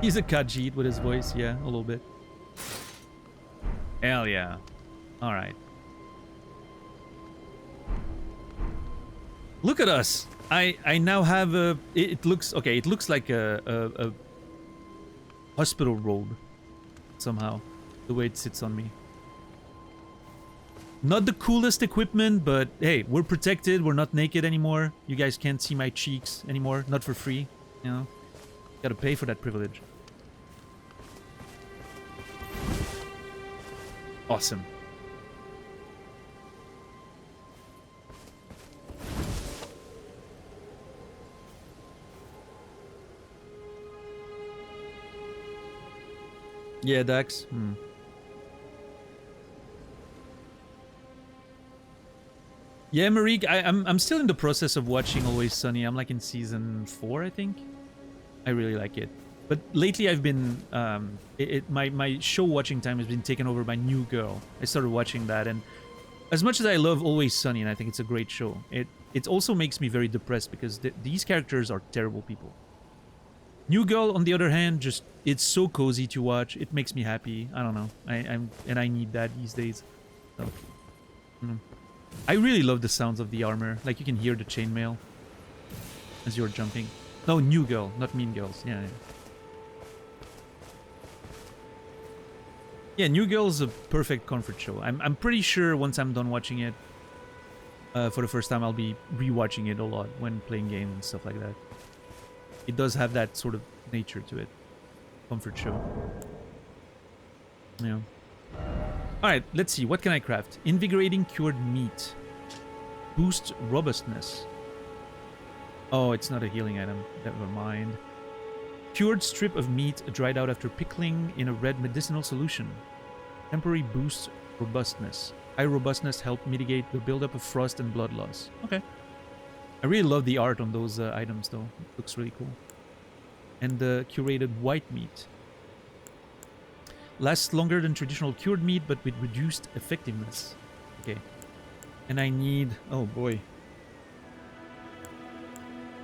He's a Khajiit with his voice, yeah, a little bit. Hell yeah. All right. Look at us. I now have a. It looks okay. It looks like a hospital robe somehow, the way it sits on me. Not the coolest equipment, but hey, we're protected. We're not naked anymore. You guys can't see my cheeks anymore. Not for free, you know. Gotta pay for that privilege. Awesome. Yeah, Dax. Yeah, Marique, I'm still in the process of watching Always Sunny. I'm like in season 4, I think. I really like it. But lately I've been my show watching time has been taken over by New Girl. I started watching that, and as much as I love Always Sunny and I think it's a great show, it also makes me very depressed because these characters are terrible people. New Girl, on the other hand, just it's so cozy to watch. It makes me happy. I don't know. I need that these days. So, I really love the sounds of the armor. Like you can hear the chainmail as you're jumping. No, New Girl, not Mean Girls. Yeah. Yeah, New Girl is a perfect comfort show. I'm pretty sure once I'm done watching it, for the first time, I'll be rewatching it a lot when playing games and stuff like that. It does have that sort of nature to it. Comfort show. Yeah. Alright, let's see. What can I craft? Invigorating cured meat. Boost robustness. Oh, it's not a healing item. Never mind. Cured strip of meat dried out after pickling in a red medicinal solution. Temporary boosts robustness. High robustness help mitigate the buildup of frost and blood loss. Okay. I really love the art on those items, though. It looks really cool. And the curated white meat. Lasts longer than traditional cured meat, but with reduced effectiveness. Okay. And I need... Oh, boy.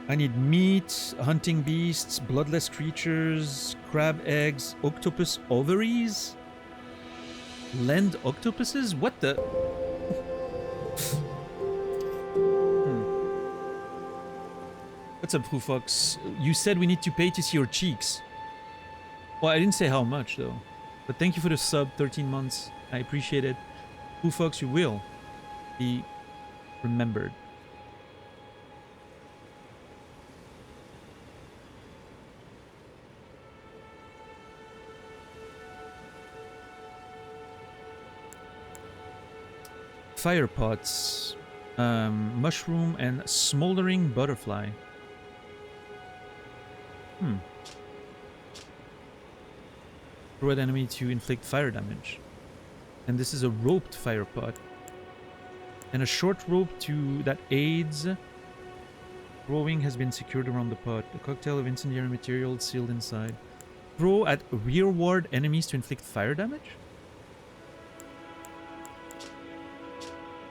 I need meat, hunting beasts, bloodless creatures, crab eggs, octopus ovaries? Land octopuses? What the... What's up, Fufox? You said we need to pay to see your cheeks. Well, I didn't say how much, though. But thank you for the sub, 13 months. I appreciate it. Fufox, you will be remembered. Fire pots. Mushroom and smoldering butterfly. Throw at enemy to inflict fire damage. And this is a roped fire pot. And a short rope that aids throwing has been secured around the pot. A cocktail of incendiary material sealed inside. Throw at rearward enemies to inflict fire damage?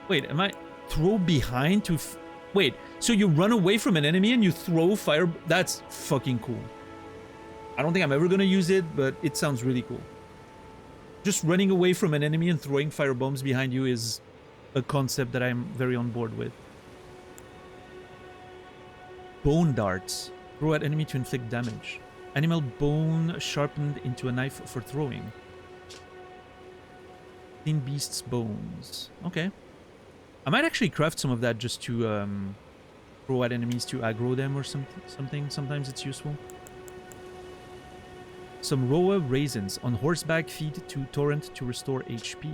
Wait, am I... Throw behind to... Wait, so you run away from an enemy and you throw fire... That's fucking cool. I don't think I'm ever gonna use it, but it sounds really cool. Just running away from an enemy and throwing fire bombs behind you is a concept that I'm very on board with. Bone darts. Throw at enemy to inflict damage. Animal bone sharpened into a knife for throwing. Thin beast's bones. Okay. I might actually craft some of that just to throw at enemies to aggro them or something. Sometimes it's useful. Some Roa raisins. On horseback, feed to torrent to restore HP.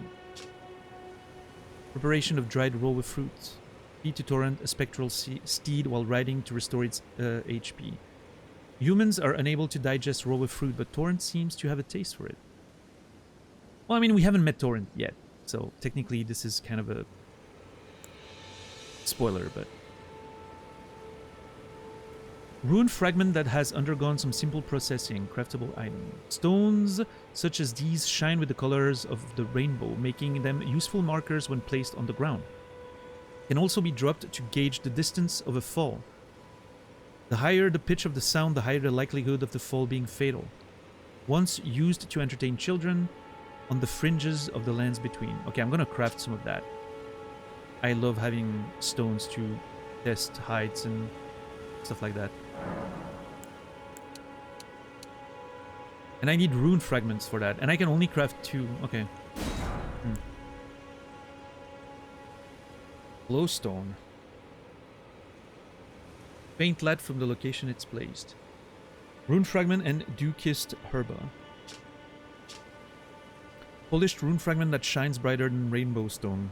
Preparation of dried Roa fruit. Feed to torrent a spectral steed while riding to restore its HP. Humans are unable to digest Roa fruit, but Torrent seems to have a taste for it. Well, I mean, we haven't met Torrent yet, so technically this is kind of a spoiler, but... Rune fragment that has undergone some simple processing. Craftable item. Stones such as these shine with the colors of the rainbow, making them useful markers when placed on the ground. Can also be dropped to gauge the distance of a fall. The higher the pitch of the sound, the higher the likelihood of the fall being fatal. Once used to entertain children, on the fringes of the lands between. Okay, I'm gonna craft some of that. I love having stones to test heights and stuff like that. And I need rune fragments for that. And I can only craft 2. Okay. Glowstone. Faint light from the location it's placed. Rune fragment and dew-kissed herba. Polished rune fragment that shines brighter than rainbow stone.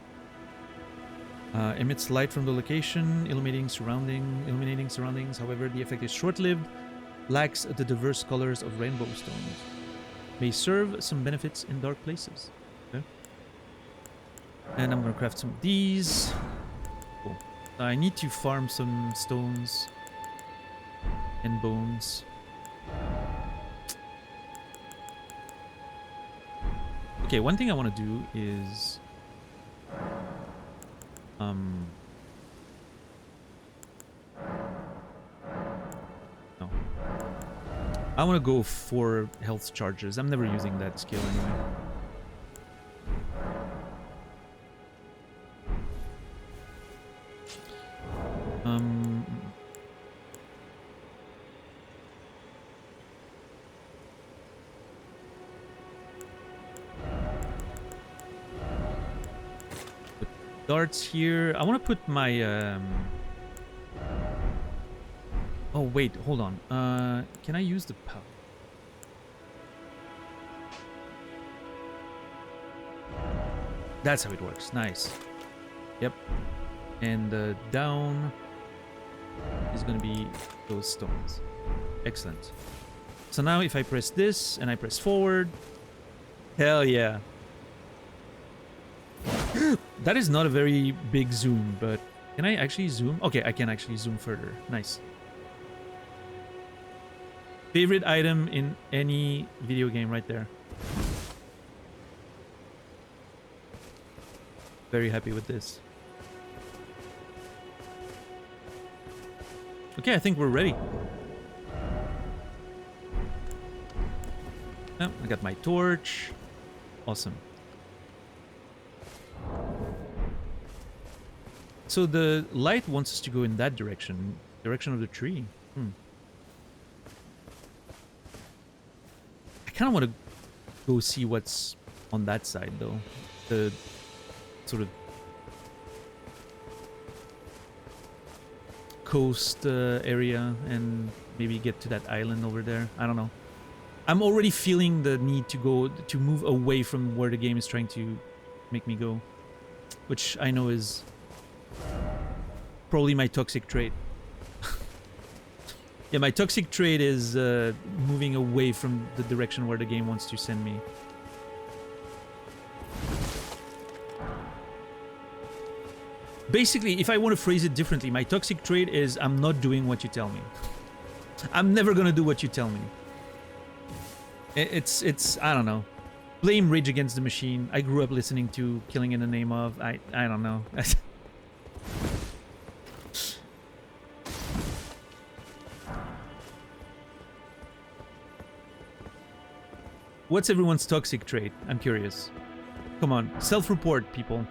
Emits light from the location, illuminating surroundings. However, the effect is short-lived, lacks the diverse colors of rainbow stones. May serve some benefits in dark places. Okay. And I'm gonna craft some of these. Cool. I need to farm some stones and bones. Okay, one thing I want to do is no. I want to go for health charges. I'm never using that skill anyway. Put darts here. I want to put my oh wait, hold on. Can I use the power? That's how it works. Nice. Yep. And down is gonna be those stones. Excellent. So now if I press this and I press forward, hell yeah. That is not a very big zoom, but can I actually zoom? Okay, I can actually zoom further. Nice. Favorite item in any video game right there. Very happy with this. Okay, I think we're ready. Oh, I got my torch. Awesome. So the light wants us to go in that direction. Direction of the tree. I kind of want to go see what's on that side, though. The sort of coast area, and maybe get to that island over there. I don't know. I'm already feeling the need to move away from where the game is trying to make me go, which I know is probably my toxic trait. Yeah, my toxic trait is moving away from the direction where the game wants to send me. Basically, if I want to phrase it differently, my toxic trait is I'm not doing what you tell me. I'm never gonna do what you tell me. It's I don't know. Blame Rage Against the Machine. I grew up listening to Killing in the Name of. I don't know. What's everyone's toxic trait? I'm curious. Come on, self-report, people.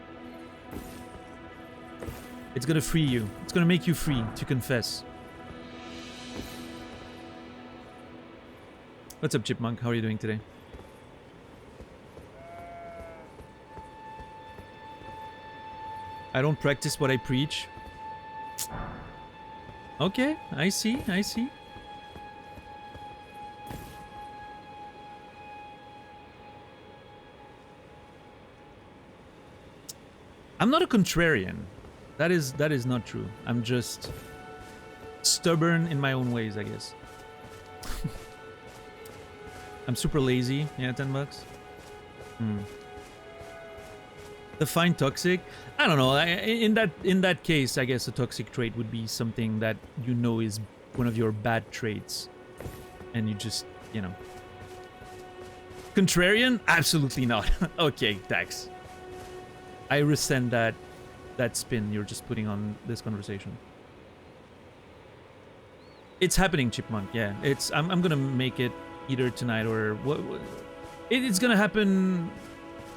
It's gonna free you. It's gonna make you free to confess. What's up, Chipmunk? How are you doing today? I don't practice what I preach. Okay, I see, I see. I'm not a contrarian. That is not true. I'm just stubborn in my own ways, I guess. I'm super lazy. Yeah, $10. Define toxic. I don't know. In that case, I guess a toxic trait would be something that you know is one of your bad traits, and you just, you know. Contrarian? Absolutely not. Okay, Dax. I resent that spin you're just putting on this conversation. It's happening, Chipmunk. Yeah, it's. I'm gonna make it either tonight or what it's gonna happen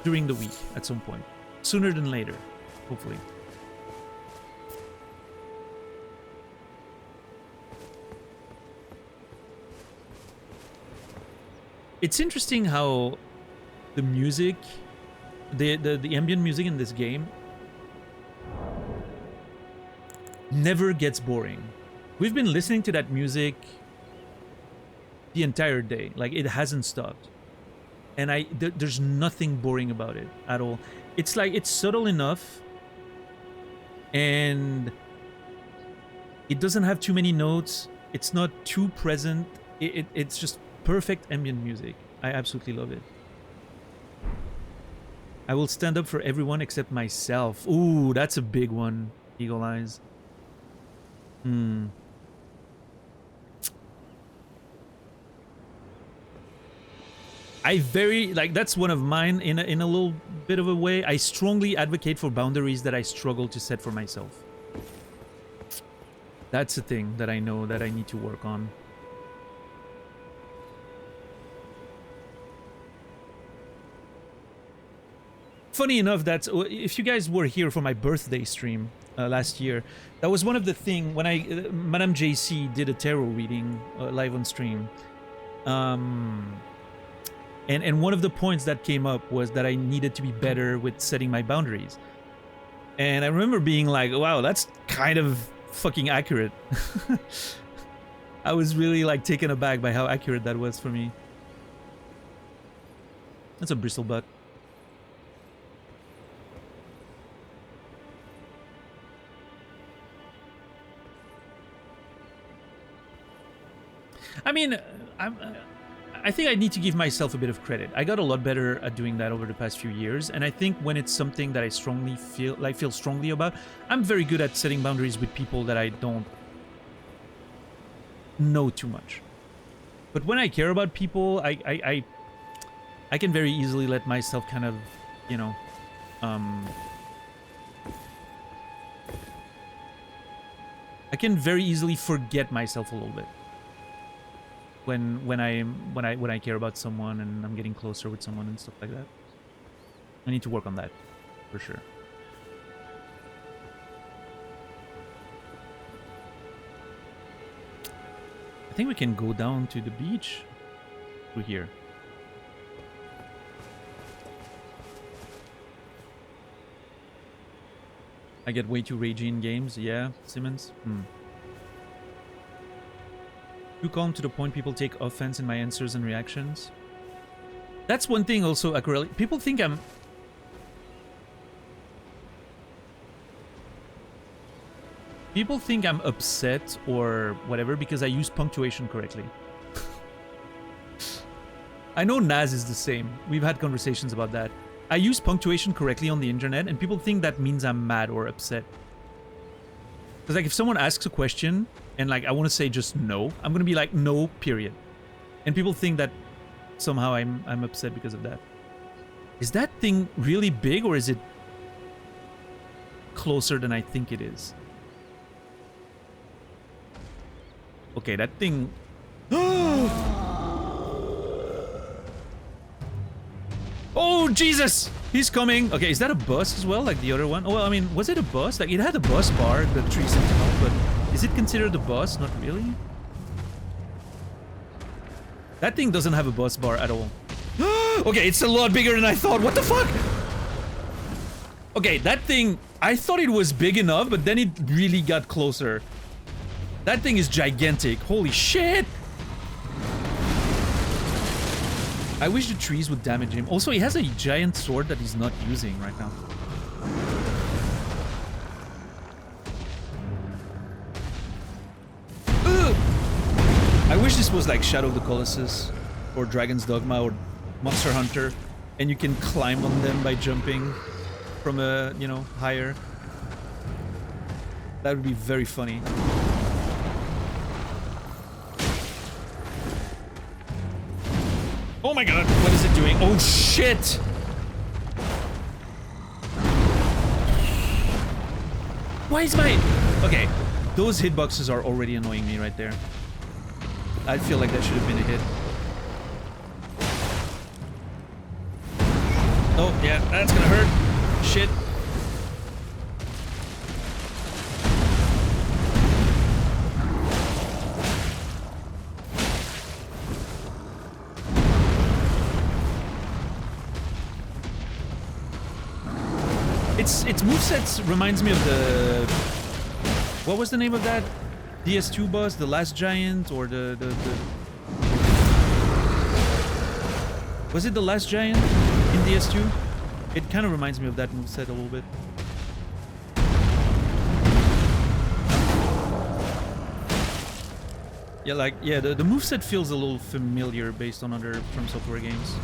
during the week at some point. Sooner than later, hopefully. It's interesting how the music, the ambient music in this game never gets boring. We've been listening to that music the entire day. Like, it hasn't stopped. And there's nothing boring about it at all. It's like, it's subtle enough, and it doesn't have too many notes. It's not too present. It's just perfect ambient music. I absolutely love it. I will stand up for everyone except myself. Ooh, that's a big one, Eagle Eyes. That's one of mine in a little bit of a way. I strongly advocate for boundaries that I struggle to set for myself. That's a thing that I know that I need to work on. Funny enough, that if you guys were here for my birthday stream last year, that was one of the things when Madame JC did a tarot reading live on stream. And one of the points that came up was that I needed to be better with setting my boundaries. And I remember being like, wow, that's kind of fucking accurate. I was really like taken aback by how accurate that was for me. That's a bristlebutt. I mean, I think I need to give myself a bit of credit. I got a lot better at doing that over the past few years, and I think when it's something that I strongly feel strongly about, I'm very good at setting boundaries with people that I don't know too much. But when I care about people, I can very easily let myself kind of, you know, I can very easily forget myself a little bit. When I care about someone and I'm getting closer with someone and stuff like that. I need to work on that, for sure. I think we can go down to the beach through here. I get way too ragey in games, yeah, Simmons? Too calm to the point people take offense in my answers and reactions. That's one thing also, Aquarelli. People think I'm... People think I'm upset or whatever because I use punctuation correctly. I know Naz is the same. We've had conversations about that. I use punctuation correctly on the internet and people think that means I'm mad or upset. Because like if someone asks a question and like I want to say just no, I'm gonna be like no, period. And people think that somehow I'm upset because of that. Is that thing really big or is it closer than I think it is? Okay, that thing... Oh, Jesus! He's coming! Okay, is that a bus as well, like the other one? Oh, well, I mean, was it a bus? Like, it had a bus bar, the Tree Sentinel, but is it considered a bus? Not really? That thing doesn't have a bus bar at all. Okay, it's a lot bigger than I thought. What the fuck? Okay, that thing... I thought it was big enough, but then it really got closer. That thing is gigantic. Holy shit! I wish the trees would damage him. Also, he has a giant sword that he's not using right now. Ugh! I wish this was like Shadow of the Colossus or Dragon's Dogma or Monster Hunter and you can climb on them by jumping from a, you know, higher. That would be very funny. Oh my god, what is it doing? Oh shit! Why is my... Okay, those hitboxes are already annoying me right there. I feel like that should have been a hit. Oh, yeah, that's gonna hurt. Shit. Its movesets reminds me of the... What was the name of that DS2 boss? The Last Giant or the... Was it the Last Giant in DS2? It kind of reminds me of that moveset a little bit. Yeah, like, yeah, the moveset feels a little familiar based on other From Software games.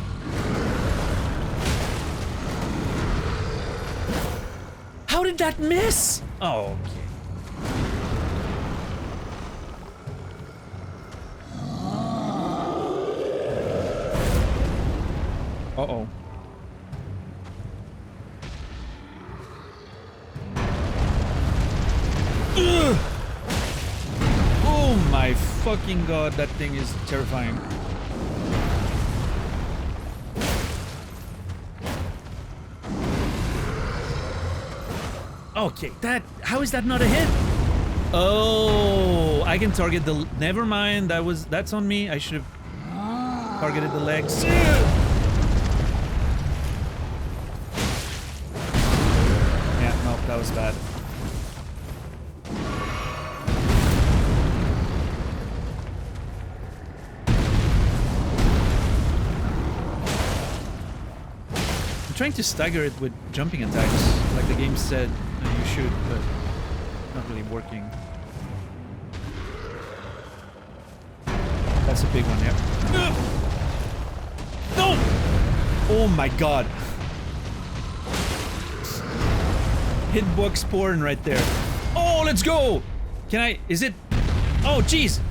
How did that miss? Oh, okay. Uh-oh. Ugh! Oh my fucking god, that thing is terrifying. Okay, how is that not a hit? Oh, I can target the... Never mind, that's on me. I should have targeted the legs. Yeah, no, that was bad. I'm trying to stagger it with jumping attacks, like the game said you should, but not really working. That's a big one, yeah. No! Oh my god. Hitbox porn right there. Oh, let's go! Can I... Is it... Oh, jeez!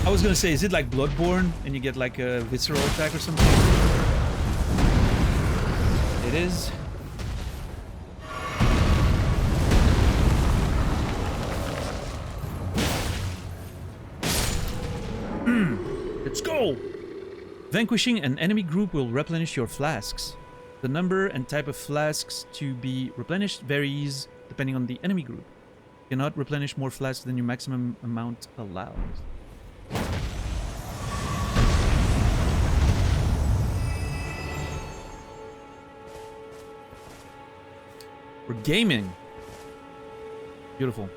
I was gonna say, is it like Bloodborne and you get like a visceral attack or something? It is. Let's go! Vanquishing an enemy group will replenish your flasks. The number and type of flasks to be replenished varies depending on the enemy group. You cannot replenish more flasks than your maximum amount allows. We're gaming. Beautiful.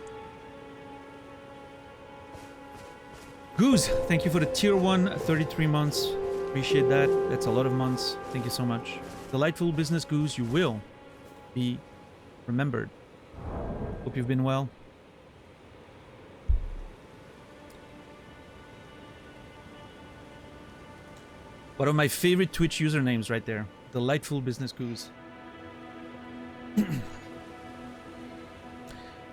Goose, thank you for the tier 1, 33 months. Appreciate that. That's a lot of months. Thank you so much. Delightful business, Goose. You will be remembered. Hope you've been well. One of my favorite Twitch usernames right there. Delightful business, Goose.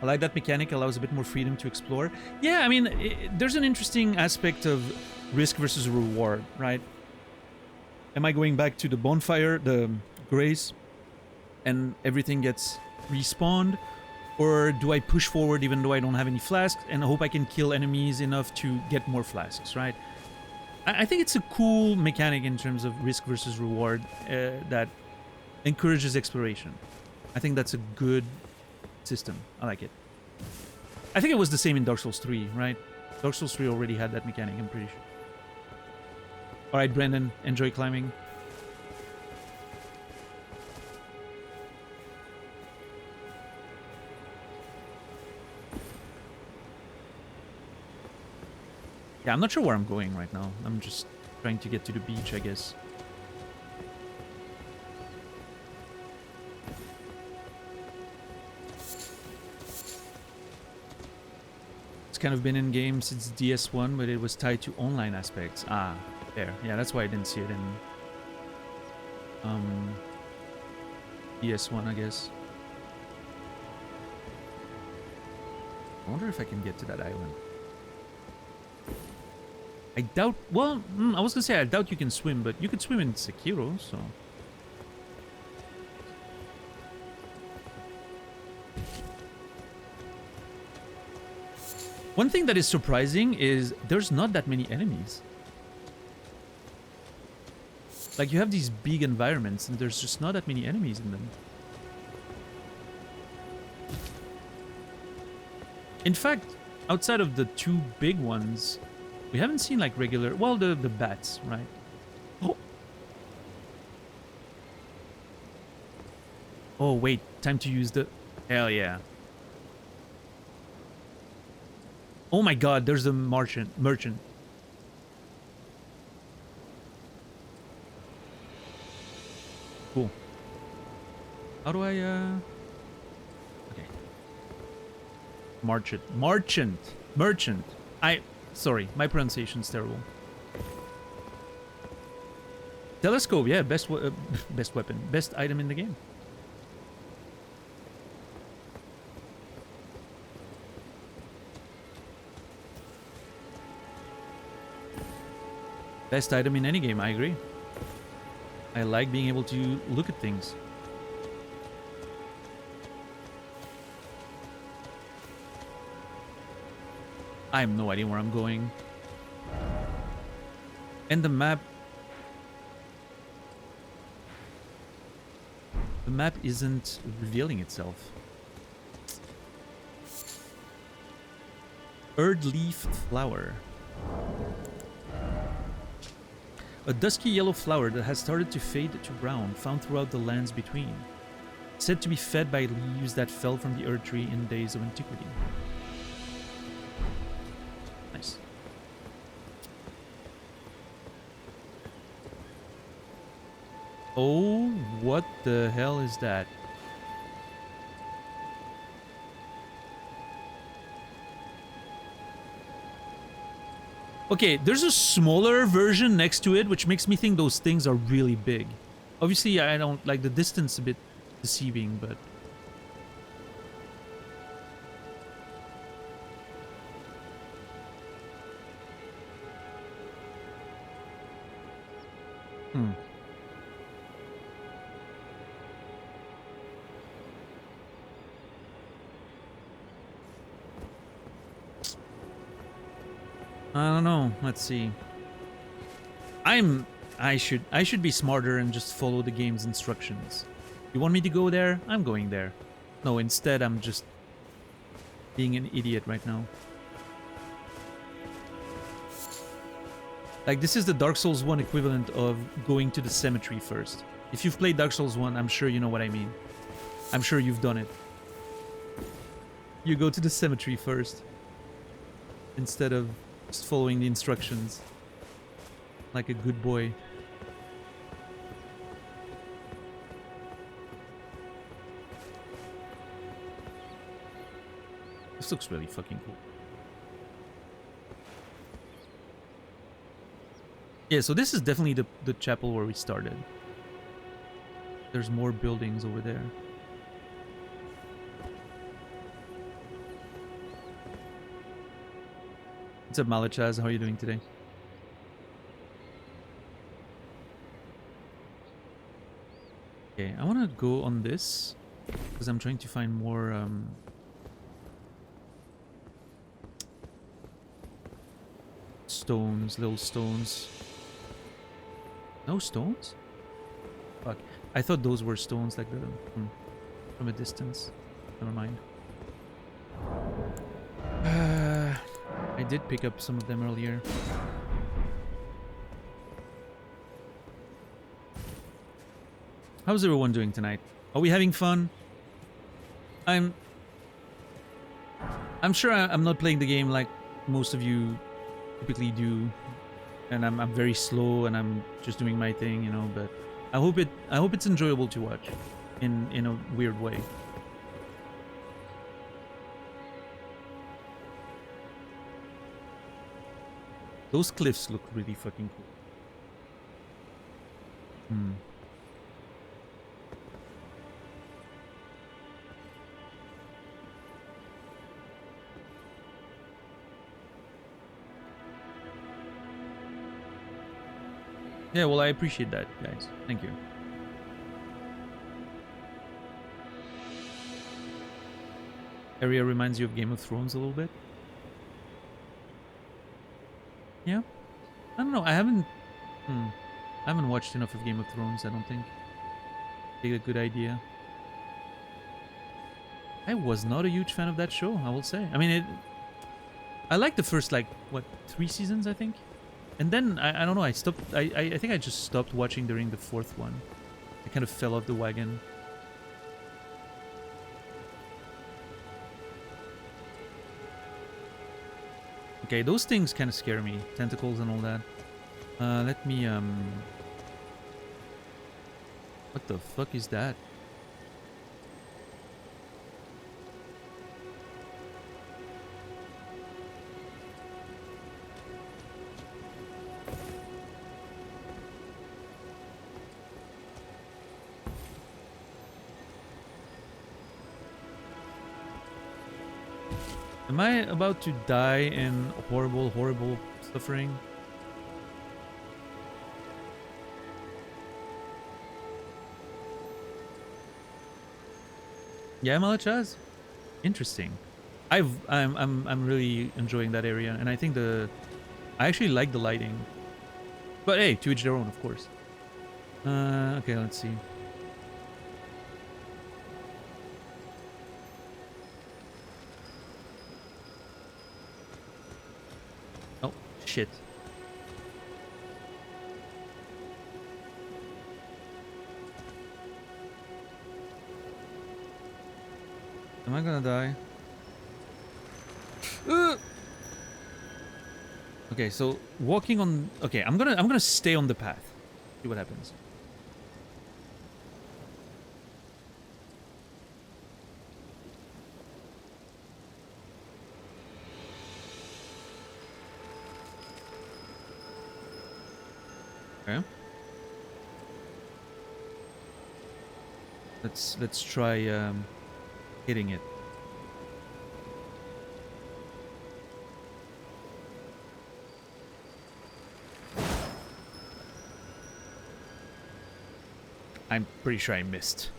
I like that mechanic, allows a bit more freedom to explore. Yeah, I mean, there's an interesting aspect of risk versus reward, right? Am I going back to the bonfire, the grace, and everything gets respawned? Or do I push forward even though I don't have any flasks and hope I can kill enemies enough to get more flasks, right? I think it's a cool mechanic in terms of risk versus reward that encourages exploration. I think that's a good system. I like it. I think it was the same in Dark Souls 3, right? Dark Souls 3 already had that mechanic, I'm pretty sure. Alright, Brendan, enjoy climbing. Yeah, I'm not sure where I'm going right now. I'm just trying to get to the beach, I guess. Kind of been in game since DS1, but it was tied to online aspects. Ah, there. Yeah, that's why I didn't see it in DS1, I guess. I wonder if I can get to that island. I doubt... Well, I was gonna say I doubt you can swim, but you could swim in Sekiro, so... One thing that is surprising is there's not that many enemies. Like, you have these big environments, and there's just not that many enemies in them. In fact, outside of the two big ones, we haven't seen, like, regular... Well, the bats, right? Oh! Oh, wait. Time to use the... Hell yeah. Oh my god, there's a merchant. Cool. How do I, Okay. Merchant. Sorry, my pronunciation's terrible. Telescope, yeah, best weapon. Best item in the game. Best item in any game, I agree. I like being able to look at things. I have no idea where I'm going. And the map... The map isn't revealing itself. Erdleaf flower. A dusky yellow flower that has started to fade to brown, found throughout the lands between. Said to be fed by leaves that fell from the Erdtree in days of antiquity. Nice. Oh, what the hell is that? Okay, there's a smaller version next to it, which makes me think those things are really big. Obviously, I don't like the distance a bit deceiving, but... I don't know. Let's see. I should be smarter and just follow the game's instructions. You want me to go there? I'm going there. No, instead I'm just being an idiot right now. Like, this is the Dark Souls 1 equivalent of going to the cemetery first. If you've played Dark Souls 1, I'm sure you know what I mean. I'm sure you've done it. You go to the cemetery first, instead of just following the instructions like a good boy. This looks really fucking cool. Yeah, so this is definitely the chapel where we started. There's more buildings over there. What's up, Malachaz? How are you doing today? Okay, I want to go on this because I'm trying to find more stones, little stones. No stones? Fuck. I thought those were stones, like the from a distance. Never mind. I did pick up some of them earlier. How's everyone doing tonight? Are we having fun? I'm sure I'm not playing the game like most of you typically do, and I'm very slow and I'm just doing my thing, you know. But I hope it's enjoyable to watch, in a weird way. Those cliffs look really fucking cool. Yeah, well, I appreciate that, guys. Thank you. Area reminds you of Game of Thrones a little bit. Yeah? I don't know, I haven't... I haven't watched enough of Game of Thrones, I don't think. Be a good idea. I was not a huge fan of that show, I will say. I mean, I liked the first, like, what, 3 seasons, I think? And then, I don't know, I stopped... I think I just stopped watching during the 4th one. I kind of fell off the wagon. Okay, those things kind of scare me. Tentacles and all that. Let me, What the fuck is that? Am I about to die in horrible, horrible suffering? Yeah, Malachaz? Interesting. I'm really enjoying that area, and I think I actually like the lighting. But hey, to each their own, of course. Okay, let's see. Oh, shit. Am I gonna die? Okay, so walking on... Okay, I'm gonna stay on the path. See what happens. Okay. Let's try hitting it. I'm pretty sure I missed.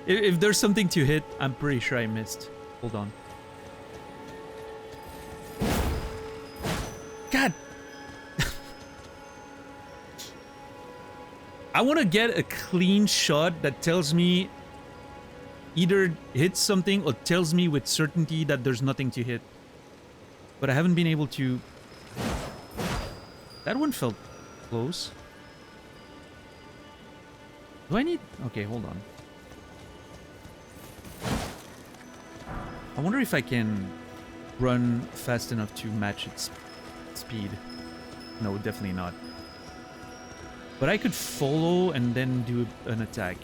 If there's something to hit, I'm pretty sure I missed. Hold on. God! I want to get a clean shot that tells me either hits something or tells me with certainty that there's nothing to hit. But I haven't been able to... That one felt close. Do I need... Okay, hold on. I wonder if I can run fast enough to match its speed. No, definitely not. But I could follow and then do an attack.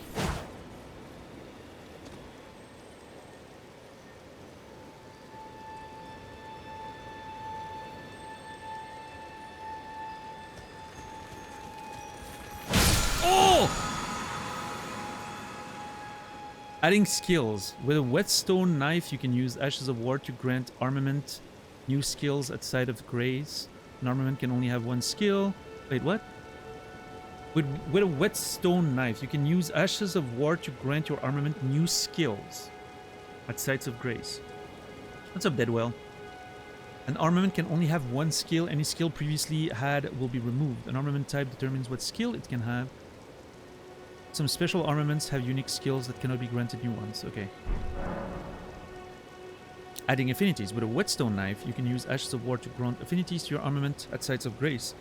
Adding skills. With a whetstone knife, you can use Ashes of War to grant armament new skills at sight of grace. An armament can only have one skill. Wait, what? With a whetstone knife, you can use Ashes of War to grant your armament new skills at sights of grace. What's up, Deadwell? An armament can only have one skill. Any skill previously had will be removed. An armament type determines what skill it can have. Some special armaments have unique skills that cannot be granted new ones. Okay. Adding affinities. With a whetstone knife, you can use Ashes of War to grant affinities to your armament at sights of grace.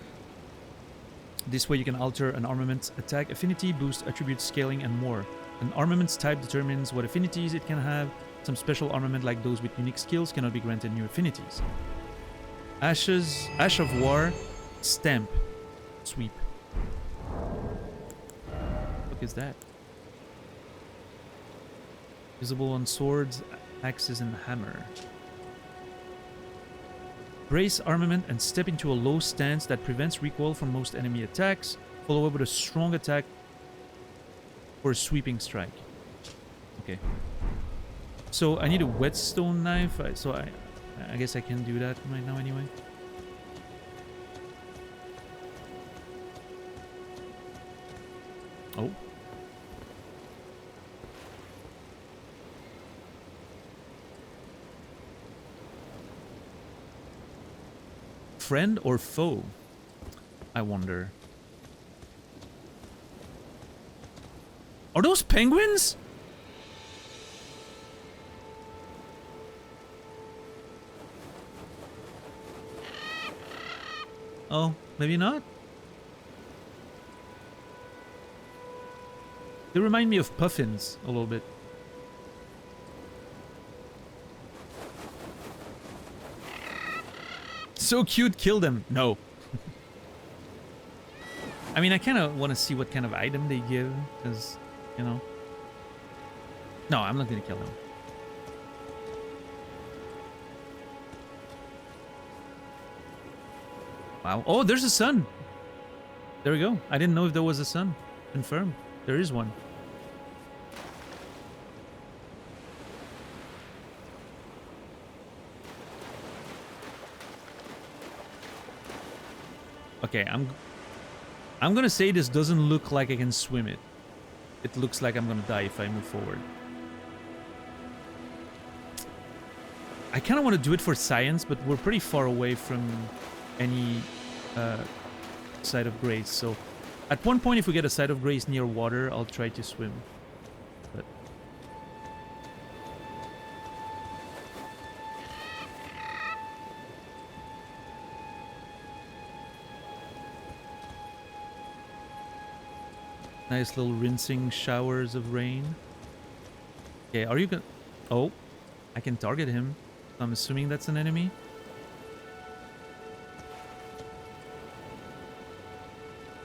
This way you can alter an armament's attack affinity, boost attribute scaling, and more. An armament's type determines what affinities it can have. Some special armament like those with unique skills cannot be granted new affinities. Ash of War, Stamp, Sweep. What is that? Visible on swords, axes, and hammer. Brace armament and step into a low stance that prevents recoil from most enemy attacks. Follow up with a strong attack for a sweeping strike. Okay. So I need a whetstone knife, so I guess I can do that right now anyway. Oh. Friend or foe? I wonder. Are those penguins? Oh, maybe not. They remind me of puffins a little bit. So cute, kill them. No. I mean, I kind of want to see what kind of item they give, because, you know. No, I'm not going to kill them. Wow. Oh, there's a sun. There we go. I didn't know if there was a sun. Confirmed. There is one. Okay, I'm gonna say this doesn't look like I can swim it. It looks like I'm gonna die if I move forward. I kind of want to do it for science, but we're pretty far away from any site of grace. So at one point, if we get a site of grace near water, I'll try to swim. But nice little rinsing showers of rain. Okay, are you gonna... Oh, I can target him. I'm assuming that's an enemy.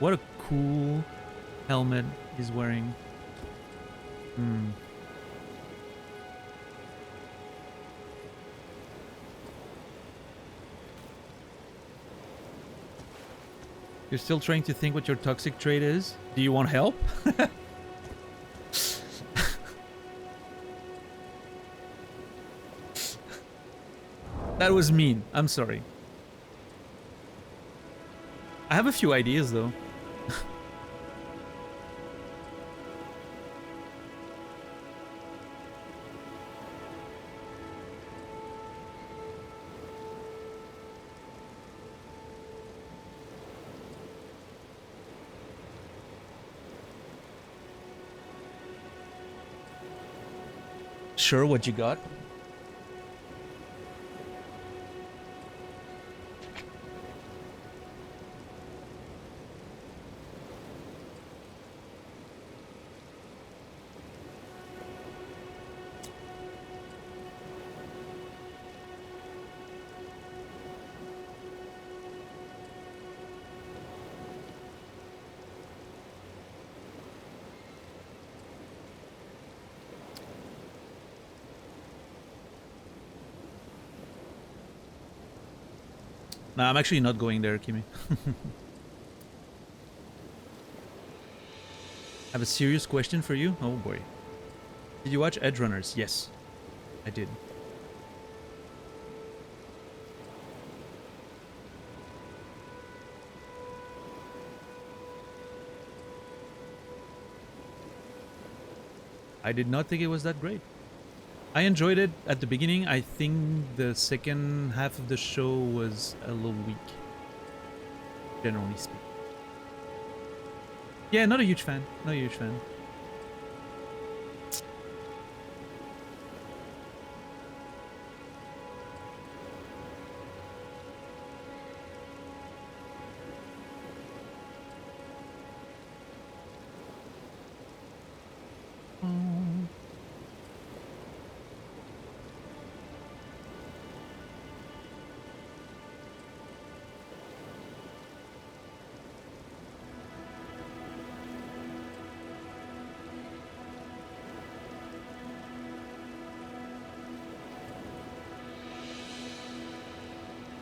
What a cool helmet he's wearing. You're still trying to think what your toxic trait is? Do you want help? That was mean. I'm sorry. I have a few ideas, though. Sure, what you got? Nah, I'm actually not going there, Kimmy. I have a serious question for you. Oh boy. Did you watch Edge Runners? Yes, I did. I did not think it was that great. I enjoyed it at the beginning. I think the second half of the show was a little weak, generally speaking. Yeah, not a huge fan. Not a huge fan.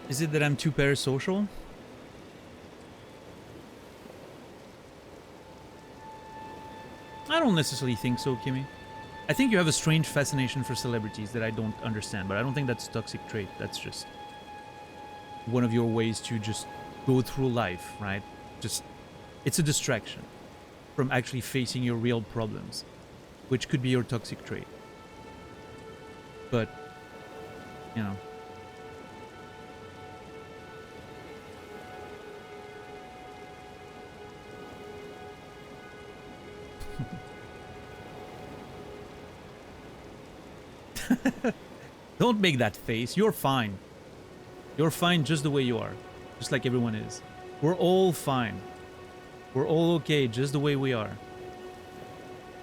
Is it that I'm too parasocial? I don't necessarily think so, Kimmy. I think you have a strange fascination for celebrities that I don't understand, but I don't think that's a toxic trait. That's just one of your ways to just go through life, right? Just, it's a distraction from actually facing your real problems, which could be your toxic trait. But, you know. Don't make that face. You're fine. You're fine just the way you are. Just like everyone is. We're all fine. We're all okay just the way we are.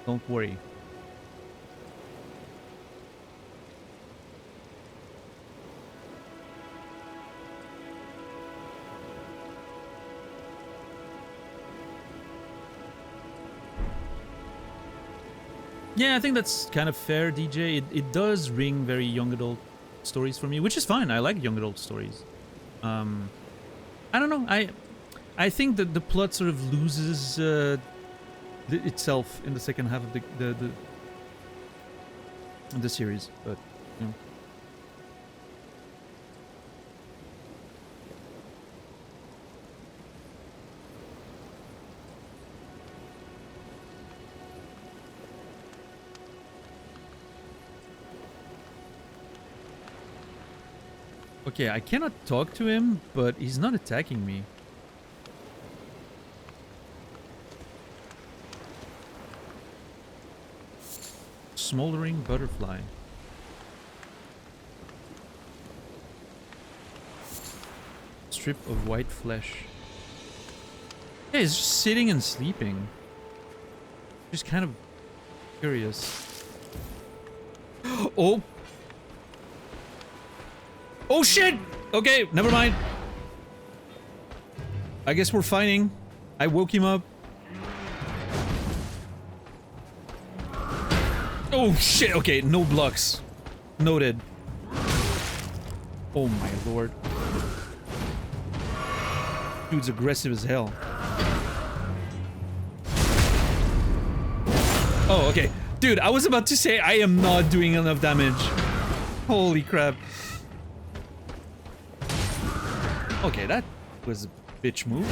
Don't worry. Yeah, I think that's kind of fair, DJ. It does ring very young adult stories for me, which is fine. I like young adult stories. I don't know. I think that the plot sort of loses itself in the second half of the series, but you know. Okay, I cannot talk to him, but he's not attacking me. Smoldering butterfly. Strip of white flesh. Yeah, he's just sitting and sleeping. Just kind of curious. Oh! Oh shit! Okay, never mind. I guess we're fighting. I woke him up. Oh shit, okay, no blocks. Noted. Oh my lord. Dude's aggressive as hell. Oh, okay. Dude, I was about to say I am not doing enough damage. Holy crap. Okay, that was a bitch move.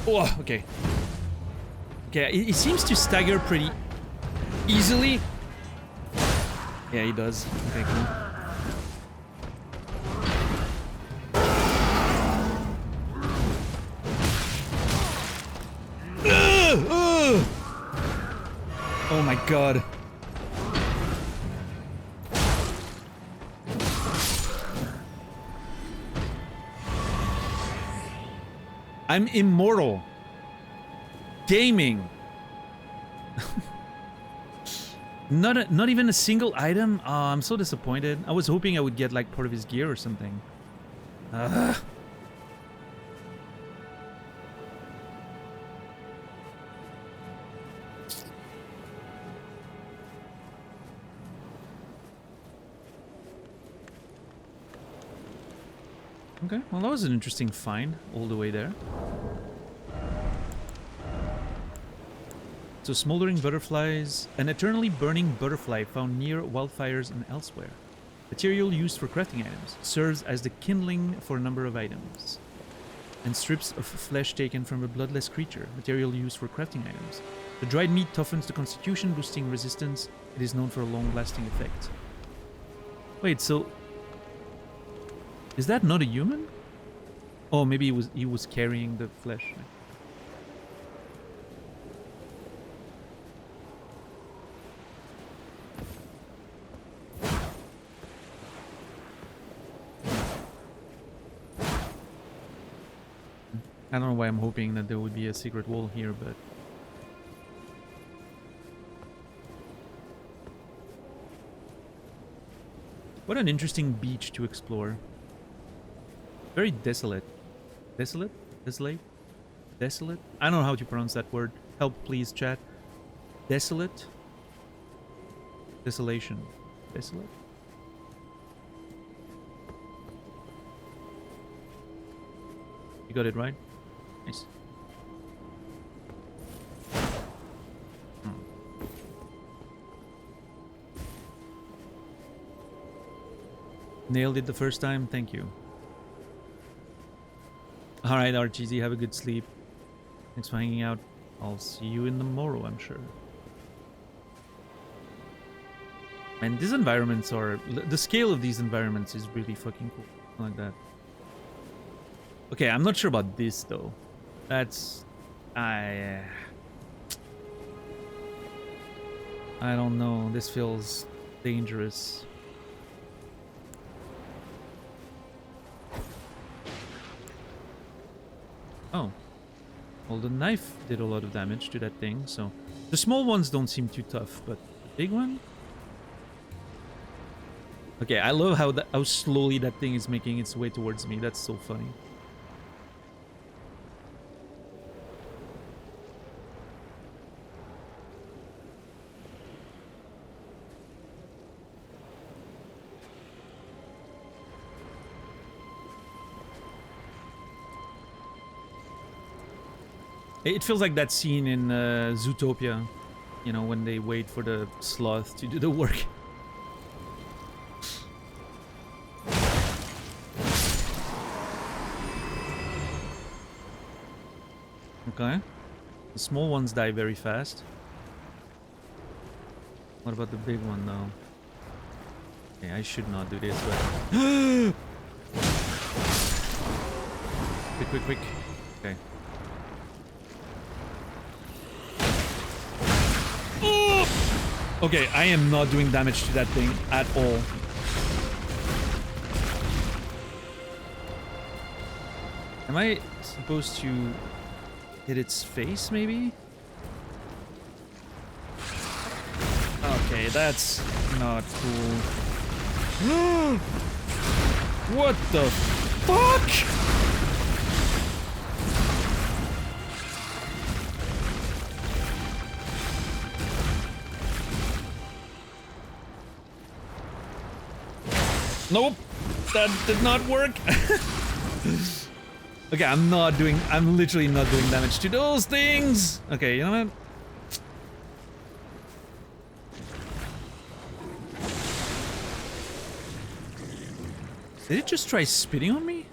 Oh, okay. Okay, he seems to stagger pretty easily. Yeah, he does. Okay, cool. Oh my god. I'm immortal. Gaming. Not even a single item? Oh, I'm so disappointed. I was hoping I would get like part of his gear or something. Okay, well that was an interesting find all the way there. So smoldering butterflies, an eternally burning butterfly found near wildfires and elsewhere. Material used for crafting items, serves as the kindling for a number of items. And strips of flesh taken from a bloodless creature, material used for crafting items. The dried meat toughens the constitution, boosting resistance. It is known for a long-lasting effect. Wait, so is that not a human? Oh, maybe he was carrying the flesh. I don't know why I'm hoping that there would be a secret wall here, but what an interesting beach to explore. Very desolate. Desolate? Desolate? Desolate? I don't know how to pronounce that word. Help please, chat. Desolate? Desolation. Desolate? You got it right? Nice. Nailed it the first time, thank you. Alright, RGZ, have a good sleep. Thanks for hanging out. I'll see you in the morrow, I'm sure. And these environments are... the scale of these environments is really fucking cool. I like that. Okay, I'm not sure about this, though. That's... I don't know. This feels dangerous. Oh. Well, the knife did a lot of damage to that thing, so... The small ones don't seem too tough, but the big one? Okay, I love how slowly that thing is making its way towards me. That's so funny. It feels like that scene in Zootopia, you know, when they wait for the sloth to do the work. Okay. The small ones die very fast. What about the big one, though? Okay, I should not do this, but... Quick, quick, quick. Okay. Okay, I am not doing damage to that thing at all. Am I supposed to hit its face, maybe? Okay, that's not cool. What the fuck? Nope, that did not work. Okay, I'm literally not doing damage to those things. Okay, you know what? Did it just try spitting on me?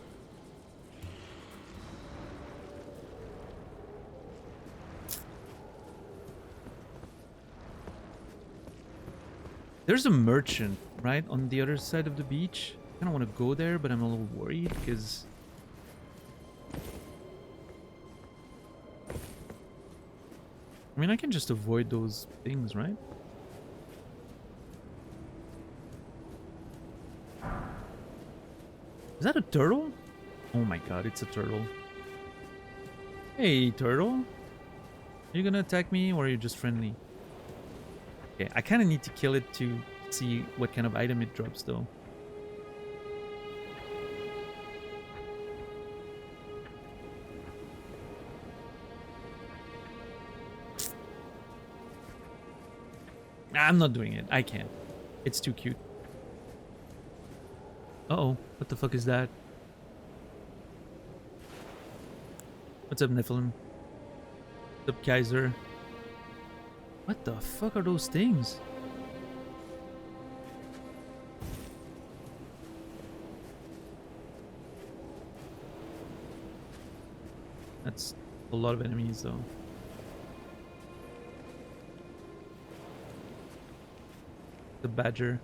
There's a merchant, right, on the other side of the beach. I kind of want to go there, but I'm a little worried because... I mean, I can just avoid those things, right? Is that a turtle? Oh my god, it's a turtle. Hey, turtle. Are you gonna attack me or are you just friendly? Okay, I kind of need to kill it to see what kind of item it drops, though. I'm not doing it. I can't. It's too cute. Uh-oh. What the fuck is that? What's up, Nephilim? What's up, Kaiser? What the fuck are those things? That's a lot of enemies, though. The badger.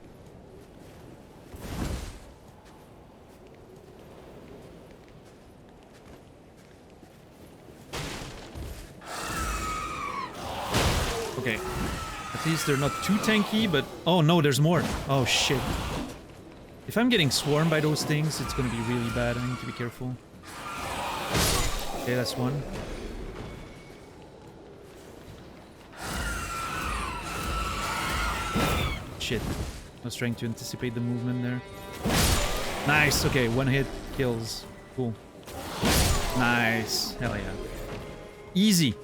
Okay. At least they're not too tanky, but... Oh no, there's more. Oh shit. If I'm getting swarmed by those things, it's gonna be really bad. I need to be careful. Okay, that's one. Shit. I was trying to anticipate the movement there. Nice. Okay, one hit kills. Cool. Nice. Hell yeah. Easy.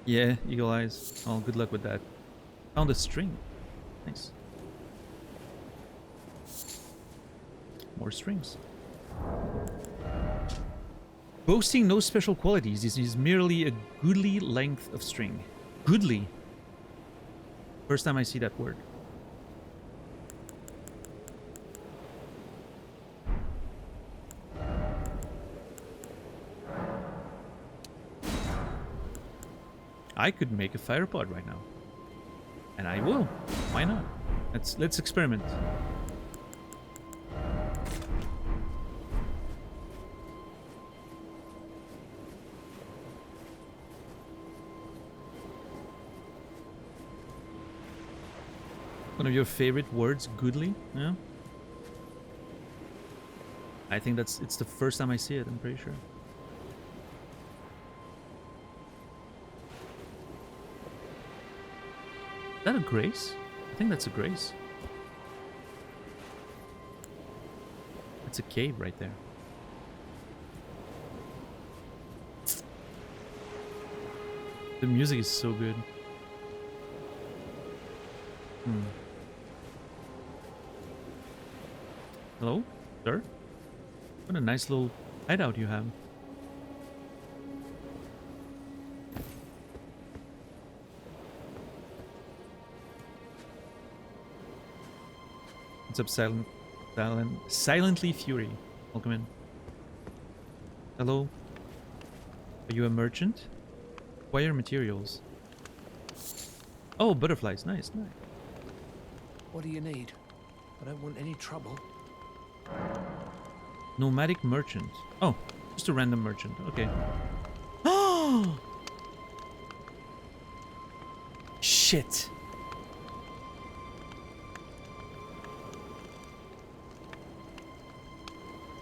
Yeah, eagle eyes. Oh, good luck with that. Found a string. Nice. More strings. Boasting no special qualities, this is merely a goodly length of string. Goodly. First time I see that word. I could make a fire pod right now. And I will. Why not? Let's experiment. One of your favorite words, goodly? Yeah. I think it's the first time I see it, I'm pretty sure. Is that a grace? I think that's a grace. It's a cave right there. The music is so good. Hello, sir? What a nice little hideout you have. What's up, Silently Fury? Welcome in. Hello. Are you a merchant? Acquire materials. Oh, butterflies. Nice, nice. What do you need? I don't want any trouble. Nomadic merchant. Oh, just a random merchant. Okay. Oh! Shit.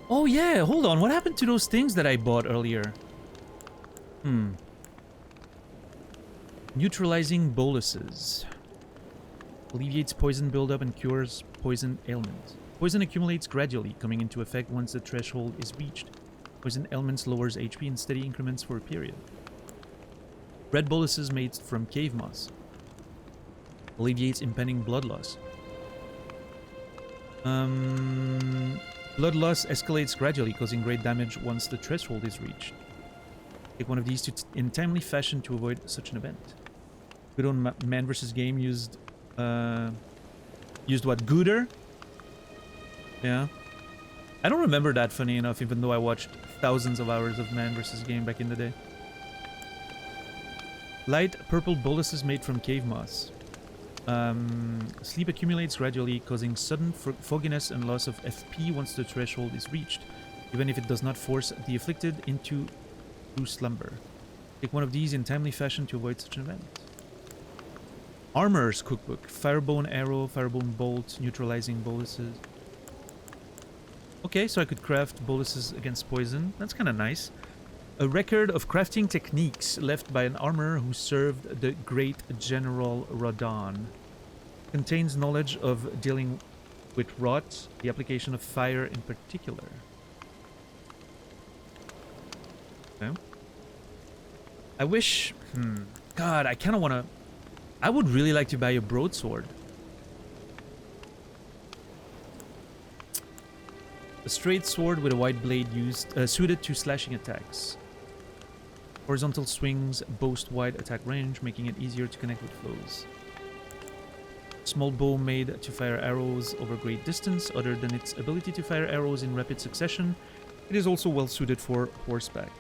Oh yeah, hold on. What happened to those things that I bought earlier? Neutralizing boluses. Alleviates poison buildup and cures poison ailment. Poison accumulates gradually, coming into effect once the threshold is reached. Poison ailments lowers HP in steady increments for a period. Red boluses made from cave moss. Alleviates impending blood loss. Blood loss escalates gradually, causing great damage once the threshold is reached. Take one of these in timely fashion to avoid such an event. Good old Man vs. Game used what? Gooder? Yeah. I don't remember that, funny enough, even though I watched thousands of hours of Man vs. Game back in the day. Light purple boluses made from cave moss. Sleep accumulates gradually, causing sudden fogginess and loss of FP once the threshold is reached, even if it does not force the afflicted into true slumber. Take one of these in timely fashion to avoid such an event. Armorer's Cookbook. Firebone Arrow, Firebone Bolt, Neutralizing Boluses. Okay, so I could craft boluses against poison. That's kind of nice. A record of crafting techniques left by an armorer who served the great General Radon. Contains knowledge of dealing with rot, the application of fire in particular. Okay. I wish... God, I kind of want to... I would really like to buy a broadsword. A straight sword with a wide blade suited to slashing attacks. Horizontal swings boast wide attack range, making it easier to connect with foes. Small bow made to fire arrows over great distance. Other than its ability to fire arrows in rapid succession, it is also well suited for horseback.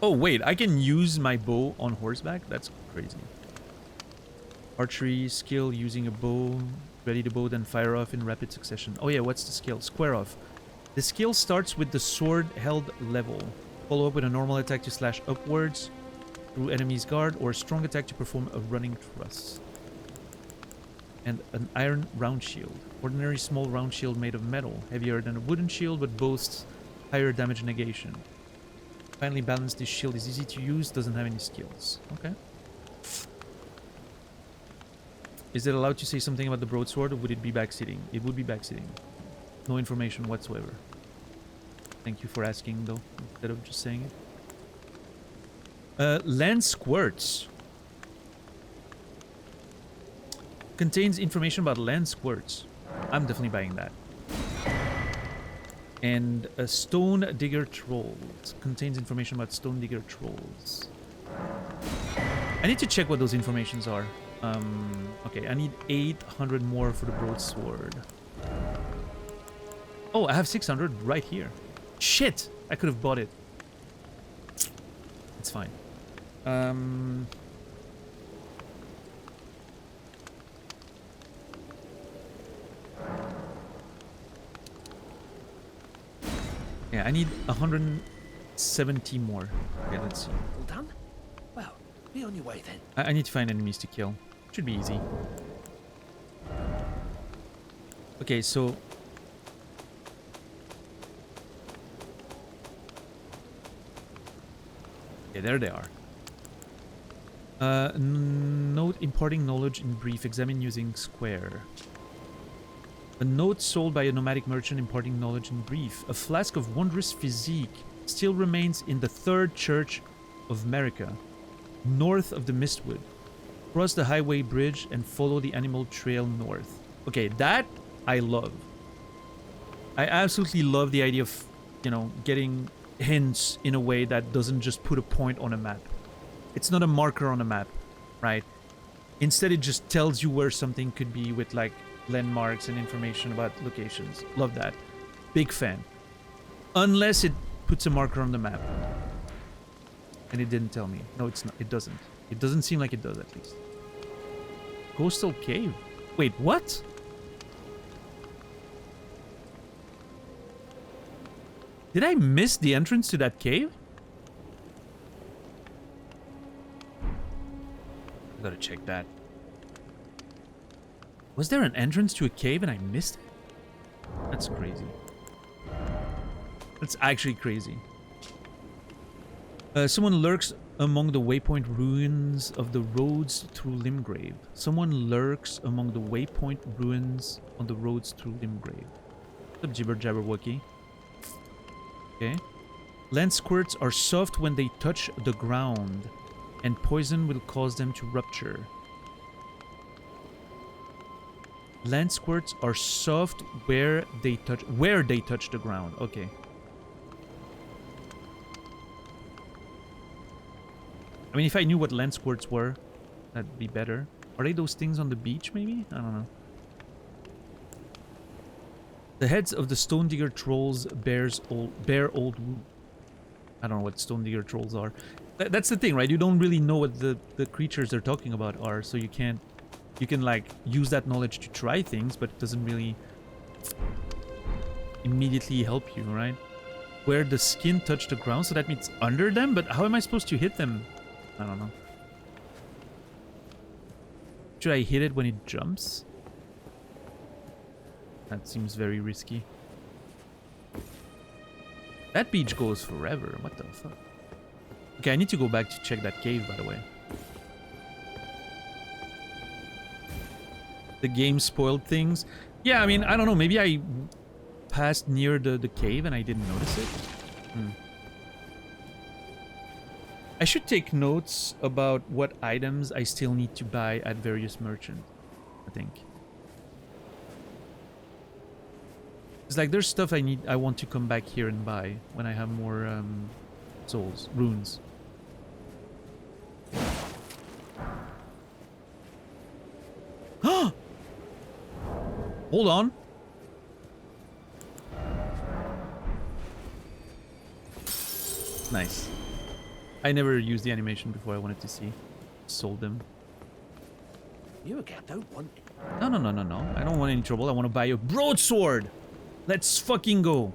Oh wait, I can use my bow on horseback? That's crazy. Archery skill using a bow. Ready to bow, then fire off in rapid succession. Oh yeah, what's the skill? Square off. The skill starts with the sword held level. Follow up with a normal attack to slash upwards through enemy's guard, or a strong attack to perform a running thrust. And an iron round shield. Ordinary small round shield made of metal. Heavier than a wooden shield, but boasts higher damage negation. Finally balanced, this shield is easy to use, doesn't have any skills. Okay. Is it allowed to say something about the broadsword, or would it be backseating? It would be backseating. No information whatsoever. Thank you for asking, though, instead of just saying it. Land Squirts. Contains information about land squirts. I'm definitely buying that. And a Stone Digger Trolls. Contains information about Stone Digger Trolls. I need to check what those informations are. Okay, I need 800 more for the broadsword. Oh, I have 600 right here. Shit! I could have bought it. It's fine. Yeah, I need 170 more. Okay, let's see. All done? Well, Be on your way then. I need to find enemies to kill. Should be easy. Okay, so... Okay, there they are. Note imparting knowledge in brief. Examine using square. A note sold by a nomadic merchant imparting knowledge in brief. A flask of wondrous physique still remains in the Third Church of America, north of the Mistwood. Cross the highway bridge and follow the animal trail north. Okay, that I love. I absolutely love the idea of, you know, getting hints in a way that doesn't just put a point on a map. It's not a marker on a map, right? Instead, it just tells you where something could be with, like, landmarks and information about locations. Love that. Big fan. Unless it puts a marker on the map. And it didn't tell me. No, it's not. It doesn't. It doesn't seem like it does, at least. Coastal cave? Wait, what? Did I miss the entrance to that cave? I gotta check that. Was there an entrance to a cave and I missed it? That's crazy. That's actually crazy. Someone lurks among the waypoint ruins of the roads through Limgrave. Someone lurks among the waypoint ruins on the roads through Limgrave. What's up, Jibber Jabberwocky? Okay. Land squirts are soft when they touch the ground, and poison will cause them to rupture. Land squirts are soft where they touch the ground. Okay. I mean, if I knew what land squirts were, that'd be better. Are they those things on the beach, maybe? I don't know. The heads of the Stone Digger trolls bear old wood. I don't know what Stone Digger trolls are. That's the thing, right? You don't really know what the creatures they're talking about are, so you can't... You can, like, use that knowledge to try things, but it doesn't really immediately help you, right? Where the skin touched the ground, so that means under them? But how am I supposed to hit them? I don't know. Should I hit it when it jumps? That seems very risky. That beach goes forever. What the fuck? Okay, I need to go back to check that cave, by the way. The game spoiled things. Yeah, I mean, I don't know. Maybe I passed near the cave and I didn't notice it. I should take notes about what items I still need to buy at various merchants, I think. It's like there's stuff I want to come back here and buy when I have more souls, runes. Hold on. Nice. I never used the animation before. I wanted to see. Sold them. You again don't want it. No. I don't want any trouble. I want to buy a broadsword. Let's fucking go.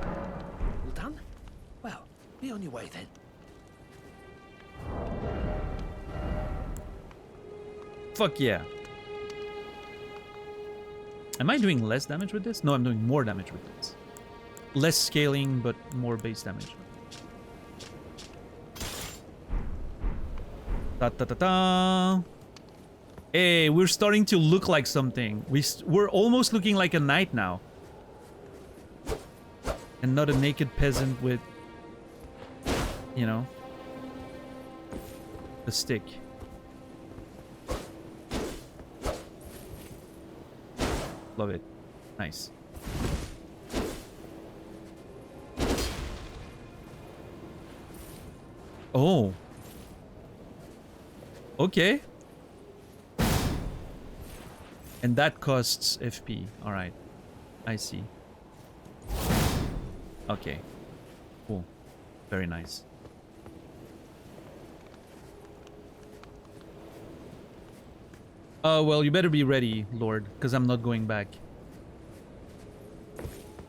All done? Well, be on your way then. Fuck yeah. Am I doing less damage with this? No, I'm doing more damage with this. Less scaling, but more base damage. Ta-ta-ta-ta. Hey, we're starting to look like something. We're almost looking like a knight now. And not a naked peasant with, you know, a stick. Love it. Nice. Oh. Okay. And that costs FP. Alright. I see. Okay. Cool. Very nice. Well, you better be ready, Lord, because I'm not going back.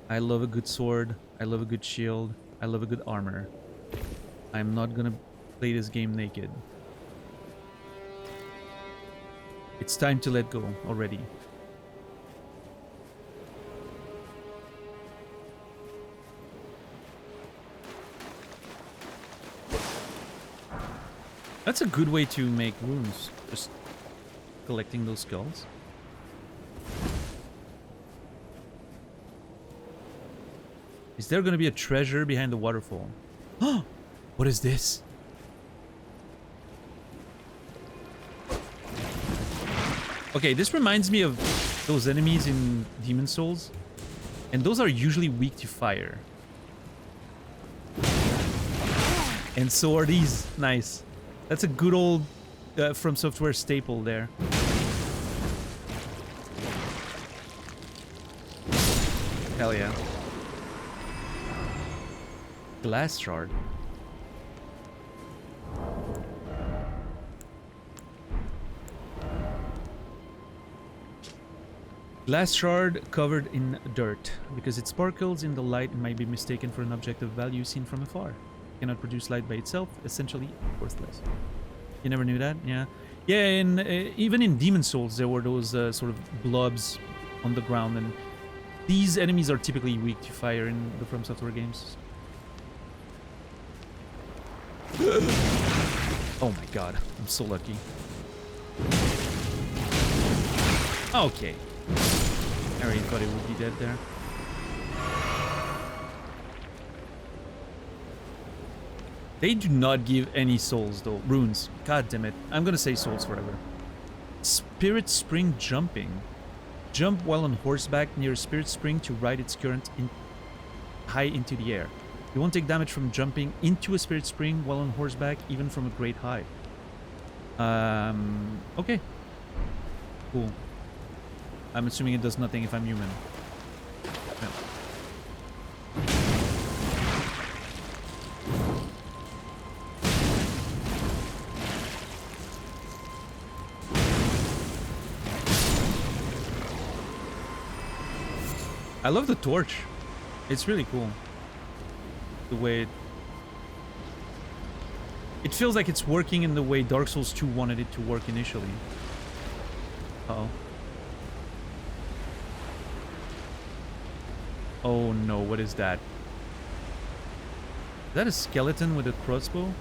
I love a good sword. I love a good shield. I love a good armor. I'm not gonna play this game naked. It's time to let go already. That's a good way to make runes. Just collecting those skulls. Is there gonna be a treasure behind the waterfall? What is this? Okay, this reminds me of those enemies in Demon Souls. And those are usually weak to fire. And so are these. Nice. That's a good old From Software staple there. Hell yeah. Glass shard. Glass shard covered in dirt. Because it sparkles in the light and might be mistaken for an object of value seen from afar. Cannot produce light by itself, essentially worthless. You never knew that? Yeah. Yeah, and even in Demon Souls there were those sort of blobs on the ground, and these enemies are typically weak to fire in the From Software games. Oh my god, I'm so lucky. Okay. I already thought it would be dead there. They do not give any souls though. Runes. God damn it. I'm gonna say souls forever. Spirit Spring jumping. Jump while on horseback near a Spirit Spring to ride its current high into the air. You won't take damage from jumping into a Spirit Spring while on horseback, even from a great height. Okay. Cool. I'm assuming it does nothing if I'm human. Yeah. I love the torch. It's really cool. The way it feels like it's working in the way Dark Souls 2 wanted it to work initially. Uh-oh. Oh no, what is that? Is that a skeleton with a crossbow?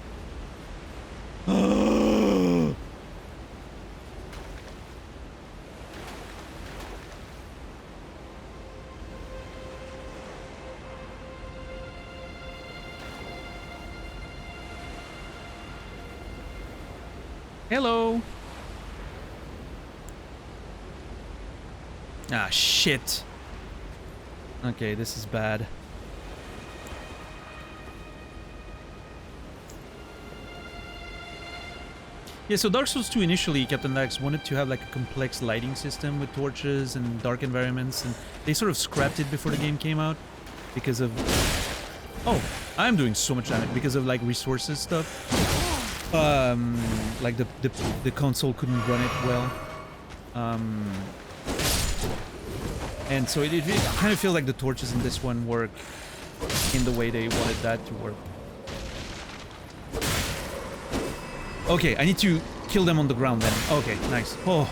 Hello. Ah, shit. Okay, this is bad. Yeah, so Dark Souls 2 initially, Captain Dax wanted to have like a complex lighting system with torches and dark environments, and they sort of scrapped it before the game came out because of... Oh, I'm doing so much damage because of like resources stuff. Like the console couldn't run it well. And so it kind of feels like the torches in this one work in the way they wanted that to work. Okay, I need to kill them on the ground then. Okay, nice. Oh.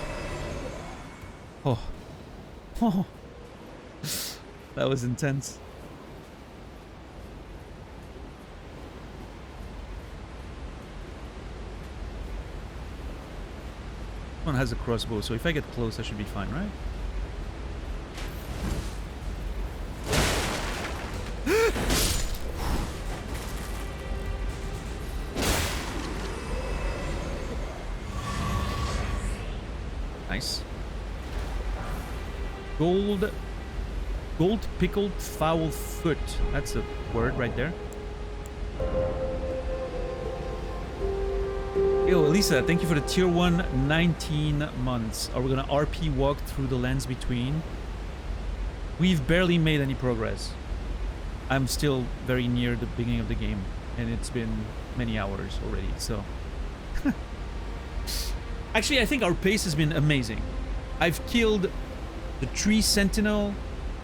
Oh. Oh. That was intense. One has a crossbow, so if I get close, I should be fine, right? Nice. Gold pickled foul foot. That's a word right there. Yo, Elisa, thank you for the tier 1 19 months. Are we gonna RP walk through the lands between? We've barely made any progress. I'm still very near the beginning of the game, and it's been many hours already, so... Actually, I think our pace has been amazing. I've killed the tree Sentinel,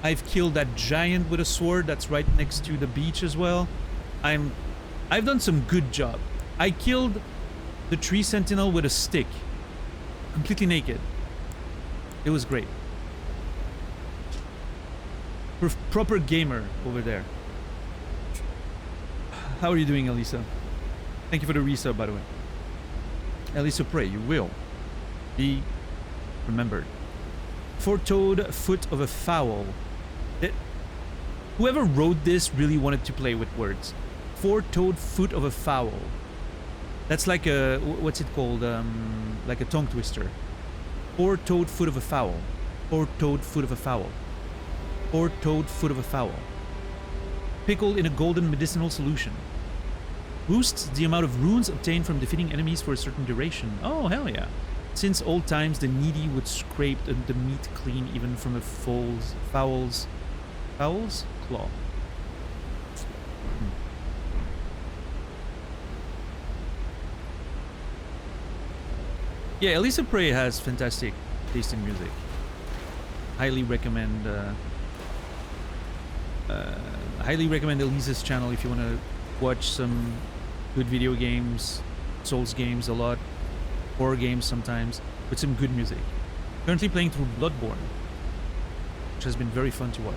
I've killed that giant with a sword that's right next to the beach as well. I've done some good job. I killed the tree sentinel with a stick. Completely naked. It was great. Proper gamer over there. How are you doing, Elisa? Thank you for the resub, by the way. Elisa, pray you will be remembered. Four-toed foot of a fowl. Whoever wrote this really wanted to play with words. Four-toed foot of a fowl. That's like a, what's it called? Like a tongue twister. Four-toed foot of a fowl. Four-toed foot of a fowl. Four-toed foot of a fowl. Pickled in a golden medicinal solution. Boosts the amount of runes obtained from defeating enemies for a certain duration. Oh, hell yeah. Since old times, the needy would scrape the meat clean even from a fowl's claw. Yeah, Elisa Prey has fantastic taste in music. Highly recommend Elisa's channel if you want to watch some good video games, Souls games a lot, horror games sometimes, with some good music. Currently playing through Bloodborne, which has been very fun to watch.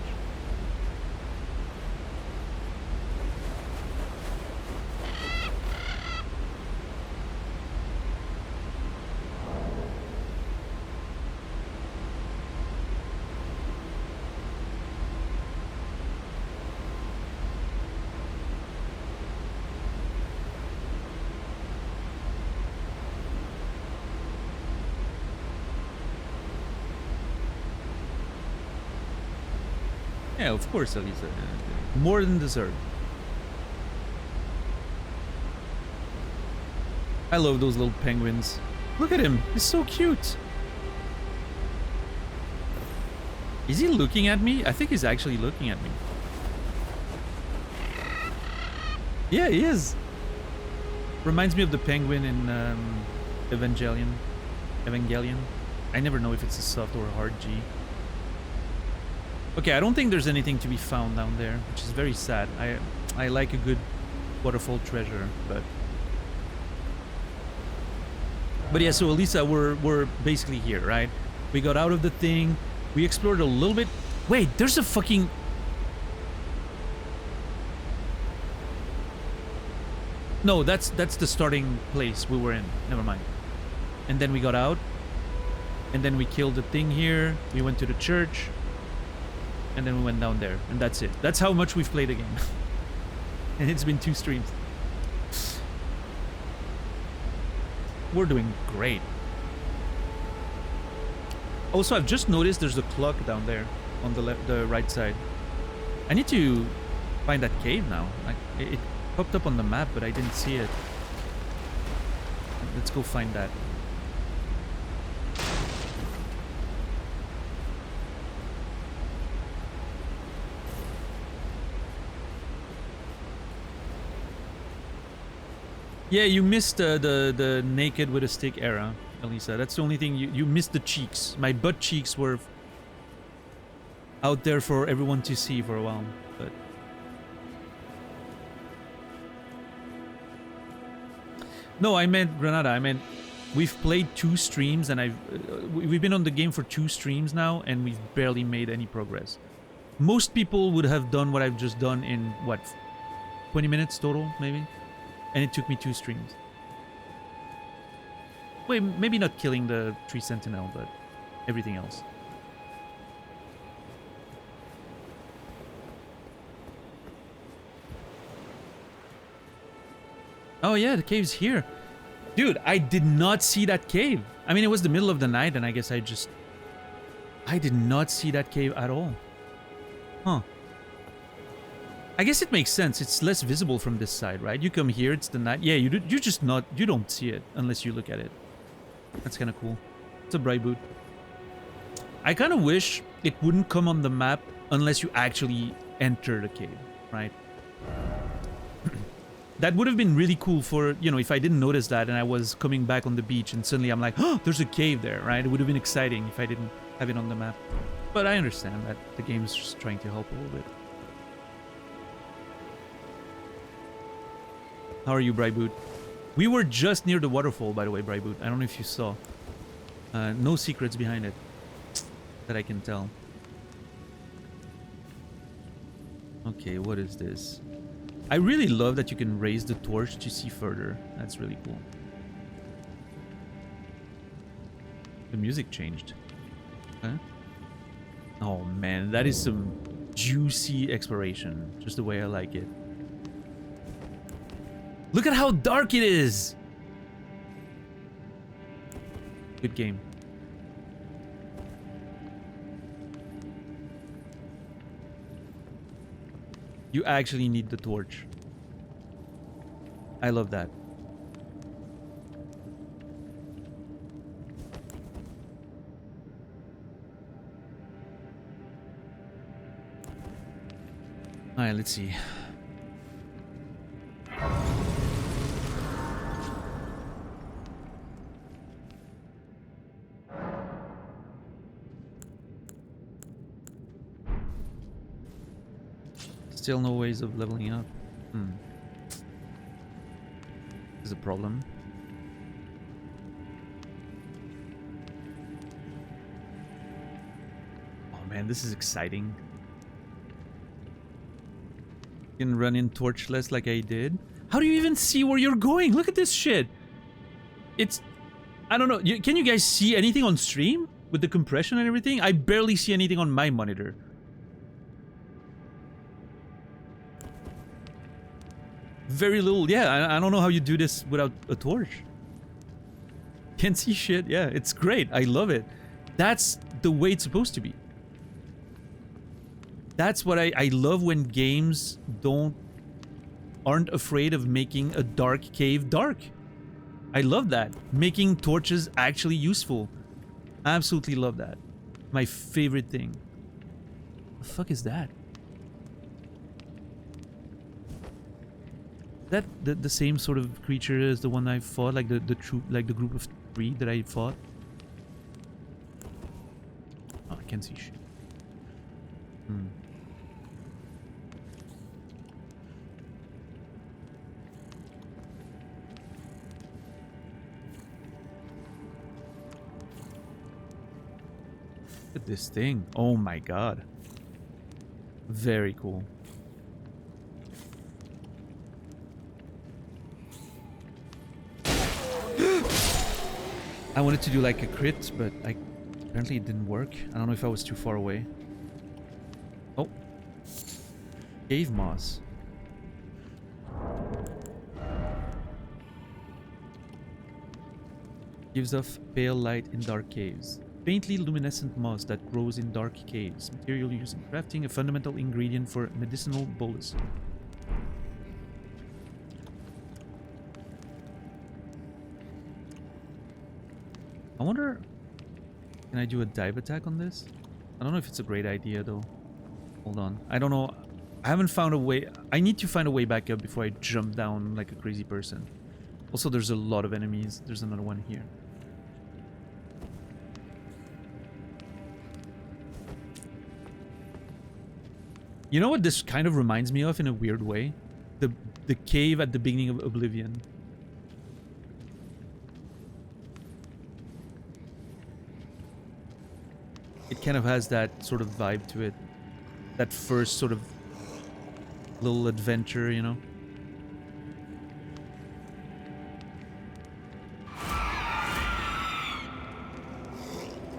Yeah, of course, Elisa. More than deserved. I love those little penguins. Look at him. He's so cute. Is he looking at me? I think he's actually looking at me. Yeah, he is. Reminds me of the penguin in Evangelion. I never know if it's a soft or a hard G. Okay, I don't think there's anything to be found down there, which is very sad. I like a good waterfall treasure, but yeah. So Elisa, we're basically here, right? We got out of the thing. We explored a little bit. Wait, there's a fucking. No, that's the starting place we were in. Never mind. And then we got out, and then we killed the thing here. We went to the church. And then we went down there, and that's it. That's how much we've played the game. And it's been 2 streams. We're doing great. Also, I've just noticed there's a clock down there on the right side. I need to find that cave now. Like, it popped up on the map, but I didn't see it. Let's go find that. Yeah, you missed the naked with a stick era, Elisa. That's the only thing. You missed the cheeks. My butt cheeks were out there for everyone to see for a while, but no, I meant Granada. I meant we've played 2 streams, and we've been on the game for 2 streams now, and we've barely made any progress. Most people would have done what I've just done in what, 20 minutes total, maybe. And it took me 2 streams. Wait, maybe not killing the tree sentinel, but everything else. Oh yeah, the cave's here. Dude, I did not see that cave. I mean, it was the middle of the night, and I guess I did not see that cave at all. Huh. I guess it makes sense. It's less visible from this side, right? You come here, it's the night. Yeah, you don't see it unless you look at it. That's kind of cool. It's a bright boot. I kind of wish it wouldn't come on the map unless you actually enter the cave, right? That would have been really cool for, you know, if I didn't notice that and I was coming back on the beach and suddenly I'm like, oh, there's a cave there, right? It would have been exciting if I didn't have it on the map. But I understand that the game's just trying to help a little bit. How are you, Bryboot? We were just near the waterfall, by the way, Bryboot. I don't know if you saw. No secrets behind it that I can tell. Okay, what is this? I really love that you can raise the torch to see further. That's really cool. The music changed. Huh? Oh man, that is some juicy exploration. Just the way I like it. Look at how dark it is! Good game. You actually need the torch. I love that. Alright, let's see. Still no ways of leveling up. Is a problem. Oh man, this is exciting. You can run in torchless like I did. How do you even see where you're going? Look at this shit. It's... I don't know. Can you guys see anything on stream? With the compression and everything? I barely see anything on my monitor. Very little. Yeah, I don't know how you do this without a torch. Can't see shit. Yeah, it's great. I love it. That's the way it's supposed to be. That's what I love when games aren't afraid of making a dark cave dark. I love that. Making torches actually useful. Absolutely love that. My favorite thing. The fuck is that? That the same sort of creature as the one I fought, like the troop, like the group of 3 that I fought. Oh, I can't see shit. Look at this thing. Oh my god. Very cool. I wanted to do like a crit, but apparently it didn't work. I don't know if I was too far away. Oh. Cave moss. Gives off pale light in dark caves. Faintly luminescent moss that grows in dark caves. Material used in crafting, a fundamental ingredient for medicinal bolus. I wonder, can I do a dive attack on this? I don't know if it's a great idea though. Hold on. I don't know. I haven't found a way. I need to find a way back up before I jump down like a crazy person. Also, there's a lot of enemies. There's another one here. You know what this kind of reminds me of in a weird way? The cave at the beginning of Oblivion. It kind of has that sort of vibe to it. That first sort of little adventure, you know?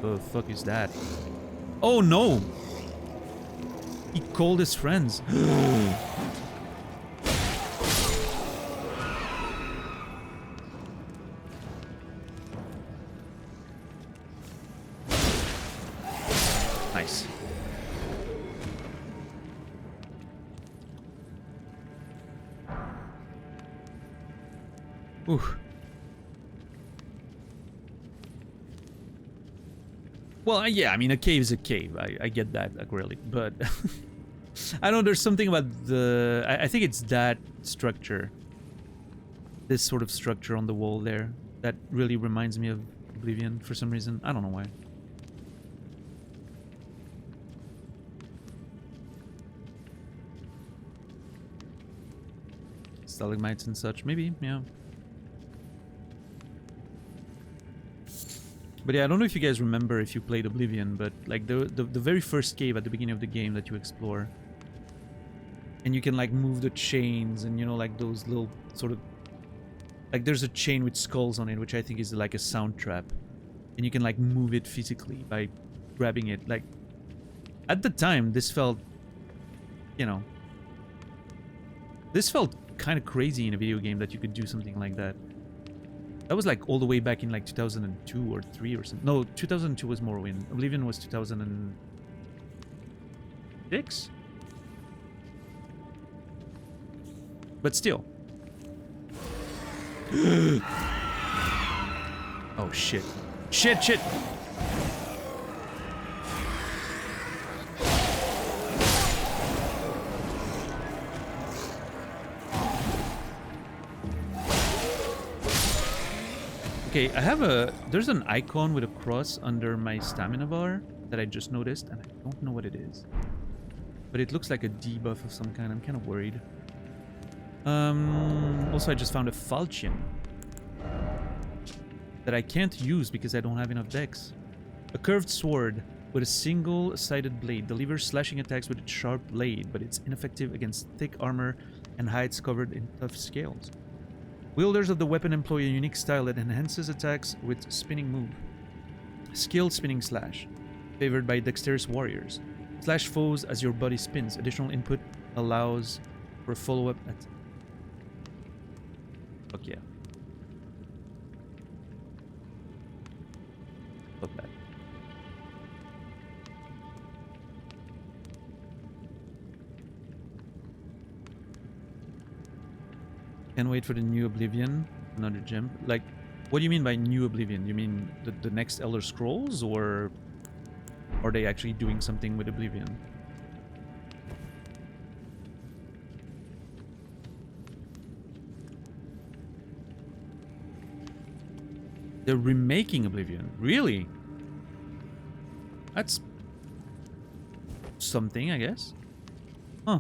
The fuck is that? Oh no! He called his friends. Nice. Ooh. Well, yeah, I mean, a cave is a cave. I get that, really, but I don't know. There's something about the. I think it's that structure, this sort of structure on the wall there, that really reminds me of Oblivion for some reason. I don't know why. stalagmites and such. Maybe, yeah. But yeah, I don't know if you guys remember if you played Oblivion, but like the very first cave at the beginning of the game that you explore. And you can like move the chains and, you know, like those little sort of... Like there's a chain with skulls on it, which I think is like a sound trap. And you can like move it physically by grabbing it. Like, at the time, this felt, you know... This felt kind of crazy in a video game that you could do something like that. That was like all the way back in like 2002 or 3 or something. No, 2002 was Morrowind. Oblivion was 2006? But still. Oh shit. Shit! Okay, I have a... There's an icon with a cross under my stamina bar that I just noticed, and I don't know what it is. But it looks like a debuff of some kind. I'm kind of worried. Also, I just found a falchion that I can't use because I don't have enough dex. A curved sword with a single-sided blade delivers slashing attacks with its sharp blade, but it's ineffective against thick armor and hides covered in tough scales. Wielders of the weapon employ a unique style that enhances attacks with spinning move. Skilled spinning slash, favored by dexterous warriors. Slash foes as your body spins. Additional input allows for a follow-up attack. Fuck yeah. Love that. Can't wait for the new Oblivion. Another gem. Like, what do you mean by new Oblivion? You mean the next Elder Scrolls, or are they actually doing something with Oblivion? They're remaking Oblivion. Really? That's something, I guess. Huh.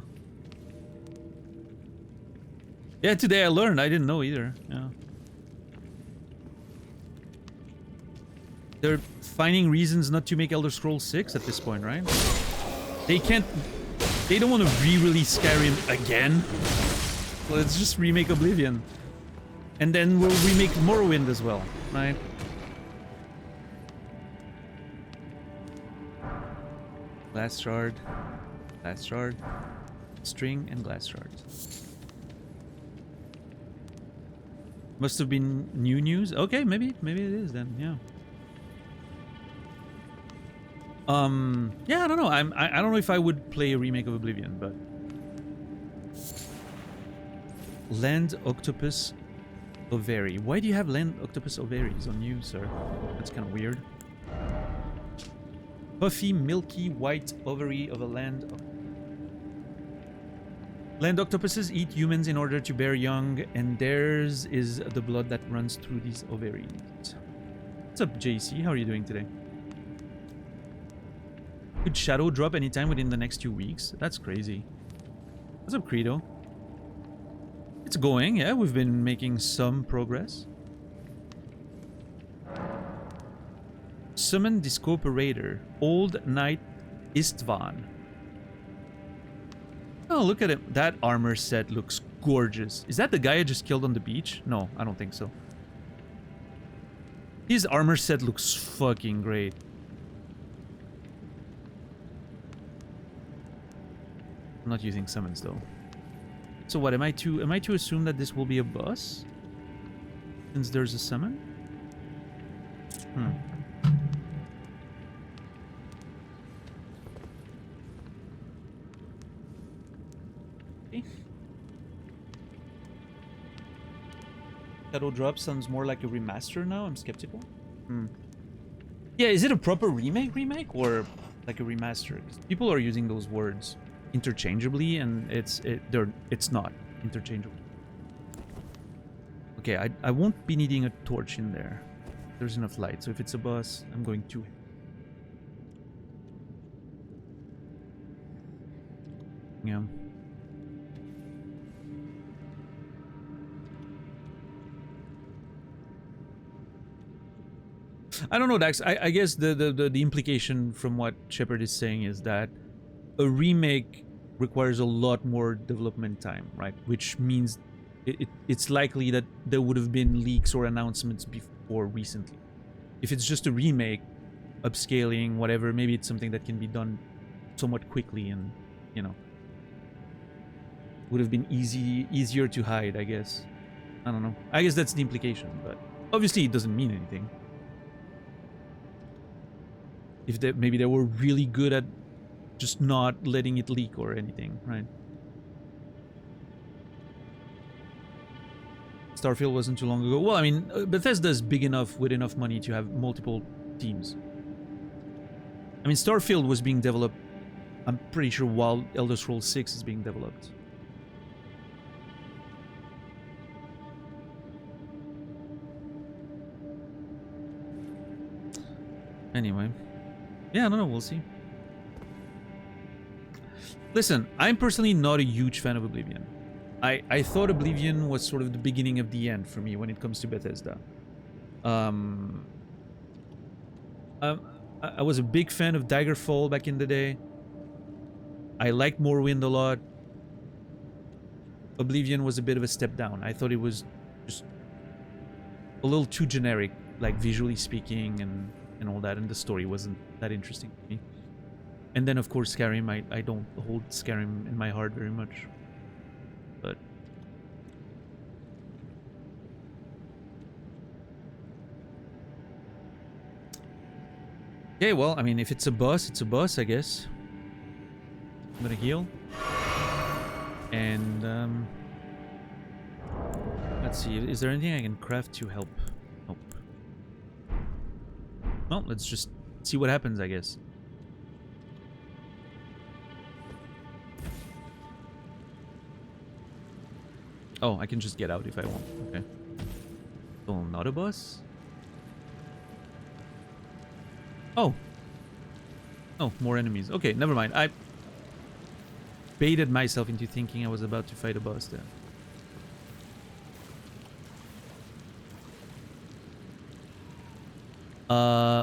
Yeah, today I learned. I didn't know either. Yeah. They're finding reasons not to make Elder Scrolls 6 at this point, right? They can't... They don't want to re-release Skyrim again. Let's just remake Oblivion. And then we'll remake Morrowind as well, right? Glass shard. Glass shard. String and glass shards. Must have been new news. Okay, maybe it is then. Yeah. Yeah, I don't know. I don't know if I would play a remake of Oblivion, but Land Octopus Ovary. Why do you have Land Octopus Ovaries on you, sir? That's kind of weird. Puffy, milky, white ovary of a land. Land octopuses eat humans in order to bear young, and theirs is the blood that runs through these ovaries. What's up, JC? How are you doing today? Could Shadow drop anytime within the next 2 weeks? That's crazy. What's up, Credo? It's going, yeah. We've been making some progress. Summon Discooperator. Old Knight Istvan. Oh, look at it. That armor set looks gorgeous. Is that the guy I just killed on the beach? No, I don't think so. His armor set looks fucking great. I'm not using summons though. So what, am I to assume that this will be a boss? Since there's a summon? Okay. Shadow Drop sounds more like a remaster now. I'm skeptical. Yeah, is it a proper remake or like a remaster? 'Cause people are using those words interchangeably, and it's not interchangeable. Okay, I won't be needing a torch in there. There's enough light, so if it's a boss, I'm going to. Yeah. I don't know, Dax. I guess the implication from what Shepard is saying is that a remake requires a lot more development time, right? Which means it's likely that there would have been leaks or announcements before recently. If it's just a remake, upscaling, whatever, maybe it's something that can be done somewhat quickly and, you know, would have been easier to hide, I guess. I don't know. I guess that's the implication, but obviously it doesn't mean anything. If maybe they were really good at just not letting it leak or anything, right? Starfield wasn't too long ago. Well, I mean, Bethesda's big enough with enough money to have multiple teams. I mean, Starfield was being developed, I'm pretty sure, while Elder Scrolls 6 is being developed. Anyway. Yeah, I don't know, we'll see. Listen, I'm personally not a huge fan of Oblivion. I thought Oblivion was sort of the beginning of the end for me when it comes to Bethesda. I was a big fan of Daggerfall back in the day. I liked Morrowind a lot. Oblivion was a bit of a step down. I thought it was just a little too generic, like visually speaking and all that, and the story wasn't that interesting to me. And then, of course, Skyrim. I don't hold Skyrim in my heart very much. But okay, well, I mean, if it's a boss, it's a boss, I guess. I'm gonna heal. And let's see, is there anything I can craft to help? Nope. Well, let's just see what happens, I guess. Oh, I can just get out if I want. Okay. Oh, not a boss? Oh. Oh, more enemies. Okay, never mind. I baited myself into thinking I was about to fight a boss there.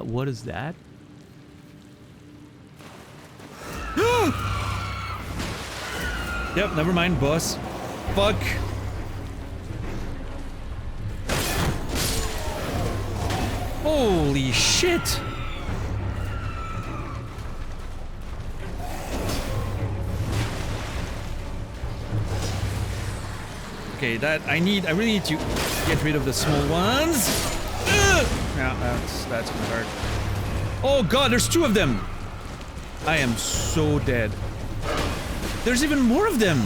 What is that? Yep, never mind, boss. Fuck. Holy shit! Okay, that I really need to get rid of the small ones. Yeah, that's gonna hurt. Oh god, there's two of them! I am so dead. There's even more of them!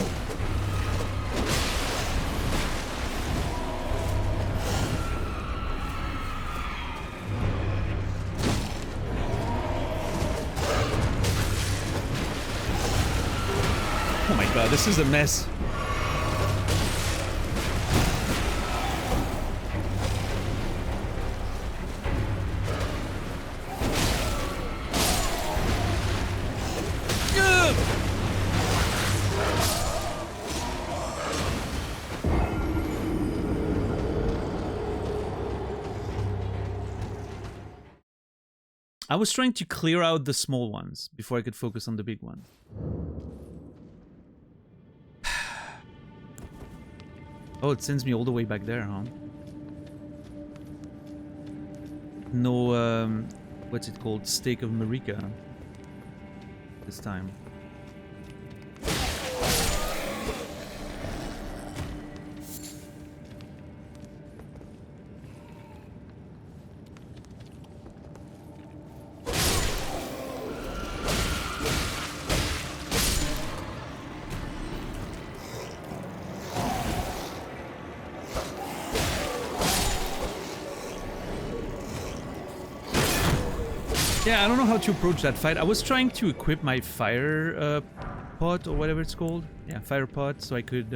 Oh my god, this is a mess. I was trying to clear out the small ones before I could focus on the big one. Oh, it sends me all the way back there, huh? No, what's it called? Stake of Marika. This time. Yeah, I don't know how to approach that fight. I was trying to equip my fire pot or whatever it's called. Yeah, fire pot, so I could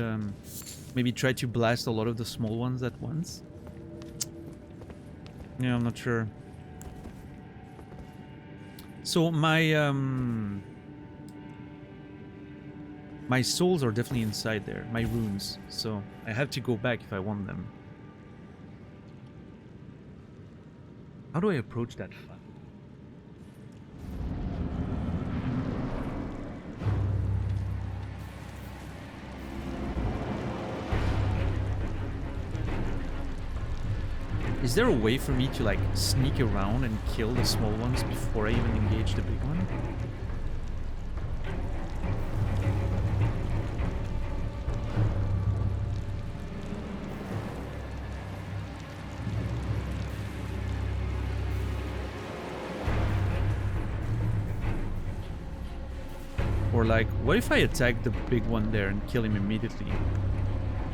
maybe try to blast a lot of the small ones at once. Yeah, I'm not sure. So my my souls are definitely inside there, my runes. So I have to go back if I want them. How do I approach that fuck? Is there a way for me to like sneak around and kill the small ones before I even engage the big one? Or like, what if I attack the big one there and kill him immediately?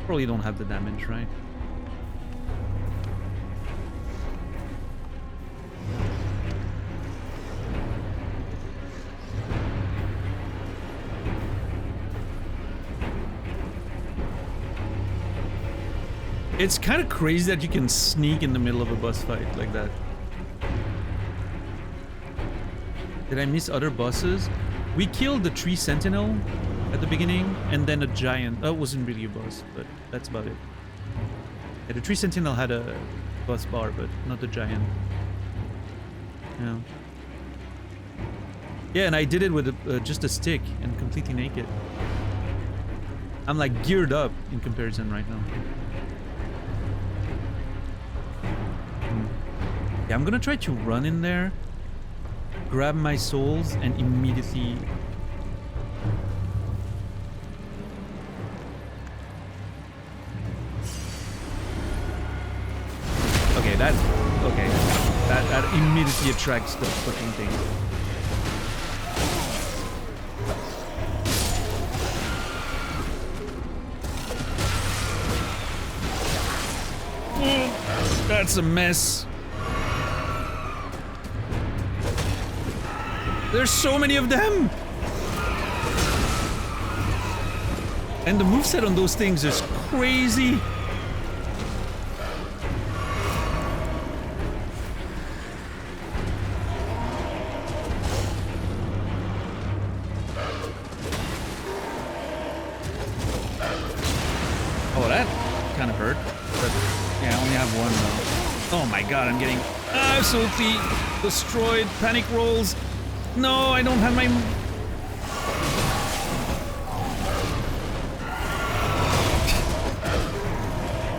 Probably don't have the damage, right? It's kind of crazy that you can sneak in the middle of a boss fight like that. Did I miss other bosses? We killed the tree Sentinel at the beginning, and then a giant. That wasn't really a boss, but that's about it. Yeah, the tree Sentinel had a boss bar, but not the giant. Yeah. Yeah, and I did it with just a stick and completely naked. I'm like geared up in comparison right now. Yeah, I'm gonna try to run in there, grab my souls, and immediately... Okay, that immediately attracts the fucking thing. That's a mess. There's so many of them! And the moveset on those things is crazy! Oh, that kind of hurt. But yeah, I only have one though. Oh my god, I'm getting absolutely destroyed. Panic rolls. No, I don't have my...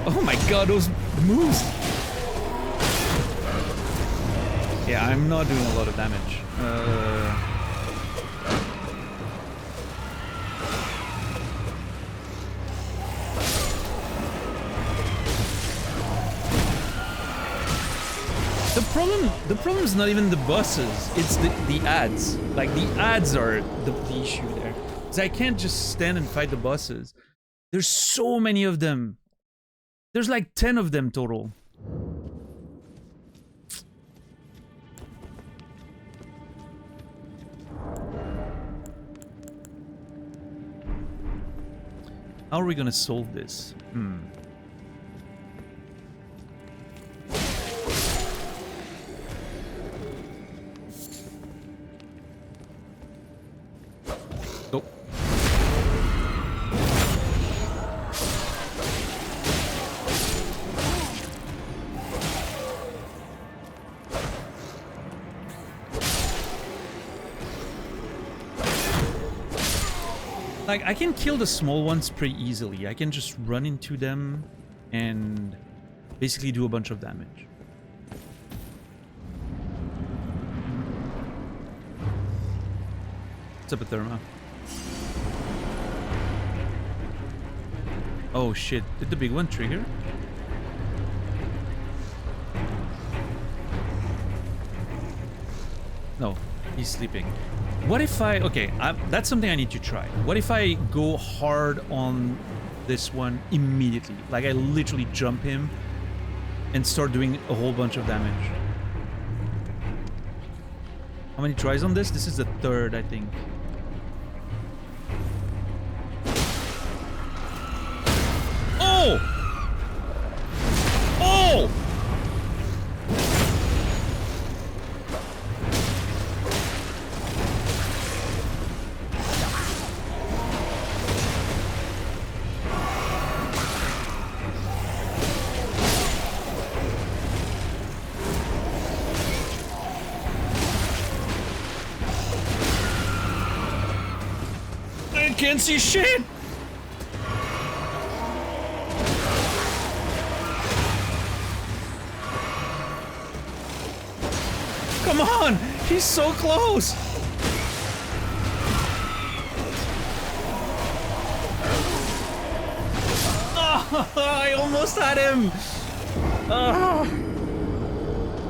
Oh my god, those moves! Yeah, I'm not doing a lot of damage. The problem is not even the bosses, it's the ads. Like, the ads are the issue there. Because I can't just stand and fight the bosses. There's so many of them. There's like 10 of them total. How are we gonna solve this? Go. Like, I can kill the small ones pretty easily. I can just run into them and basically do a bunch of damage. What's up, Therma? Oh shit, did the big one trigger? No, he's sleeping. What if I... Okay, that's something I need to try. What if I go hard on this one immediately? Like, I literally jump him and start doing a whole bunch of damage. How many tries on this? This is the third, I think. Oh! Oh! can't see shit! Come on! He's so close! Oh, I almost had him! Oh.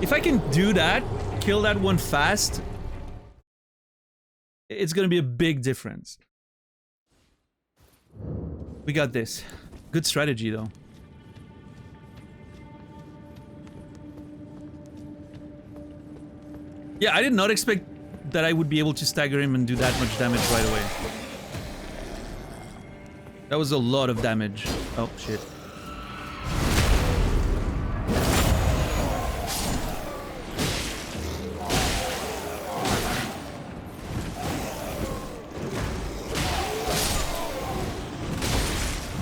If I can do that, kill that one fast, it's gonna be a big difference. We got this. Good strategy, though. Yeah, I did not expect that I would be able to stagger him and do that much damage right away. That was a lot of damage. Oh, shit.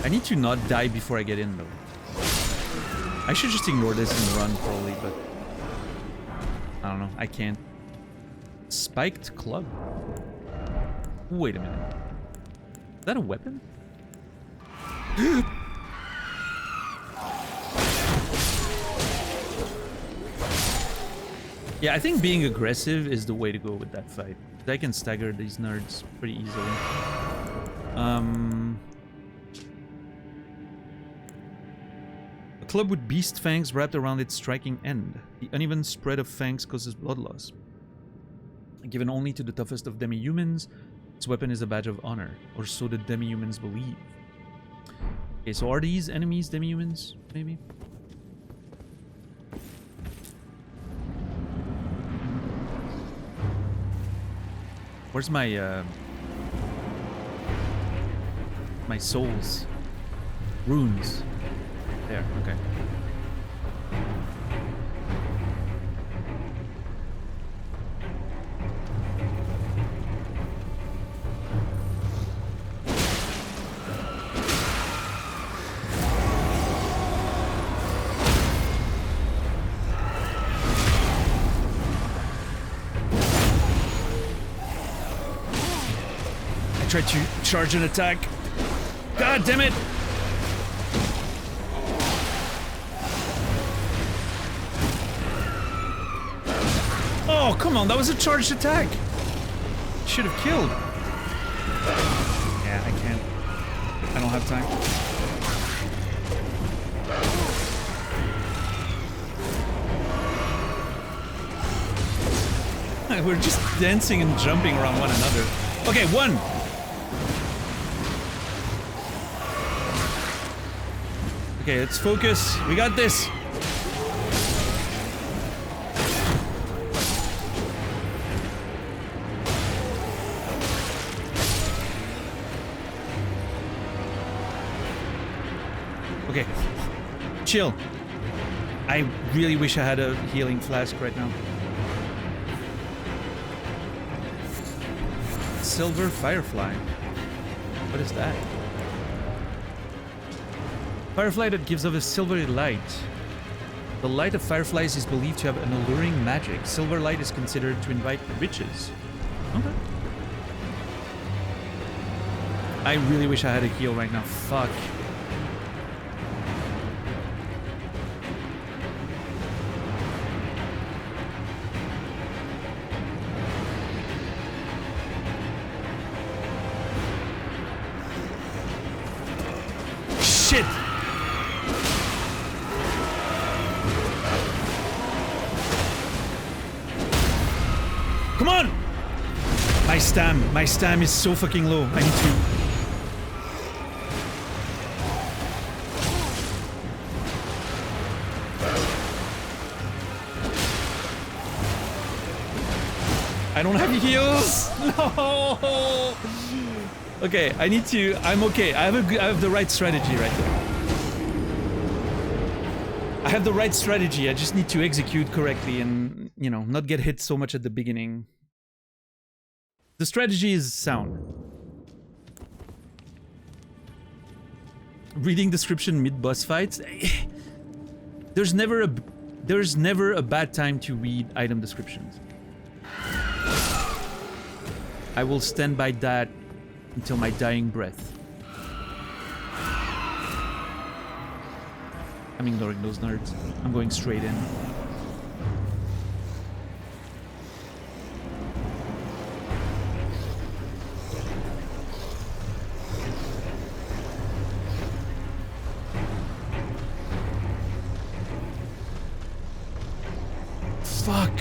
I need to not die before I get in, though. I should just ignore this and run, probably, but... I don't know, I can't. Spiked club? Wait a minute. Is that a weapon? Yeah, I think being aggressive is the way to go with that fight. I can stagger these nerds pretty easily. A club with beast fangs wrapped around its striking end. The uneven spread of fangs causes blood loss. Given only to the toughest of demi-humans, its weapon is a badge of honor, or so the demi-humans believe. Okay, so are these enemies demi-humans, maybe? Where's my, my souls? Runes. There, okay. I tried to charge an attack. God damn it! Oh, come on, that was a charged attack. Should have killed. Yeah, I can't. I don't have time. We're just dancing and jumping around one another. Okay, one. Okay, let's focus. We got this. Okay. Chill. I really wish I had a healing flask right now. Silver Firefly. What is that? Firefly that gives off a silvery light. The light of fireflies is believed to have an alluring magic. Silver light is considered to invite riches. Okay. I really wish I had a heal right now. Fuck. Shit! Come on! My stam is so fucking low. I need to... I don't have heals! No! Okay, I need to... I'm okay. I have the right strategy right there. I have the right strategy. I just need to execute correctly and, you know, not get hit so much at the beginning. The strategy is sound. Reading description mid-boss fights. There's never a bad time to read item descriptions. I will stand by that until my dying breath. I'm ignoring those nerds. I'm going straight in. Fuck.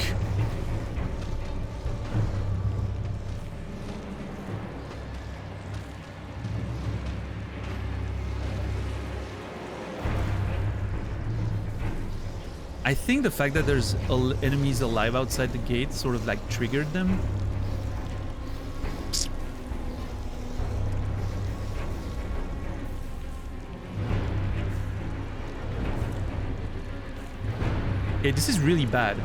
I think the fact that there's enemies alive outside the gate sort of like triggered them. Okay, this is really bad.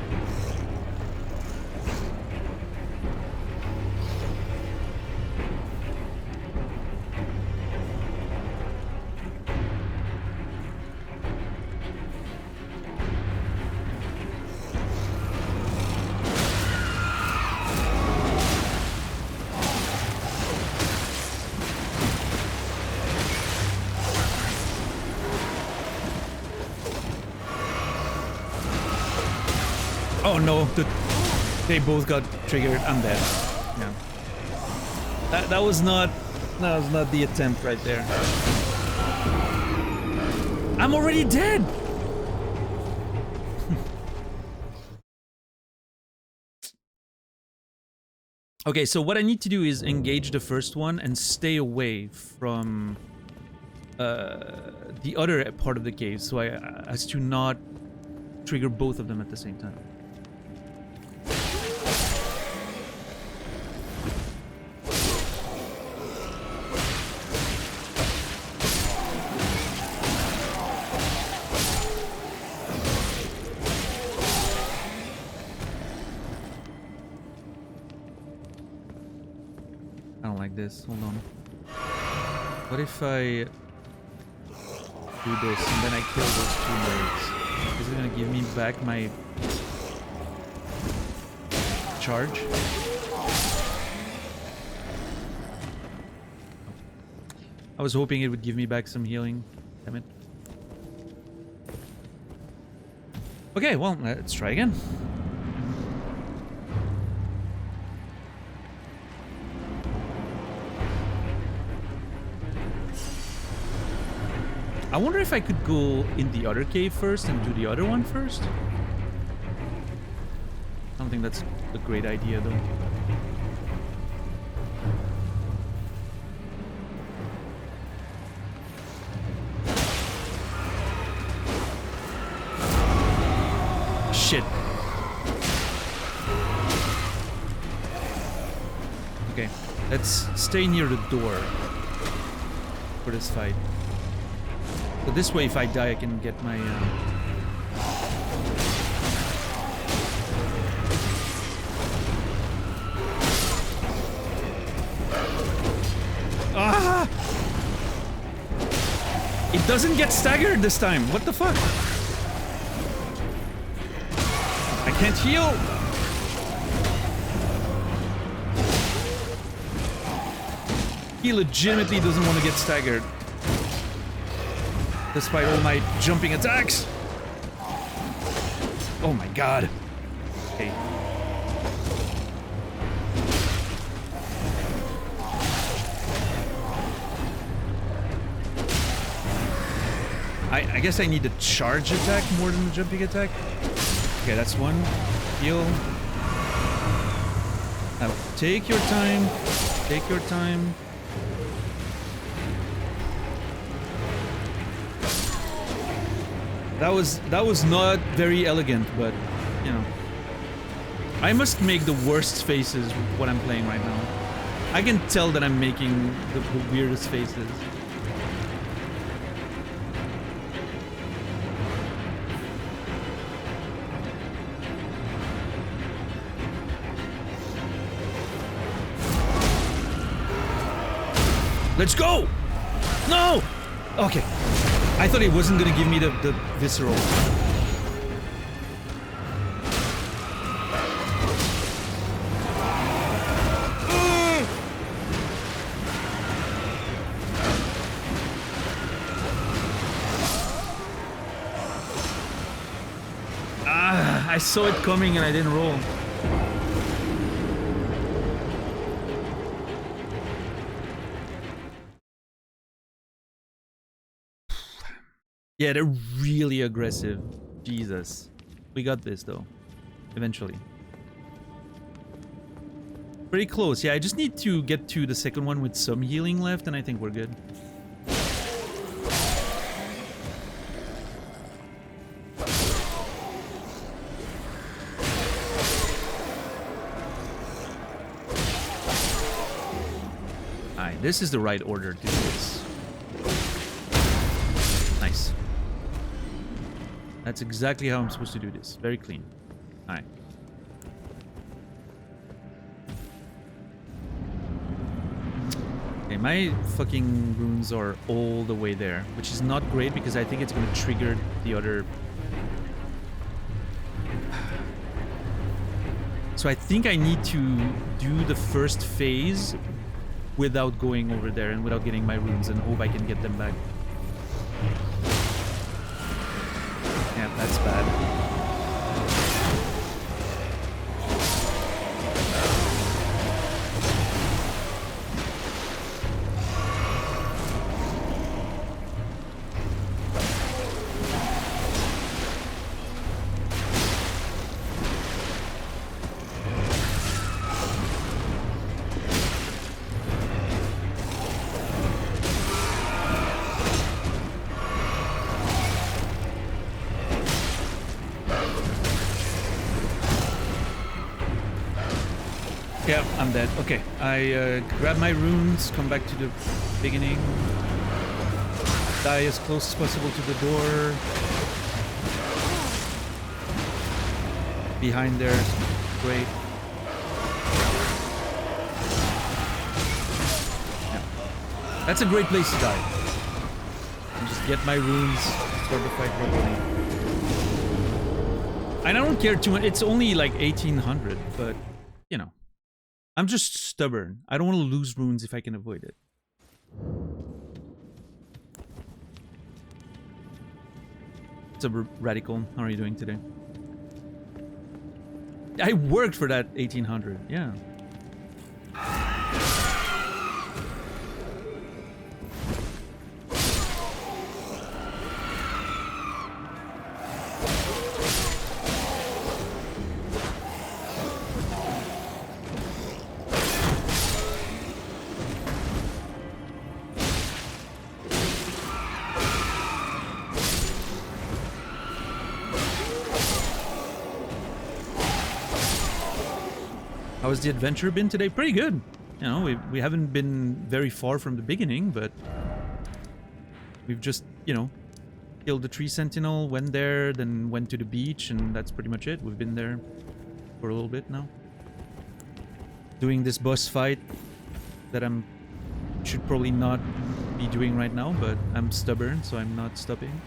Oh no, they both got triggered. I'm dead. Yeah. That was not the attempt right there. I'm already dead. Okay, so what I need to do is engage the first one and stay away from the other part of the cave, so as to not trigger both of them at the same time. This. Hold on. What if I do this and then I kill those two nerds? Is it gonna give me back my charge? I was hoping it would give me back some healing. Damn it. Okay, well, let's try again. I wonder if I could go in the other cave first and do the other one first. I don't think that's a great idea, though. Shit. Okay, let's stay near the door for this fight. So this way, if I die, I can get my... Ah! It doesn't get staggered this time. What the fuck? I can't heal. He legitimately doesn't want to get staggered. Despite all my jumping attacks. Oh my god. Okay. I guess I need the charge attack more than the jumping attack. Okay, that's one. Heal. Now, take your time. Take your time. That was not very elegant, but, you know. I must make the worst faces with what I'm playing right now. I can tell that I'm making the weirdest faces. Let's go! No! Okay. I thought it wasn't gonna give me the visceral. I saw it coming and I didn't roll. Yeah, they're really aggressive. Jesus. We got this, though. Eventually. Pretty close. Yeah, I just need to get to the second one with some healing left, and I think we're good. Alright, this is the right order to do this. Nice. That's exactly how I'm supposed to do this. Very clean. Alright. Okay, my fucking runes are all the way there, which is not great because I think it's going to trigger the other. So I think I need to do the first phase without going over there and without getting my runes and hope I can get them back. Yeah, that's bad. Yeah, I'm dead. Okay, I grab my runes, come back to the beginning, die as close as possible to the door. Behind there, great. Yeah. That's a great place to die. And just get my runes, start the fight properly. And I don't care too much, it's only like 1800, but, you know. I'm just stubborn. I don't want to lose runes if I can avoid it. What's up, Radical? How are you doing today? I worked for that 1800, yeah. How's the adventure been today? Pretty good. You know, we haven't been very far from the beginning, but we've just, you know, killed the tree sentinel, went there, then went to the beach, and that's pretty much it. We've been there for a little bit now. Doing this boss fight that should probably not be doing right now, but I'm stubborn, so I'm not stopping.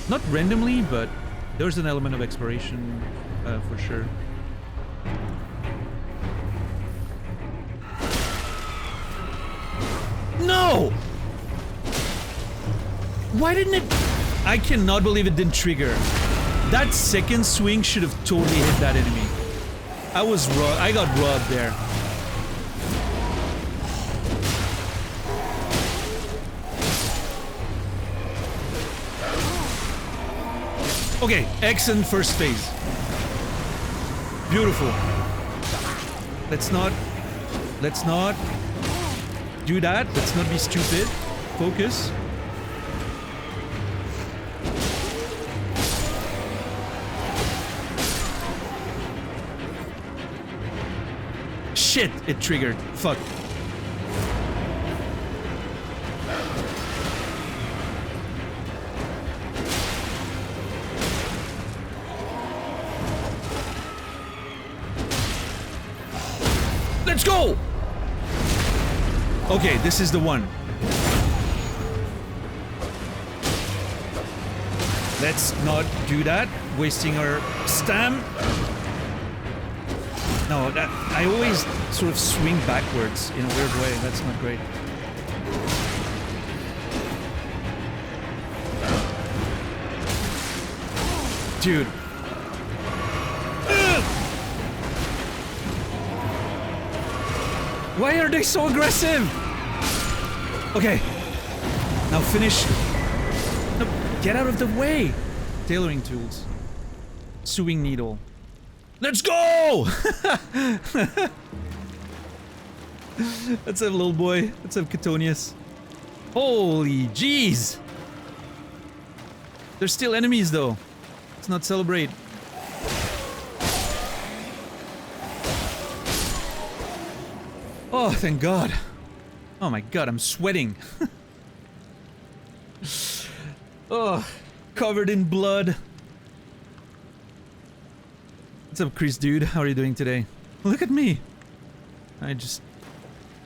Not randomly, but there's an element of exploration for sure. No! Why didn't it? I cannot believe it didn't trigger. That second swing should have totally hit that enemy. I was robbed. I got robbed there. Okay, excellent first phase. Beautiful. Let's not do that. Let's not be stupid. Focus. Shit, it triggered. Fuck. Let's go! Okay, this is the one. Let's not do that. Wasting our stam. No, that I always sort of swing backwards in a weird way. That's not great. Dude. Why are they so aggressive? Okay. Now finish. No, get out of the way. Tailoring tools. Sewing needle. Let's go! Let's have little boy. Let's have Catonius. Holy jeez. There's still enemies though. Let's not celebrate. Oh, thank God. Oh my God, I'm sweating. Oh, covered in blood. What's up, Chris, dude? How are you doing today? Look at me. I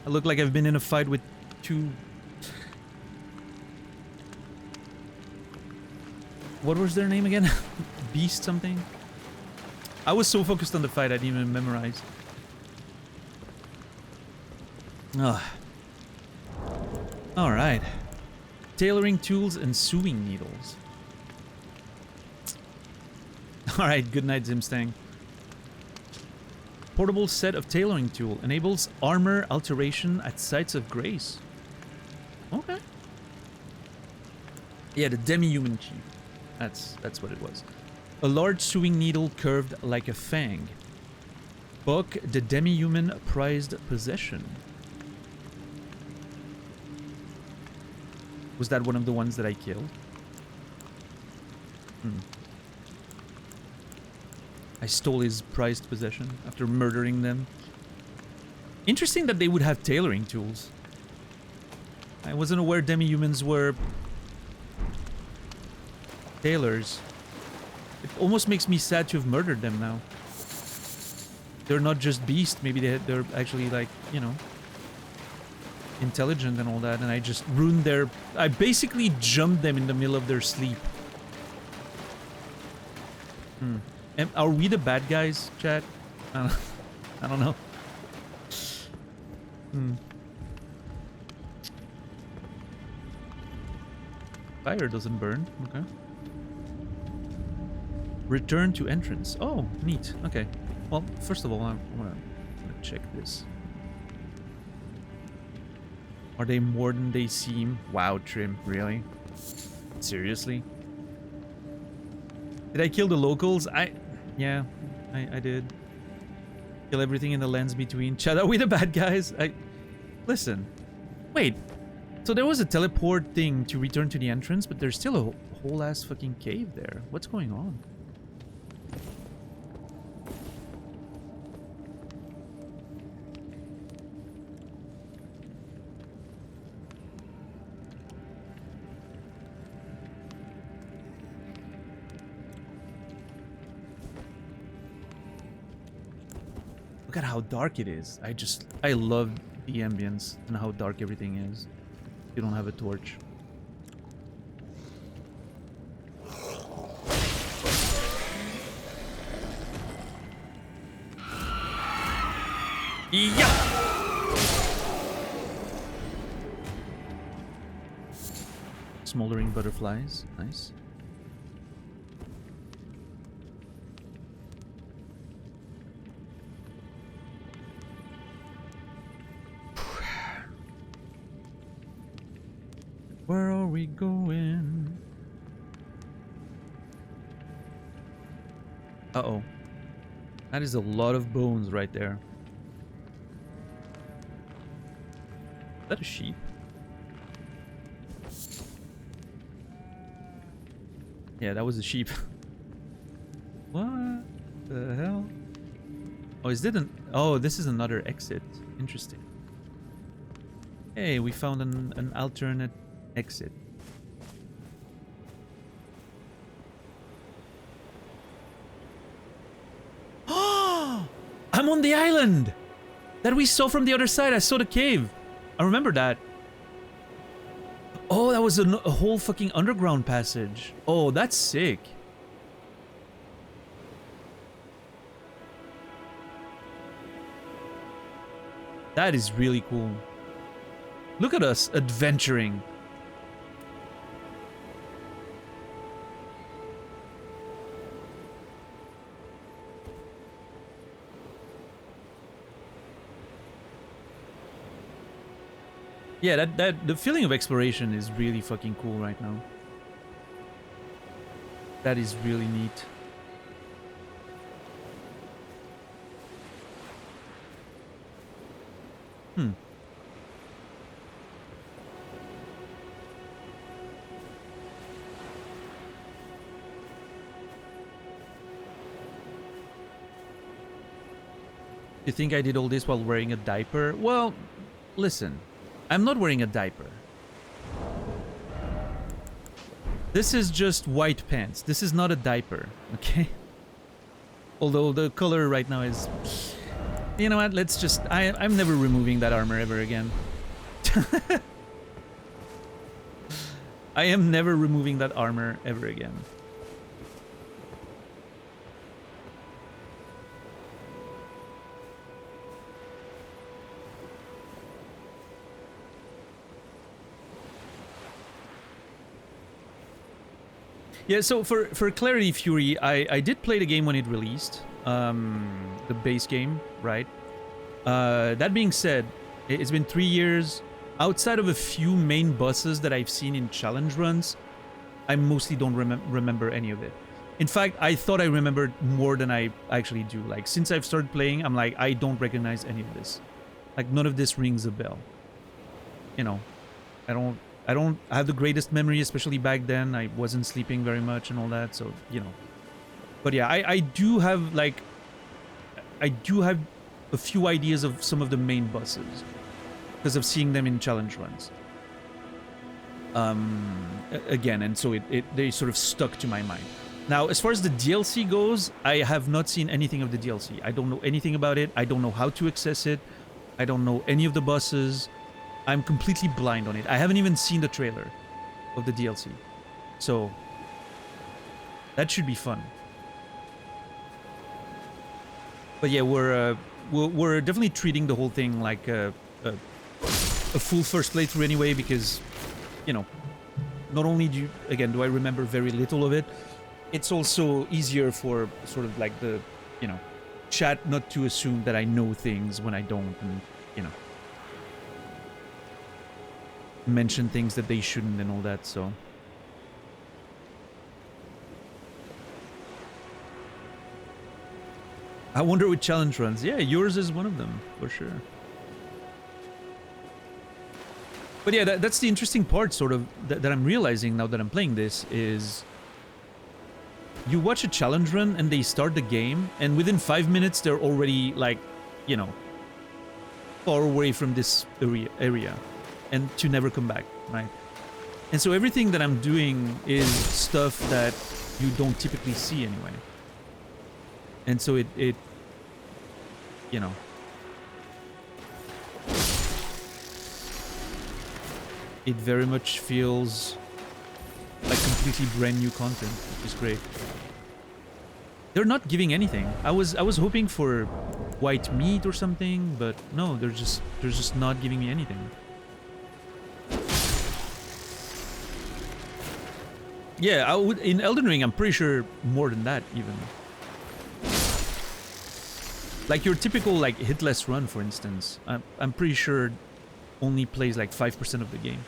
look like I've been in a fight with two... What was their name again? Beast something? I was so focused on the fight I didn't even memorize. Ugh. Alright. Tailoring tools and sewing needles. Alright, good night, Zimstang. Portable set of tailoring tool. Enables armor alteration at sites of grace. Okay. Yeah, the demi-human chief. That's what it was. A large sewing needle curved like a fang. Buck, the demi-human prized possession. Was that one of the ones that I killed? I stole his prized possession after murdering them. Interesting that they would have tailoring tools. I wasn't aware demi-humans were tailors. It almost makes me sad to have murdered them now. They're not just beasts. Maybe they're actually, like, you know, intelligent and all that, and I just ruined their... I basically jumped them in the middle of their sleep. Are we the bad guys, chat? I don't know. Fire doesn't burn. Okay. Return to entrance. Oh, neat. Okay. Well, first of all, I want to check this. Are they more than they seem? Wow, Trim, really? Seriously? Did I kill the locals? Yeah, I did. Kill everything in the lands between. Chat, are we the bad guys? Listen. Wait. So there was a teleport thing to return to the entrance, but there's still a whole ass fucking cave there. What's going on? Look at how dark it is. I love the ambience and how dark everything is. You don't have a torch. Yeah! Smoldering butterflies. Nice. Where are we going? Uh-oh. That is a lot of bones right there. Is that a sheep? Yeah, that was a sheep. What the hell? Oh, oh, this is another exit. Interesting. Hey, we found an alternate exit. I'm on the island that we saw from the other side. I saw the cave. I remember that. Oh, that was a whole fucking underground passage. Oh, that's sick. That is really cool. Look at us adventuring. Yeah, the feeling of exploration is really fucking cool right now. That is really neat. Hmm. You think I did all this while wearing a diaper? Well, listen, I'm not wearing a diaper. This is just white pants. This is not a diaper, okay? Although the color right now is... You know what, let's just... I'm never removing that armor ever again. I am never removing that armor ever again. Yeah, so for clarity, Fury, I did play the game when it released, the base game, right? That being said, it's been 3 years. Outside of a few main bosses that I've seen in challenge runs, I mostly don't remember any of it. In fact, I thought I remembered more than I actually do. Like, since I've started playing, I'm like, I don't recognize any of this. Like, none of this rings a bell. You know, I don't have the greatest memory, especially back then. I wasn't sleeping very much and all that, so, you know. But yeah, I do have, like... I do have a few ideas of some of the main bosses, because of seeing them in challenge runs. Again, and so they sort of stuck to my mind. Now, as far as the DLC goes, I have not seen anything of the DLC. I don't know anything about it. I don't know how to access it. I don't know any of the bosses. I'm completely blind on it. I haven't even seen the trailer of the DLC. So, that should be fun. But yeah, we're definitely treating the whole thing like a full first playthrough anyway, because, you know, not only do I remember very little of it, it's also easier for sort of like the, you know, chat not to assume that I know things when I don't, and, you know, mention things that they shouldn't and all that, so... I wonder what challenge runs. Yeah, yours is one of them, for sure. But yeah, that's the interesting part, sort of, that I'm realizing now that I'm playing this, is... You watch a challenge run, and they start the game, and within 5 minutes, they're already, like, you know, far away from this area, and to never come back, right? And so everything that I'm doing is stuff that you don't typically see anyway. And so it you know, it very much feels like completely brand new content, which is great. They're not giving anything. I was hoping for white meat or something, but no, they're just not giving me anything. Yeah, in Elden Ring, I'm pretty sure more than that, even. Like your typical, like, hitless run, for instance, I'm pretty sure only plays like 5% of the game.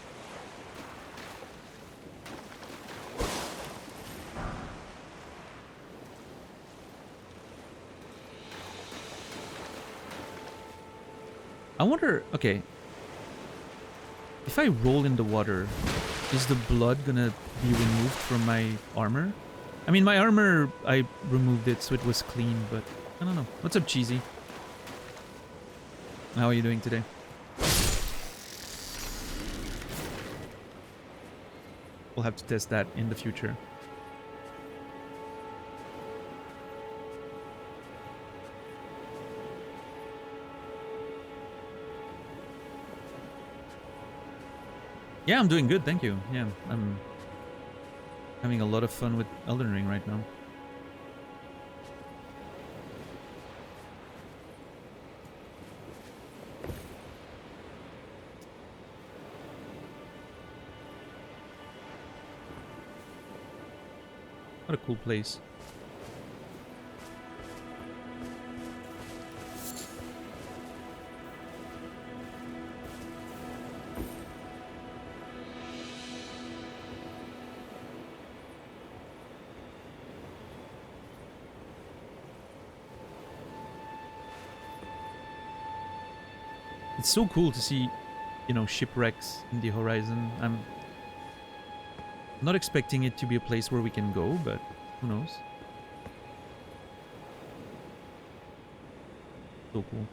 I wonder, okay, if I roll in the water, is the blood gonna be removed from my armor? I mean, my armor, I removed it so it was clean, but I don't know. What's up, Cheesy? How are you doing today? We'll have to test that in the future. Yeah, I'm doing good, thank you. Yeah, I'm having a lot of fun with Elden Ring right now. What a cool place. It's so cool to see, you know, shipwrecks in the horizon. I'm not expecting it to be a place where we can go, but who knows? So cool.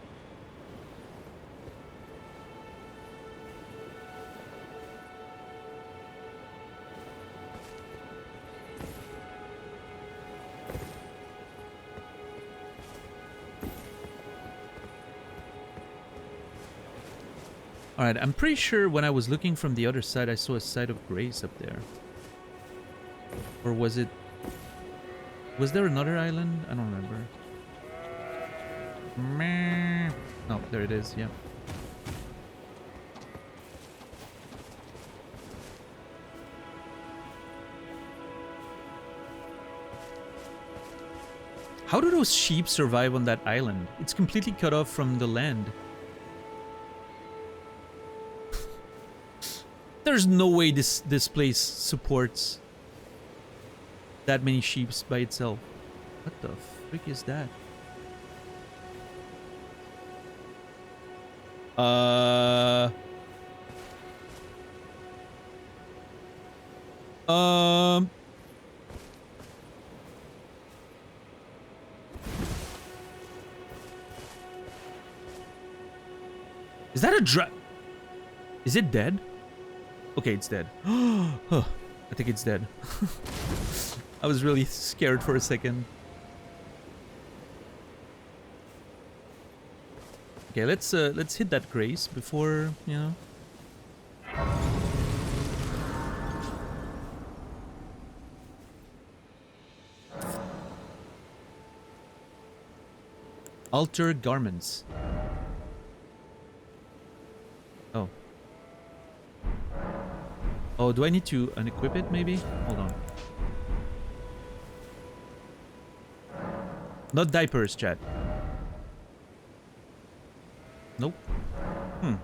Alright, I'm pretty sure when I was looking from the other side, I saw a site of grace up there. Or was it... Was there another island? I don't remember. Meh. No, there it is, yeah. How do those sheep survive on that island? It's completely cut off from the land. There's no way this place supports that many sheep by itself. What the frick is that? Is that a Is it dead? Okay, it's dead. Huh, I think it's dead. I was really scared for a second. Okay, let's hit that grace before, you know. Alter garments. Oh. Oh, do I need to unequip it maybe? Hold on. Not diapers, chat. Nope. I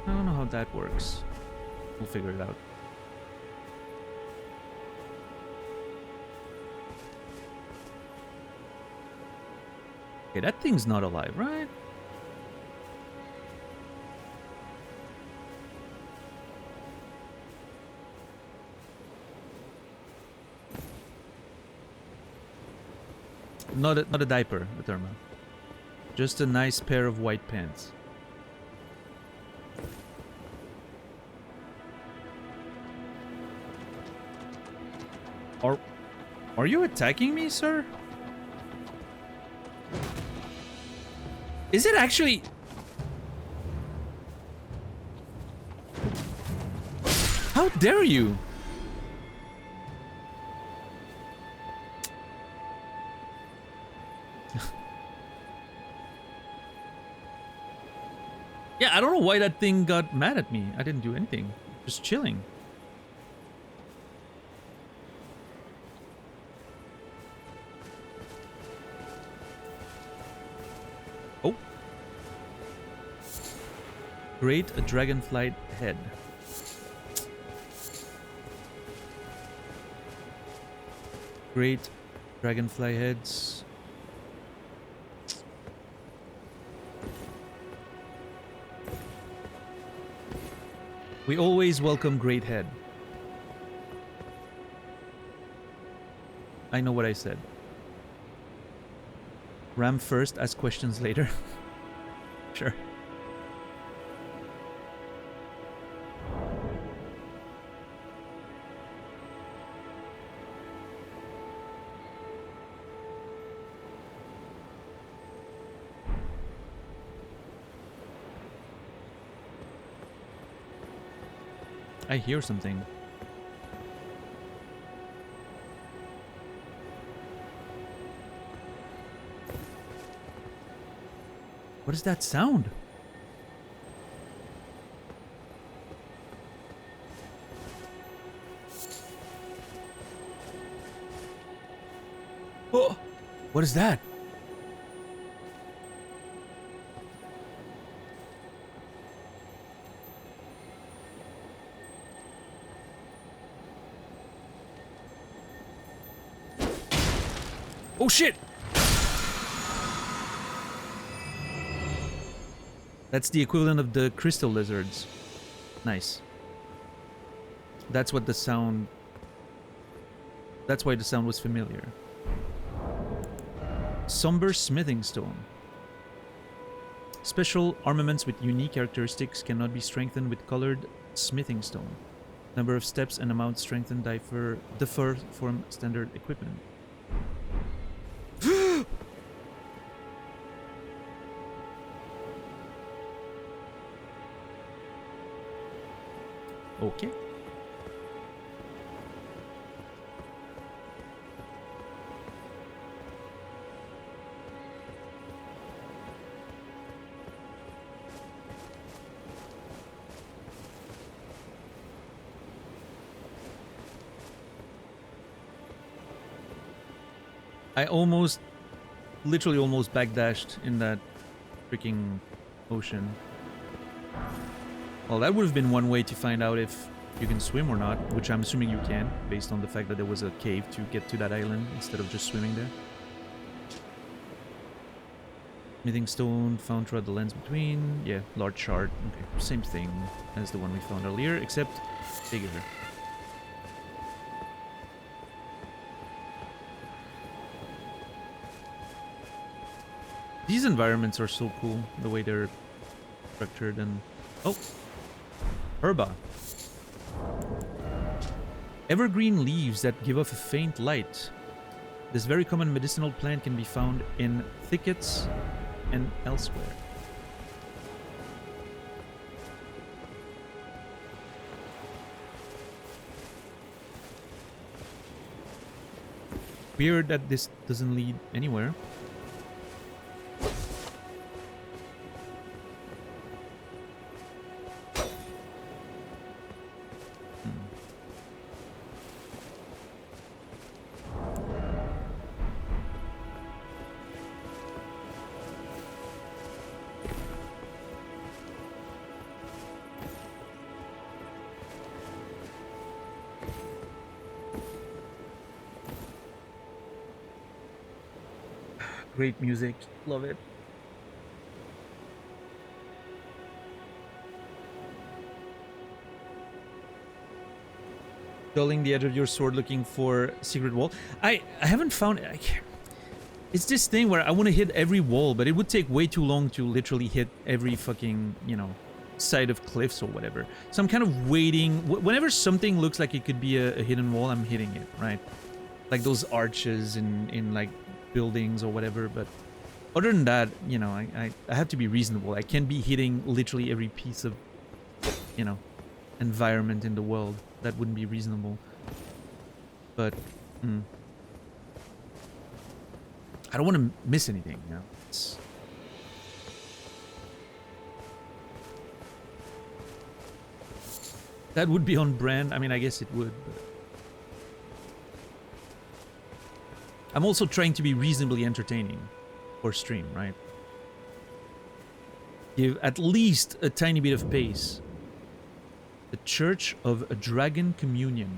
don't know how that works. We'll figure it out. Okay, that thing's not alive, right? Not a diaper, a thermal. Just a nice pair of white pants. Are you attacking me, sir? Is it actually... How dare you? Yeah, I don't know why that thing got mad at me. I didn't do anything. Just chilling. Oh. Create a dragonfly head. Great dragonfly heads. We always welcome great head. I know what I said. Ram first, ask questions later. Sure. I hear something. What is that sound? Oh, what is that? Oh shit! That's the equivalent of the crystal lizards. Nice. That's what the sound... That's why the sound was familiar. Somber smithing stone. Special armaments with unique characteristics cannot be strengthened with colored smithing stone. Number of steps and amount strengthened differ from standard equipment. Okay. I literally almost backdashed in that freaking ocean. Well, that would have been one way to find out if you can swim or not, which I'm assuming you can, based on the fact that there was a cave to get to that island instead of just swimming there. Smithing stone found throughout the lands between. Yeah, large shard. Okay, same thing as the one we found earlier, except bigger. These environments are so cool, the way they're structured and... Oh! Herba. Evergreen leaves that give off a faint light. This very common medicinal plant can be found in thickets and elsewhere. Weird that this doesn't lead anywhere. Great music, love it. Dulling the edge of your sword looking for secret wall. I haven't found it. It's this thing where I want to hit every wall, but it would take way too long to literally hit every fucking, you know, side of cliffs or whatever. So I'm kind of waiting. Whenever something looks like it could be a hidden wall, I'm hitting it, right? Like those arches in like buildings or whatever, but other than that, you know, I have to be reasonable. I can't be hitting literally every piece of, you know, environment in the world. That wouldn't be reasonable. But I don't want to miss anything, you know. That would be on brand. I mean, I guess it would, but I'm also trying to be reasonably entertaining for stream, right? Give at least a tiny bit of pace. The Church of a Dragon Communion.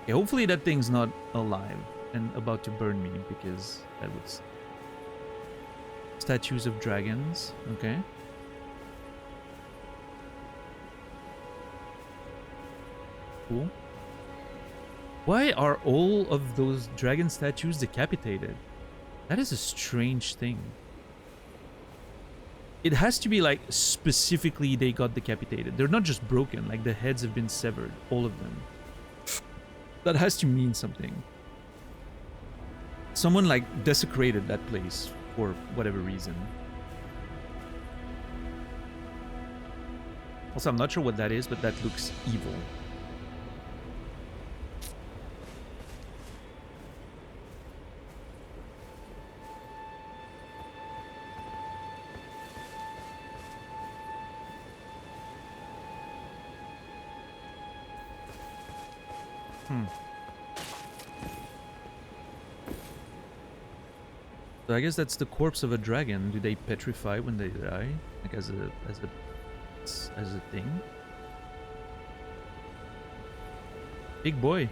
Okay, hopefully that thing's not alive and about to burn me, because that would... Statues of dragons, okay. Cool. Why are all of those dragon statues decapitated? That is a strange thing. It has to be like specifically they got decapitated. They're not just broken, like the heads have been severed, all of them. That has to mean something. Someone like desecrated that place for whatever reason. Also, I'm not sure what that is, but that looks evil. So I guess that's the corpse of a dragon. Do they petrify when they die? Like as a thing? Big boy.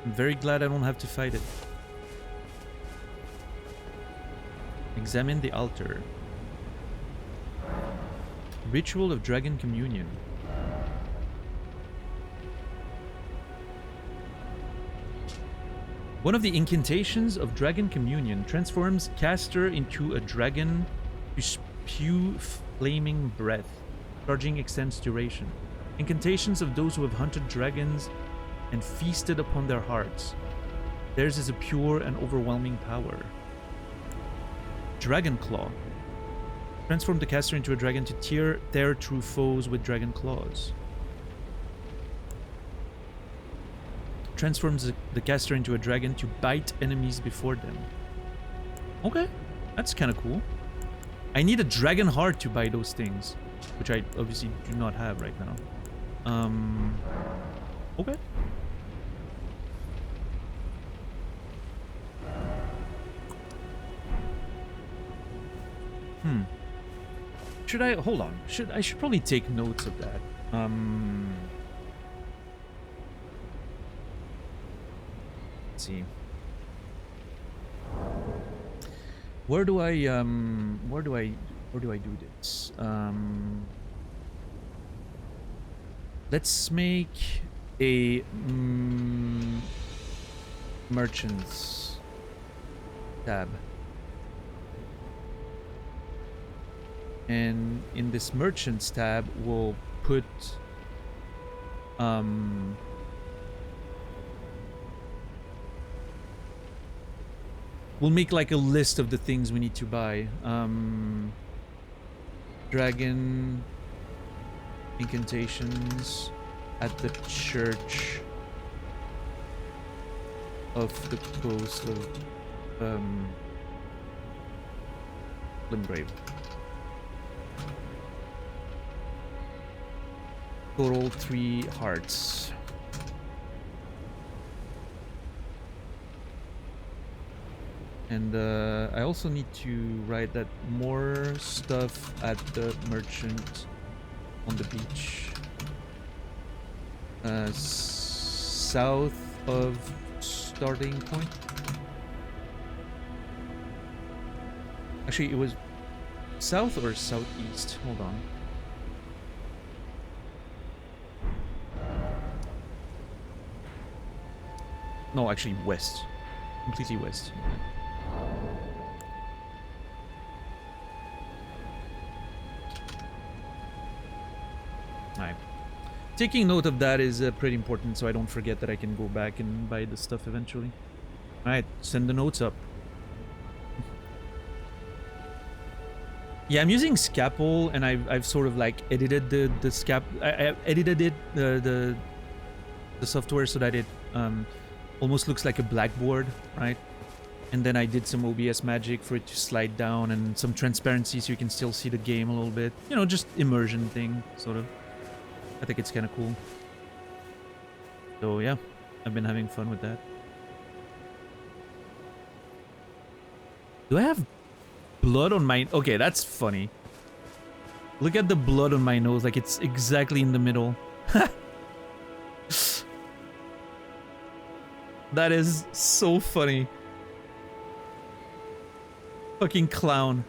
I'm very glad I don't have to fight it. Examine the altar. Ritual of Dragon Communion. One of the incantations of Dragon Communion transforms caster into a dragon to spew flaming breath. Charging extends duration. Incantations of those who have hunted dragons and feasted upon their hearts. Theirs is a pure and overwhelming power. Dragon Claw. Transform the caster into a dragon to tear through foes with dragon claws. Transforms the caster into a dragon to bite enemies before them. Okay, that's kind of cool. I need a dragon heart to buy those things, which I obviously do not have right now. Okay. Should I hold on? I should probably take notes of that. Let's see. Where do I do this? Let's make a merchants tab. And in this merchants tab, we'll put we'll make like a list of the things we need to buy. Dragon incantations at the church of the coast of Limgrave. Total 3 hearts. And I also need to write that more stuff at the merchant on the beach. South of starting point. Actually, it was south or southeast. Hold on. No, actually west. Completely west. Alright. Taking note of that is pretty important so I don't forget that I can go back and buy the stuff eventually. Alright, send the notes up. Yeah, I'm using Scapple and I've sort of like edited the I edited it the software so that it almost looks like a blackboard, right? And then I did some OBS magic for it to slide down and some transparency so you can still see the game a little bit. You know, just immersion thing, sort of. I think it's kind of cool. So yeah, I've been having fun with that. Do I have blood on my... Okay, that's funny. Look at the blood on my nose, like it's exactly in the middle. That is so funny. Fucking clown.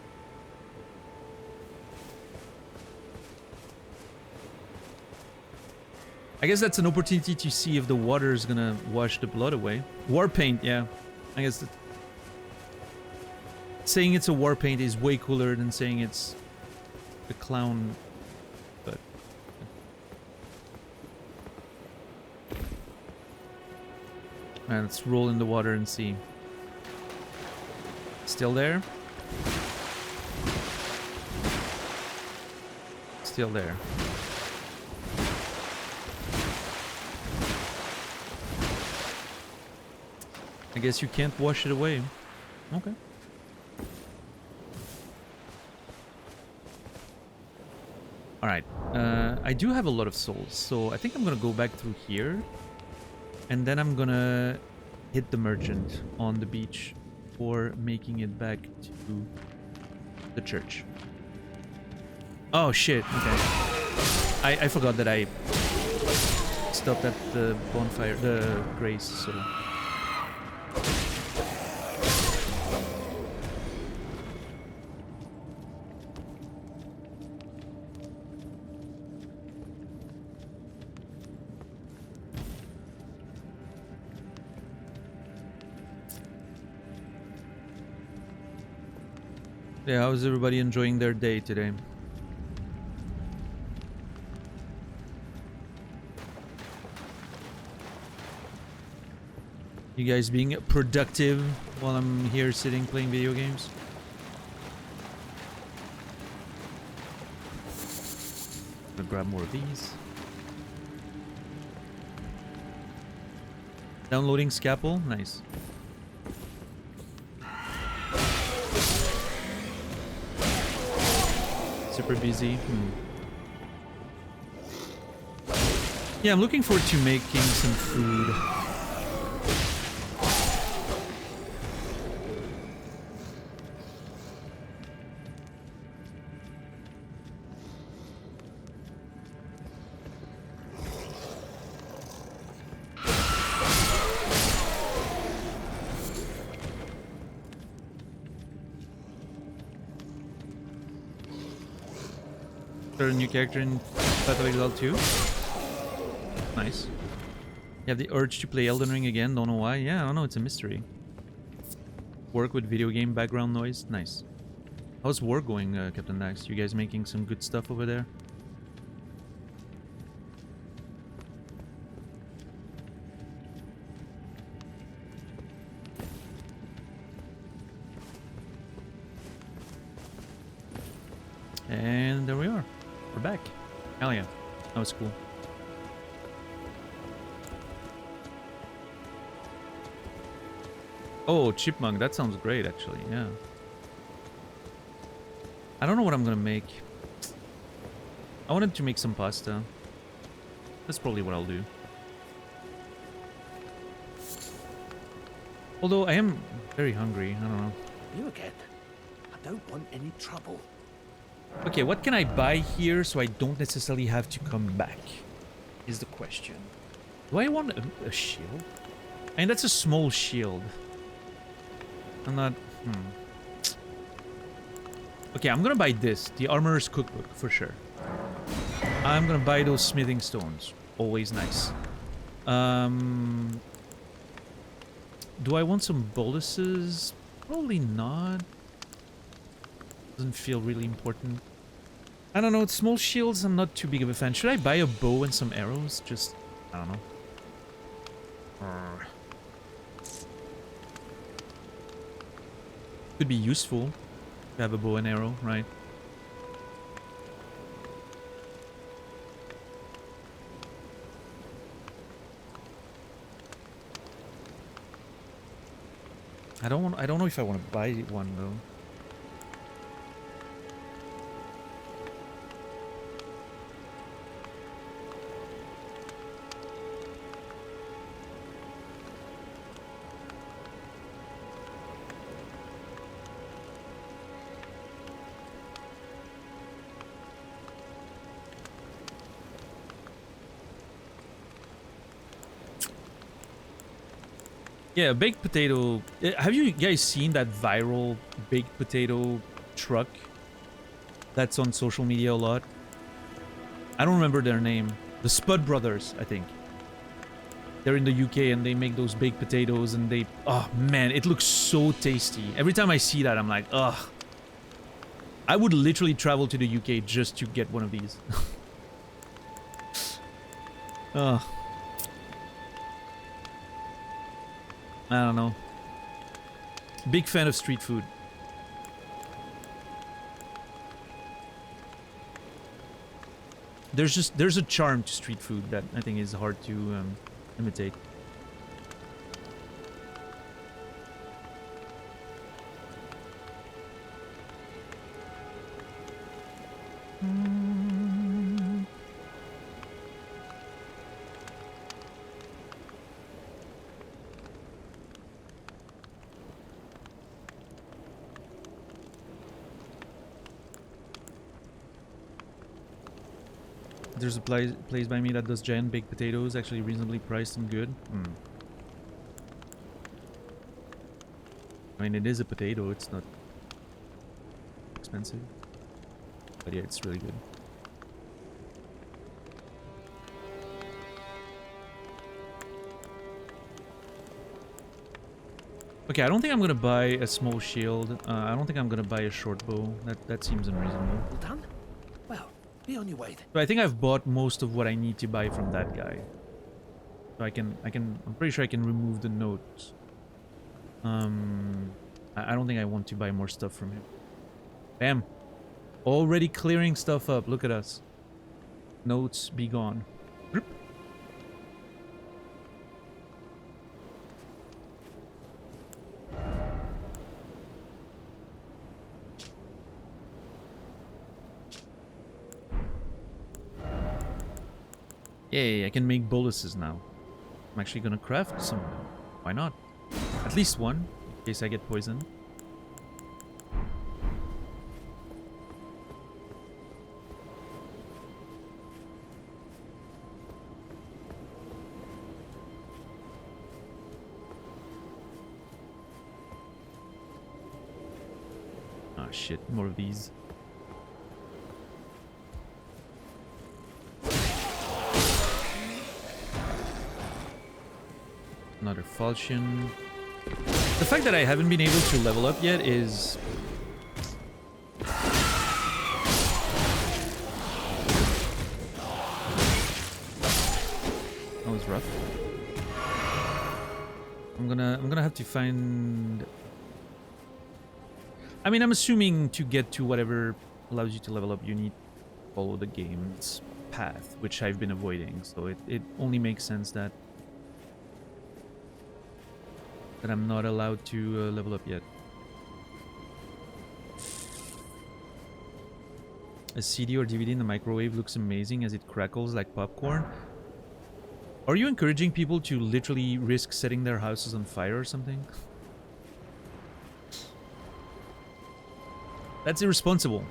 I guess that's an opportunity to see if the water is gonna wash the blood away. War paint, yeah. I guess saying it's a war paint is way cooler than saying it's the clown. But and let's roll in the water and see. Still there? Still there. I guess you can't wash it away. Okay. Alright. I do have a lot of souls, so I think I'm gonna go back through here. And then I'm gonna hit the merchant on the beach for making it back to the church. Oh shit, okay. I forgot that I stopped at the bonfire, the grace, so... Yeah, how's everybody enjoying their day today? You guys being productive while I'm here sitting playing video games? Gonna grab more of these. Downloading Scalpel? Nice. Super busy. Yeah, I'm looking forward to making some food. Start a new character in Path of Exile 2. Nice. You have the urge to play Elden Ring again, don't know why. Yeah, I don't know, it's a mystery. Work with video game background noise, nice. How's work going, Captain Dax? You guys making some good stuff over there? And there we are. We're back. Hell yeah. That was cool. Oh, chipmunk. That sounds great, actually. Yeah. I don't know what I'm gonna make. I wanted to make some pasta. That's probably what I'll do. Although I am very hungry. I don't know. You again? I don't want any trouble. Okay, what can I buy here so I don't necessarily have to come back? Is the question. Do I want a shield? I mean, that's a small shield. I'm not... Okay, I'm gonna buy this. The Armorer's Cookbook, for sure. I'm gonna buy those smithing stones. Always nice. Do I want some boluses? Probably not. Doesn't feel really important. I don't know, small shields, I'm not too big of a fan. Should I buy a bow and some arrows? Just, I don't know. Could be useful to have a bow and arrow, right? I don't know if I want to buy one though. Yeah, baked potato. Have you guys seen that viral baked potato truck that's on social media a lot? I don't remember their name. The Spud Brothers, I think. They're in the UK and they make those baked potatoes and they... Oh, man, it looks so tasty. Every time I see that, I'm like, ugh. I would literally travel to the UK just to get one of these. Ugh. I don't know. Big fan of street food. There's a charm to street food that I think is hard to imitate. There's a place by me that does giant baked potatoes, actually reasonably priced and good. I mean, it is a potato, it's not expensive. But yeah, it's really good. Okay, I don't think I'm gonna buy a small shield. I don't think I'm gonna buy a short bow. That seems unreasonable. All done? Well, be on your way then. So I think I've bought most of what I need to buy from that guy. So I'm pretty sure I can remove the notes. I don't think I want to buy more stuff from him. Bam. Already clearing stuff up. Look at us. Notes be gone. Bloop. Yay, I can make boluses now. I'm actually gonna craft some. Why not? At least one, in case I get poisoned. Ah, shit, more of these. Another falchion. The fact that I haven't been able to level up yet is... That was rough. I'm gonna have to find... I mean, I'm assuming to get to whatever allows you to level up, you need to follow the game's path, which I've been avoiding. So it only makes sense that I'm not allowed to level up yet. A CD or DVD in the microwave looks amazing as it crackles like popcorn. Are you encouraging people to literally risk setting their houses on fire or something? That's irresponsible.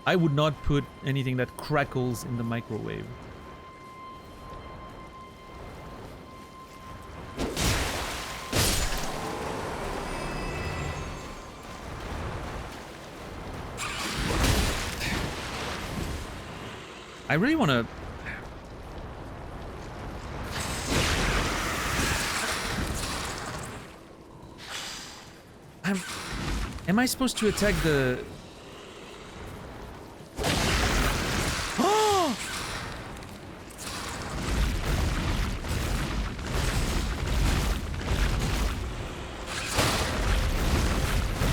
I would not put anything that crackles in the microwave. I really want to... Am I supposed to attack the... Oh!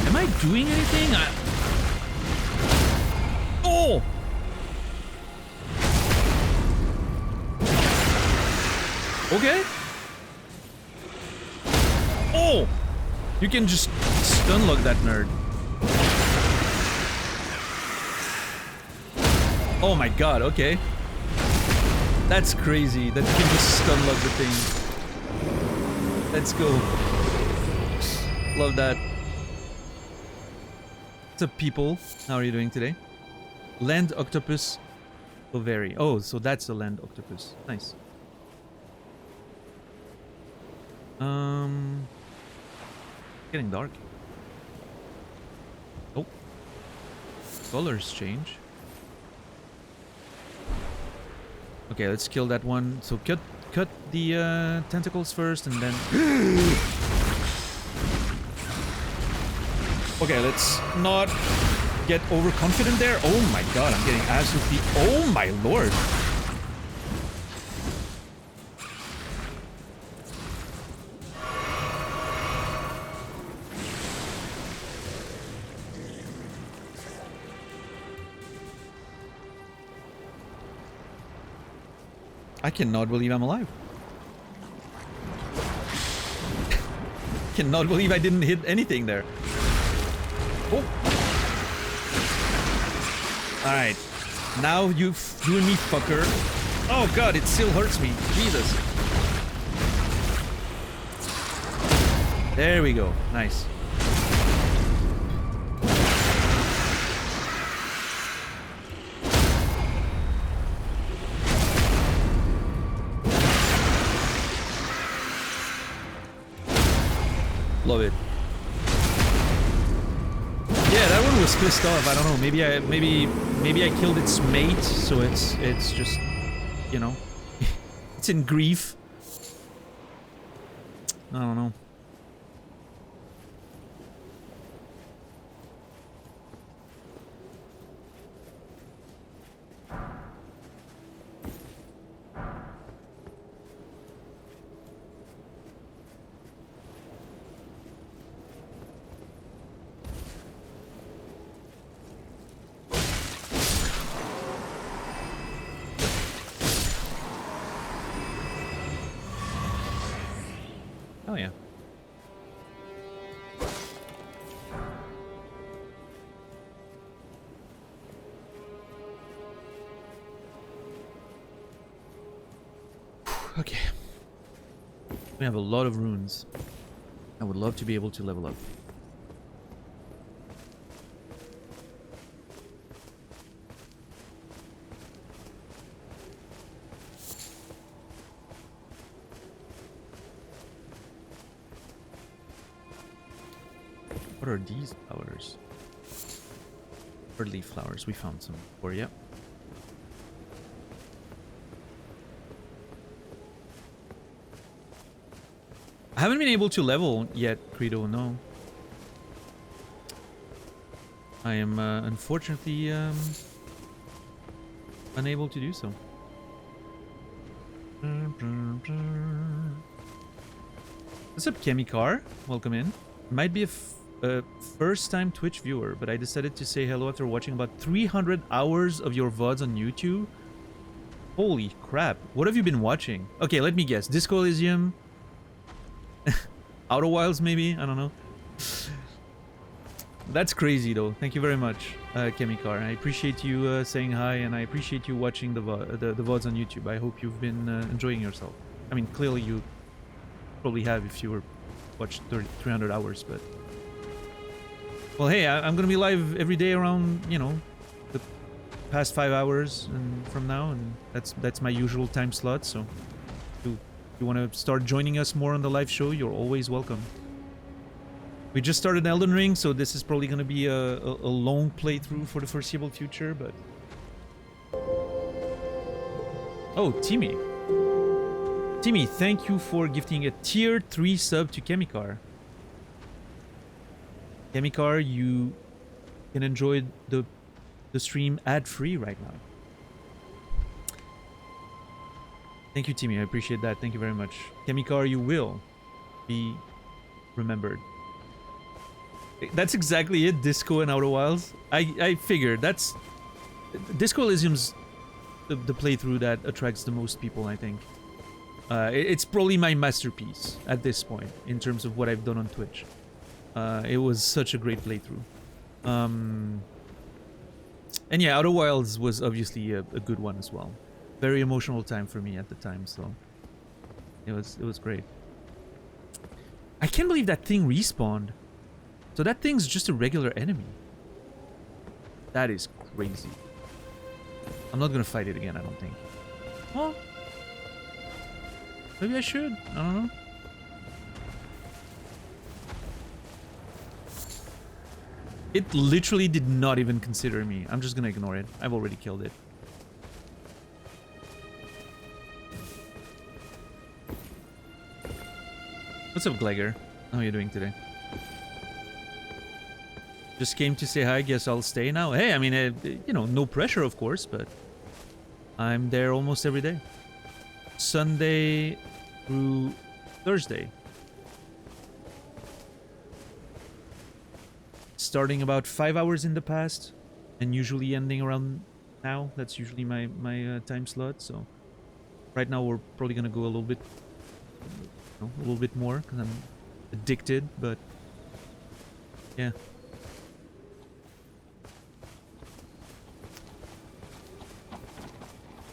Am I doing anything? Oh! Okay. Oh! You can just stun lock that nerd. Oh my god, okay. That's crazy that you can just stun lock the thing. Let's go. Love that. What's up, people? How are you doing today? Land octopus ovary. Oh, so that's a land octopus. Nice. Getting dark. Oh. Colors change. Okay, let's kill that one. So cut the tentacles first and then... Okay, let's not get overconfident there. Oh my god, I'm getting absolutely... Oh my lord. I cannot believe I'm alive. Cannot believe I didn't hit anything there. Oh. Alright. Now you and me, fucker. Oh god, it still hurts me. Jesus. There we go. Nice. Love it. Yeah, that one was pissed off. I don't know. Maybe I killed its mate, so it's just, you know, it's in grief. I don't know. Okay. We have a lot of runes. I would love to be able to level up. What are these flowers? Bird leaf flowers. We found some before, yeah. I haven't been able to level yet, Credo, no. I am unfortunately unable to do so. What's up, Chemicar? Welcome in. Might be a first-time Twitch viewer, but I decided to say hello after watching about 300 hours of your VODs on YouTube. Holy crap. What have you been watching? Okay, let me guess. Disco Elysium? Outer Wilds, maybe? I don't know. That's crazy, though. Thank you very much, Chemicar. I appreciate you saying hi, and I appreciate you watching the VODs on YouTube. I hope you've been enjoying yourself. I mean, clearly you probably have if you were watched 300 hours, but... Well, hey, I'm gonna be live every day around, you know, the past 5 hours and from now, and that's my usual time slot, so... If you want to start joining us more on the live show, you're always welcome. We just started Elden Ring, so this is probably going to be a long playthrough for the foreseeable future, but... Oh, Timmy. Timmy, thank you for gifting a tier 3 sub to Chemicar. Chemicar, you can enjoy the stream ad-free right now. Thank you, Timmy. I appreciate that. Thank you very much. Chemicar, you will be remembered. That's exactly it, Disco and Outer Wilds. I figured that's... Disco Elysium's the playthrough that attracts the most people, I think. It's probably my masterpiece at this point, in terms of what I've done on Twitch. It was such a great playthrough. And yeah, Outer Wilds was obviously a good one as well. Very emotional time for me at the time, so... It was great. I can't believe that thing respawned. So that thing's just a regular enemy. That is crazy. I'm not gonna fight it again, I don't think. Well, maybe I should. I don't know. It literally did not even consider me. I'm just gonna ignore it. I've already killed it. What's up, Glegger? How are you doing today? Just came to say hi, guess I'll stay now. Hey, I mean, you know, no pressure, of course, but I'm there almost every day. Sunday through Thursday. Starting about 5 hours in the past, and usually ending around now. That's usually my time slot, so... Right now we're probably gonna go a little bit more, because I'm addicted, but... Yeah.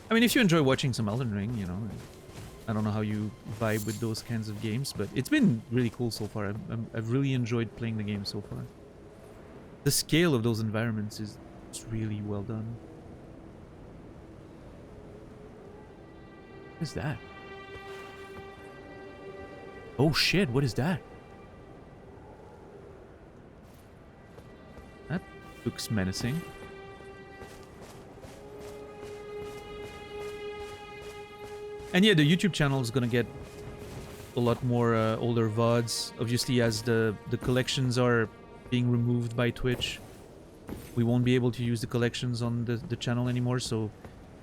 I mean, if you enjoy watching some Elden Ring, you know, I don't know how you vibe with those kinds of games, but it's been really cool so far. I've really enjoyed playing the game so far. The scale of those environments is really well done. What is that? Oh shit, what is that? That looks menacing. And yeah, the YouTube channel is gonna get a lot more older VODs. Obviously, as the collections are being removed by Twitch, we won't be able to use the collections on the channel anymore, so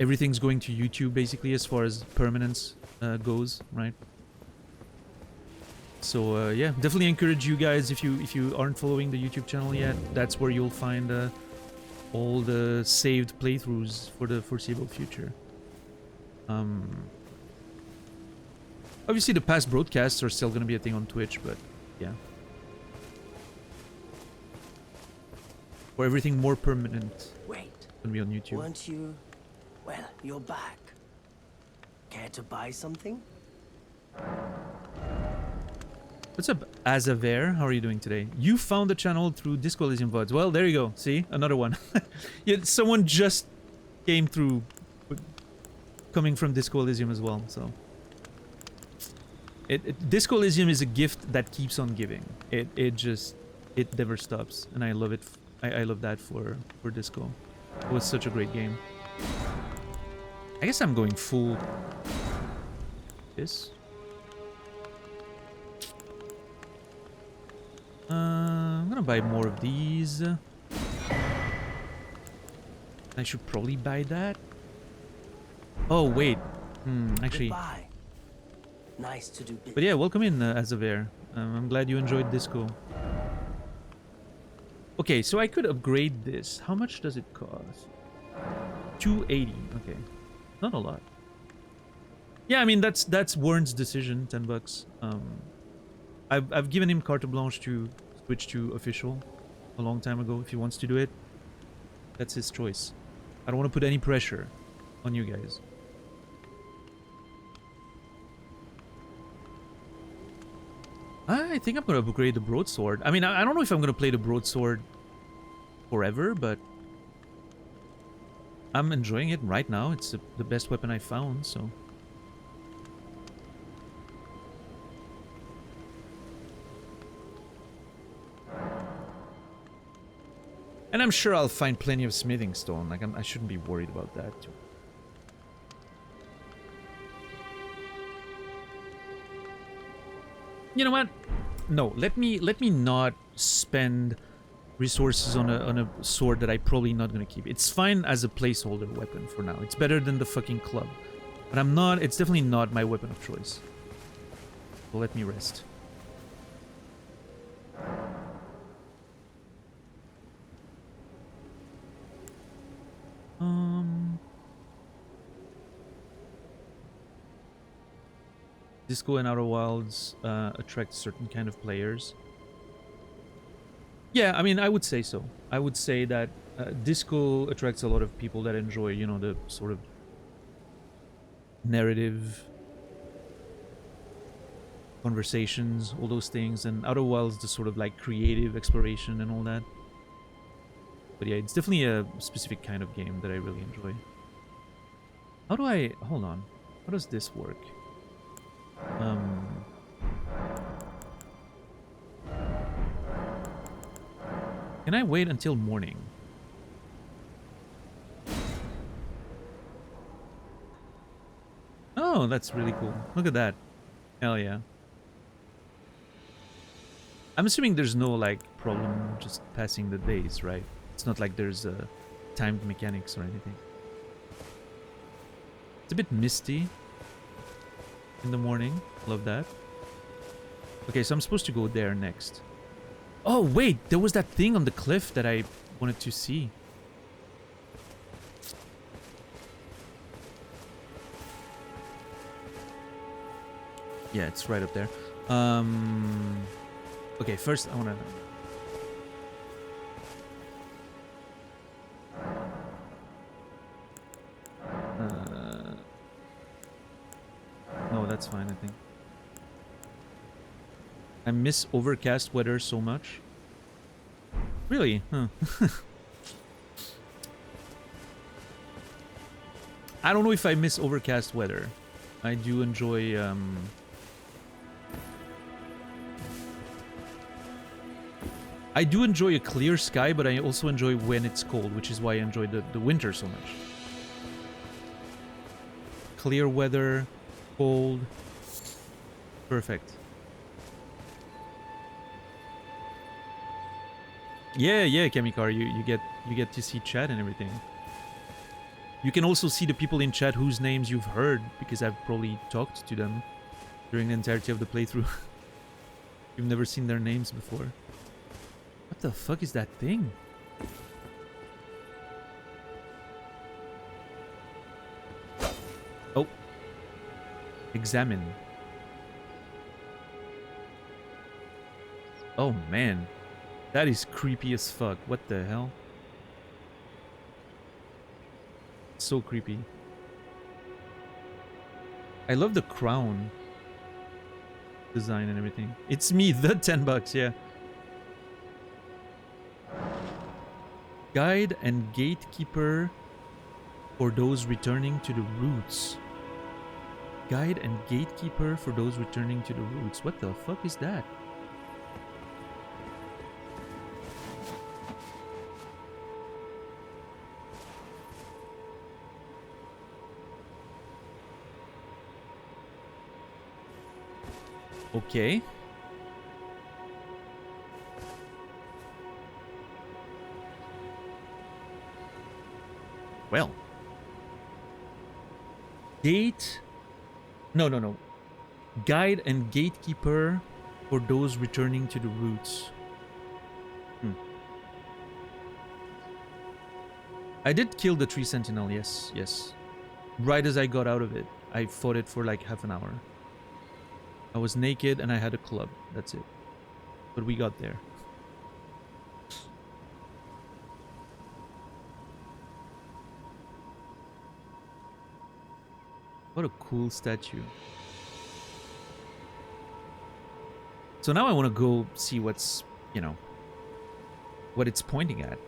everything's going to YouTube basically as far as permanence goes, right? So yeah, definitely encourage you guys, if you aren't following the YouTube channel yet, that's where you'll find all the saved playthroughs for the foreseeable future. Obviously the past broadcasts are still gonna be a thing on Twitch, but yeah. For everything more permanent, Wait, gonna be on YouTube. weren't you... Well, you're back. Care to buy something? What's up, Azaver? How are you doing today? You found the channel through Disco Elysium VODs. Well, there you go. See? Another one. Yeah, someone just came through coming from Disco Elysium as well, so... Disco Elysium is a gift that keeps on giving. It never stops, and I love it. I love that for Disco. It was such a great game. I guess I'm going full... This? I'm gonna buy more of these. I should probably buy that. Oh, wait. Actually... Goodbye. Nice to do business. But yeah, welcome in, Azaver. I'm glad you enjoyed Disco. Okay, so I could upgrade this. How much does it cost? 280. Okay. Not a lot. Yeah, I mean, that's Warren's decision, 10 bucks. I've given him carte blanche to switch to official a long time ago. If he wants to do it, that's his choice. I don't want to put any pressure on you guys. I think I'm going to upgrade the broadsword. I mean, I don't know if I'm going to play the broadsword forever, but I'm enjoying it right now. It's the best weapon I found, so... And I'm sure I'll find plenty of smithing stone. Like, I shouldn't be worried about that. You know what? No, let me not spend resources on a sword that I'm probably not gonna keep. It's fine as a placeholder weapon for now. It's better than the fucking club. But I'm not... It's definitely not my weapon of choice. So let me rest. Disco and Outer Wilds attract certain kind of players. Yeah, I mean, I would say so. I would say that Disco attracts a lot of people that enjoy, you know, the sort of narrative conversations, all those things, and Outer Wilds, the sort of like creative exploration and all that. But yeah, it's definitely a specific kind of game that I really enjoy. How do I... Hold on. How does this work? Can I wait until morning? Oh, that's really cool. Look at that. Hell yeah. I'm assuming there's no, like, problem just passing the days, right? It's not like there's timed mechanics or anything. It's a bit misty in the morning. Love that. Okay, so I'm supposed to go there next. Oh, wait! There was that thing on the cliff that I wanted to see. Yeah, it's right up there. Okay, first I wanna... No, that's fine, I think. I miss overcast weather so much. Really? Huh. I don't know if I miss overcast weather. I do enjoy... I do enjoy a clear sky, but I also enjoy when it's cold, which is why I enjoy the winter so much. Clear weather, cold, perfect. Yeah, Kamikar, you get to see chat and everything. You can also see the people in chat whose names you've heard, because I've probably talked to them during the entirety of the playthrough. You've never seen their names before. What the fuck is that thing? Oh. Examine. Oh man. That is creepy as fuck. What the hell? So creepy. I love the crown. design and everything. It's me, the 10 bucks, yeah. Guide and gatekeeper for those returning to the roots. Guide and gatekeeper for those returning to the roots. What the fuck is that? Okay. Well. Gate. No. Guide and gatekeeper for those returning to the roots. I did kill the tree sentinel, yes. Right as I got out of it. I fought it for like half an hour. I was naked and I had a club. That's it. But we got there. What a cool statue. So now I want to go see what's, you know, what it's pointing at.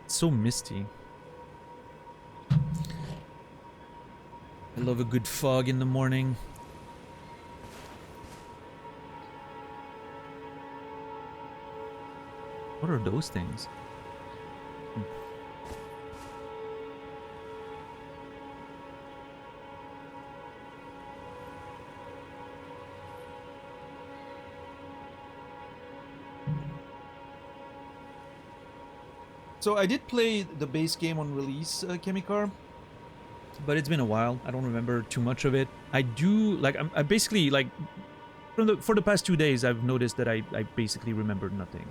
It's so misty. I love a good fog in the morning. What are those things? So I did play the base game on release, Chemicar, but it's been a while. I don't remember too much of it. I do, like, I basically, like, for the past 2 days, I've noticed that I basically remembered nothing.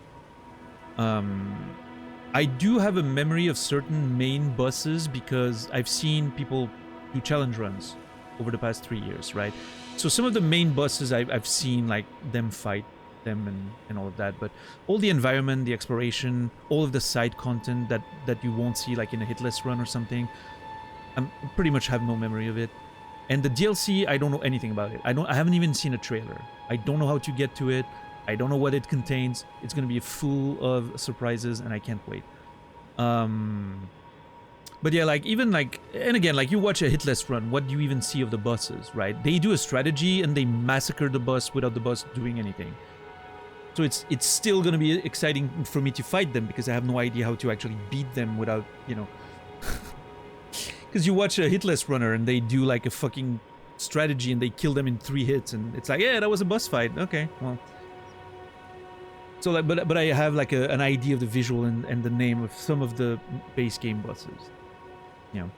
I do have a memory of certain main bosses because I've seen people do challenge runs over the past 3 years, right? So some of the main bosses I've seen, like, them fight them and all of that, but all the environment, the exploration, all of the side content that you won't see like in a hitless run or something, I pretty much have no memory of it. And the DLC, I don't know anything about it. I haven't even seen a trailer. I don't know how to get to it. I don't know what it contains. It's gonna be full of surprises and I can't wait. But yeah, like, even like, and again, like, you watch a hitless run, what do you even see of the bosses, right? They do a strategy and they massacre the boss without the boss doing anything. So it's still gonna be exciting for me to fight them because I have no idea how to actually beat them without, you know... Because you watch a hitless runner and they do like a fucking strategy and they kill them in 3 hits and it's like, yeah, that was a boss fight. Okay, well... So like, but I have like an idea of the visual and the name of some of the base game bosses. You know.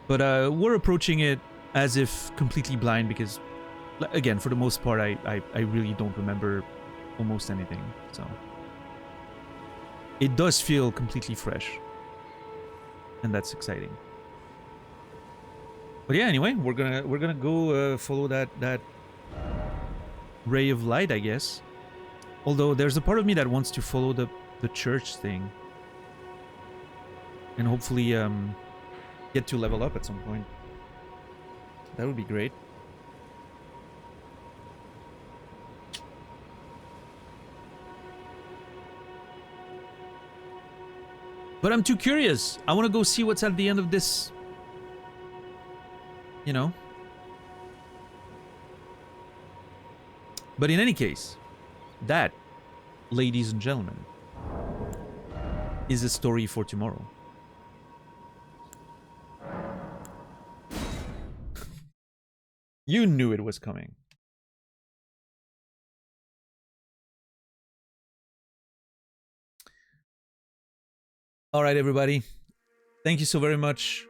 But we're approaching it as if completely blind because, again, for the most part, I really don't remember almost anything. So it does feel completely fresh, and that's exciting. But yeah, anyway, we're gonna go follow that ray of light, I guess. Although there's a part of me that wants to follow the church thing, and hopefully get to level up at some point. That would be great. But I'm too curious. I want to go see what's at the end of this. You know. But in any case, that, ladies and gentlemen, is a story for tomorrow. You knew it was coming. All right, everybody. Thank you so very much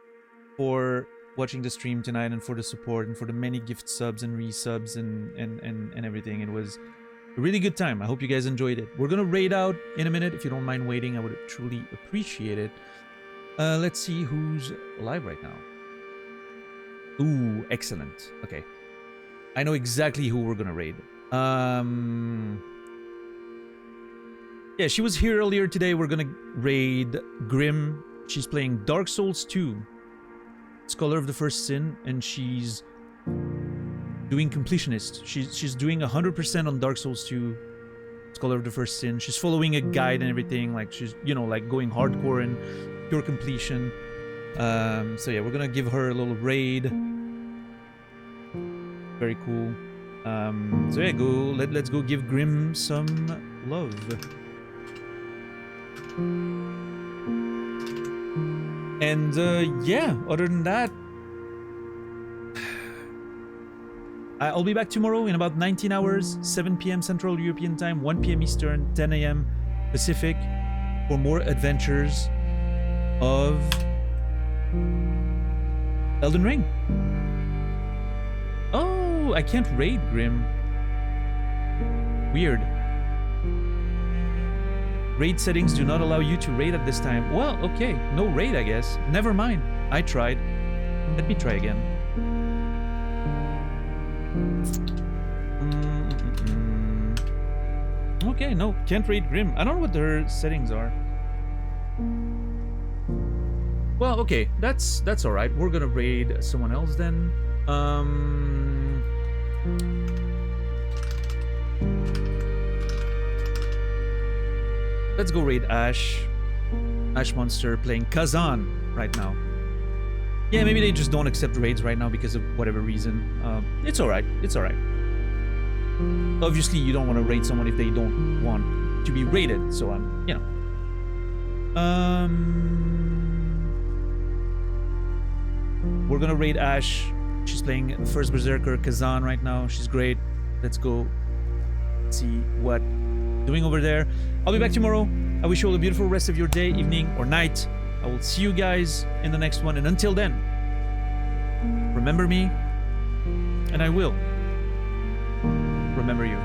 for watching the stream tonight and for the support and for the many gift subs and resubs and everything. It was a really good time. I hope you guys enjoyed it. We're gonna raid out in a minute. If you don't mind waiting, I would truly appreciate it. Let's see who's live right now. Ooh, excellent. Okay. I know exactly who we're gonna raid. Yeah, she was here earlier today. We're gonna raid Grim. She's playing Dark Souls 2. Scholar of the First Sin, and she's doing completionist. She's doing 100% on Dark Souls 2. Scholar of the First Sin. She's following a guide and everything. Like she's, you know, like going hardcore and pure completion. So yeah, we're gonna give her a little raid. Very cool. So yeah, let's go give Grim some love. And yeah, other than that, I'll be back tomorrow in about 19 hours, 7 p.m. Central European Time, 1 p.m. Eastern, 10 a.m. Pacific, for more adventures of Elden Ring. Oh, I can't raid Grim. Weird. Raid settings do not allow you to raid at this time. Well, okay, no raid, I guess. Never mind. I tried. Let me try again. Okay, no, can't raid Grim. I don't know what their settings are. Well, okay, that's all right. We're gonna raid someone else then. Let's go raid Ash. Ash Monster playing Kazan right now. Yeah, maybe they just don't accept raids right now because of whatever reason. It's alright. It's alright. Obviously, you don't want to raid someone if they don't want to be raided. So you know. We're gonna raid Ash. She's playing First Berserker Kazan right now. She's great. Let's go see what doing over there. I'll be back tomorrow. I wish you all a beautiful rest of your day, evening, or night. I will see you guys in the next one. And until then, remember me, and I will remember you.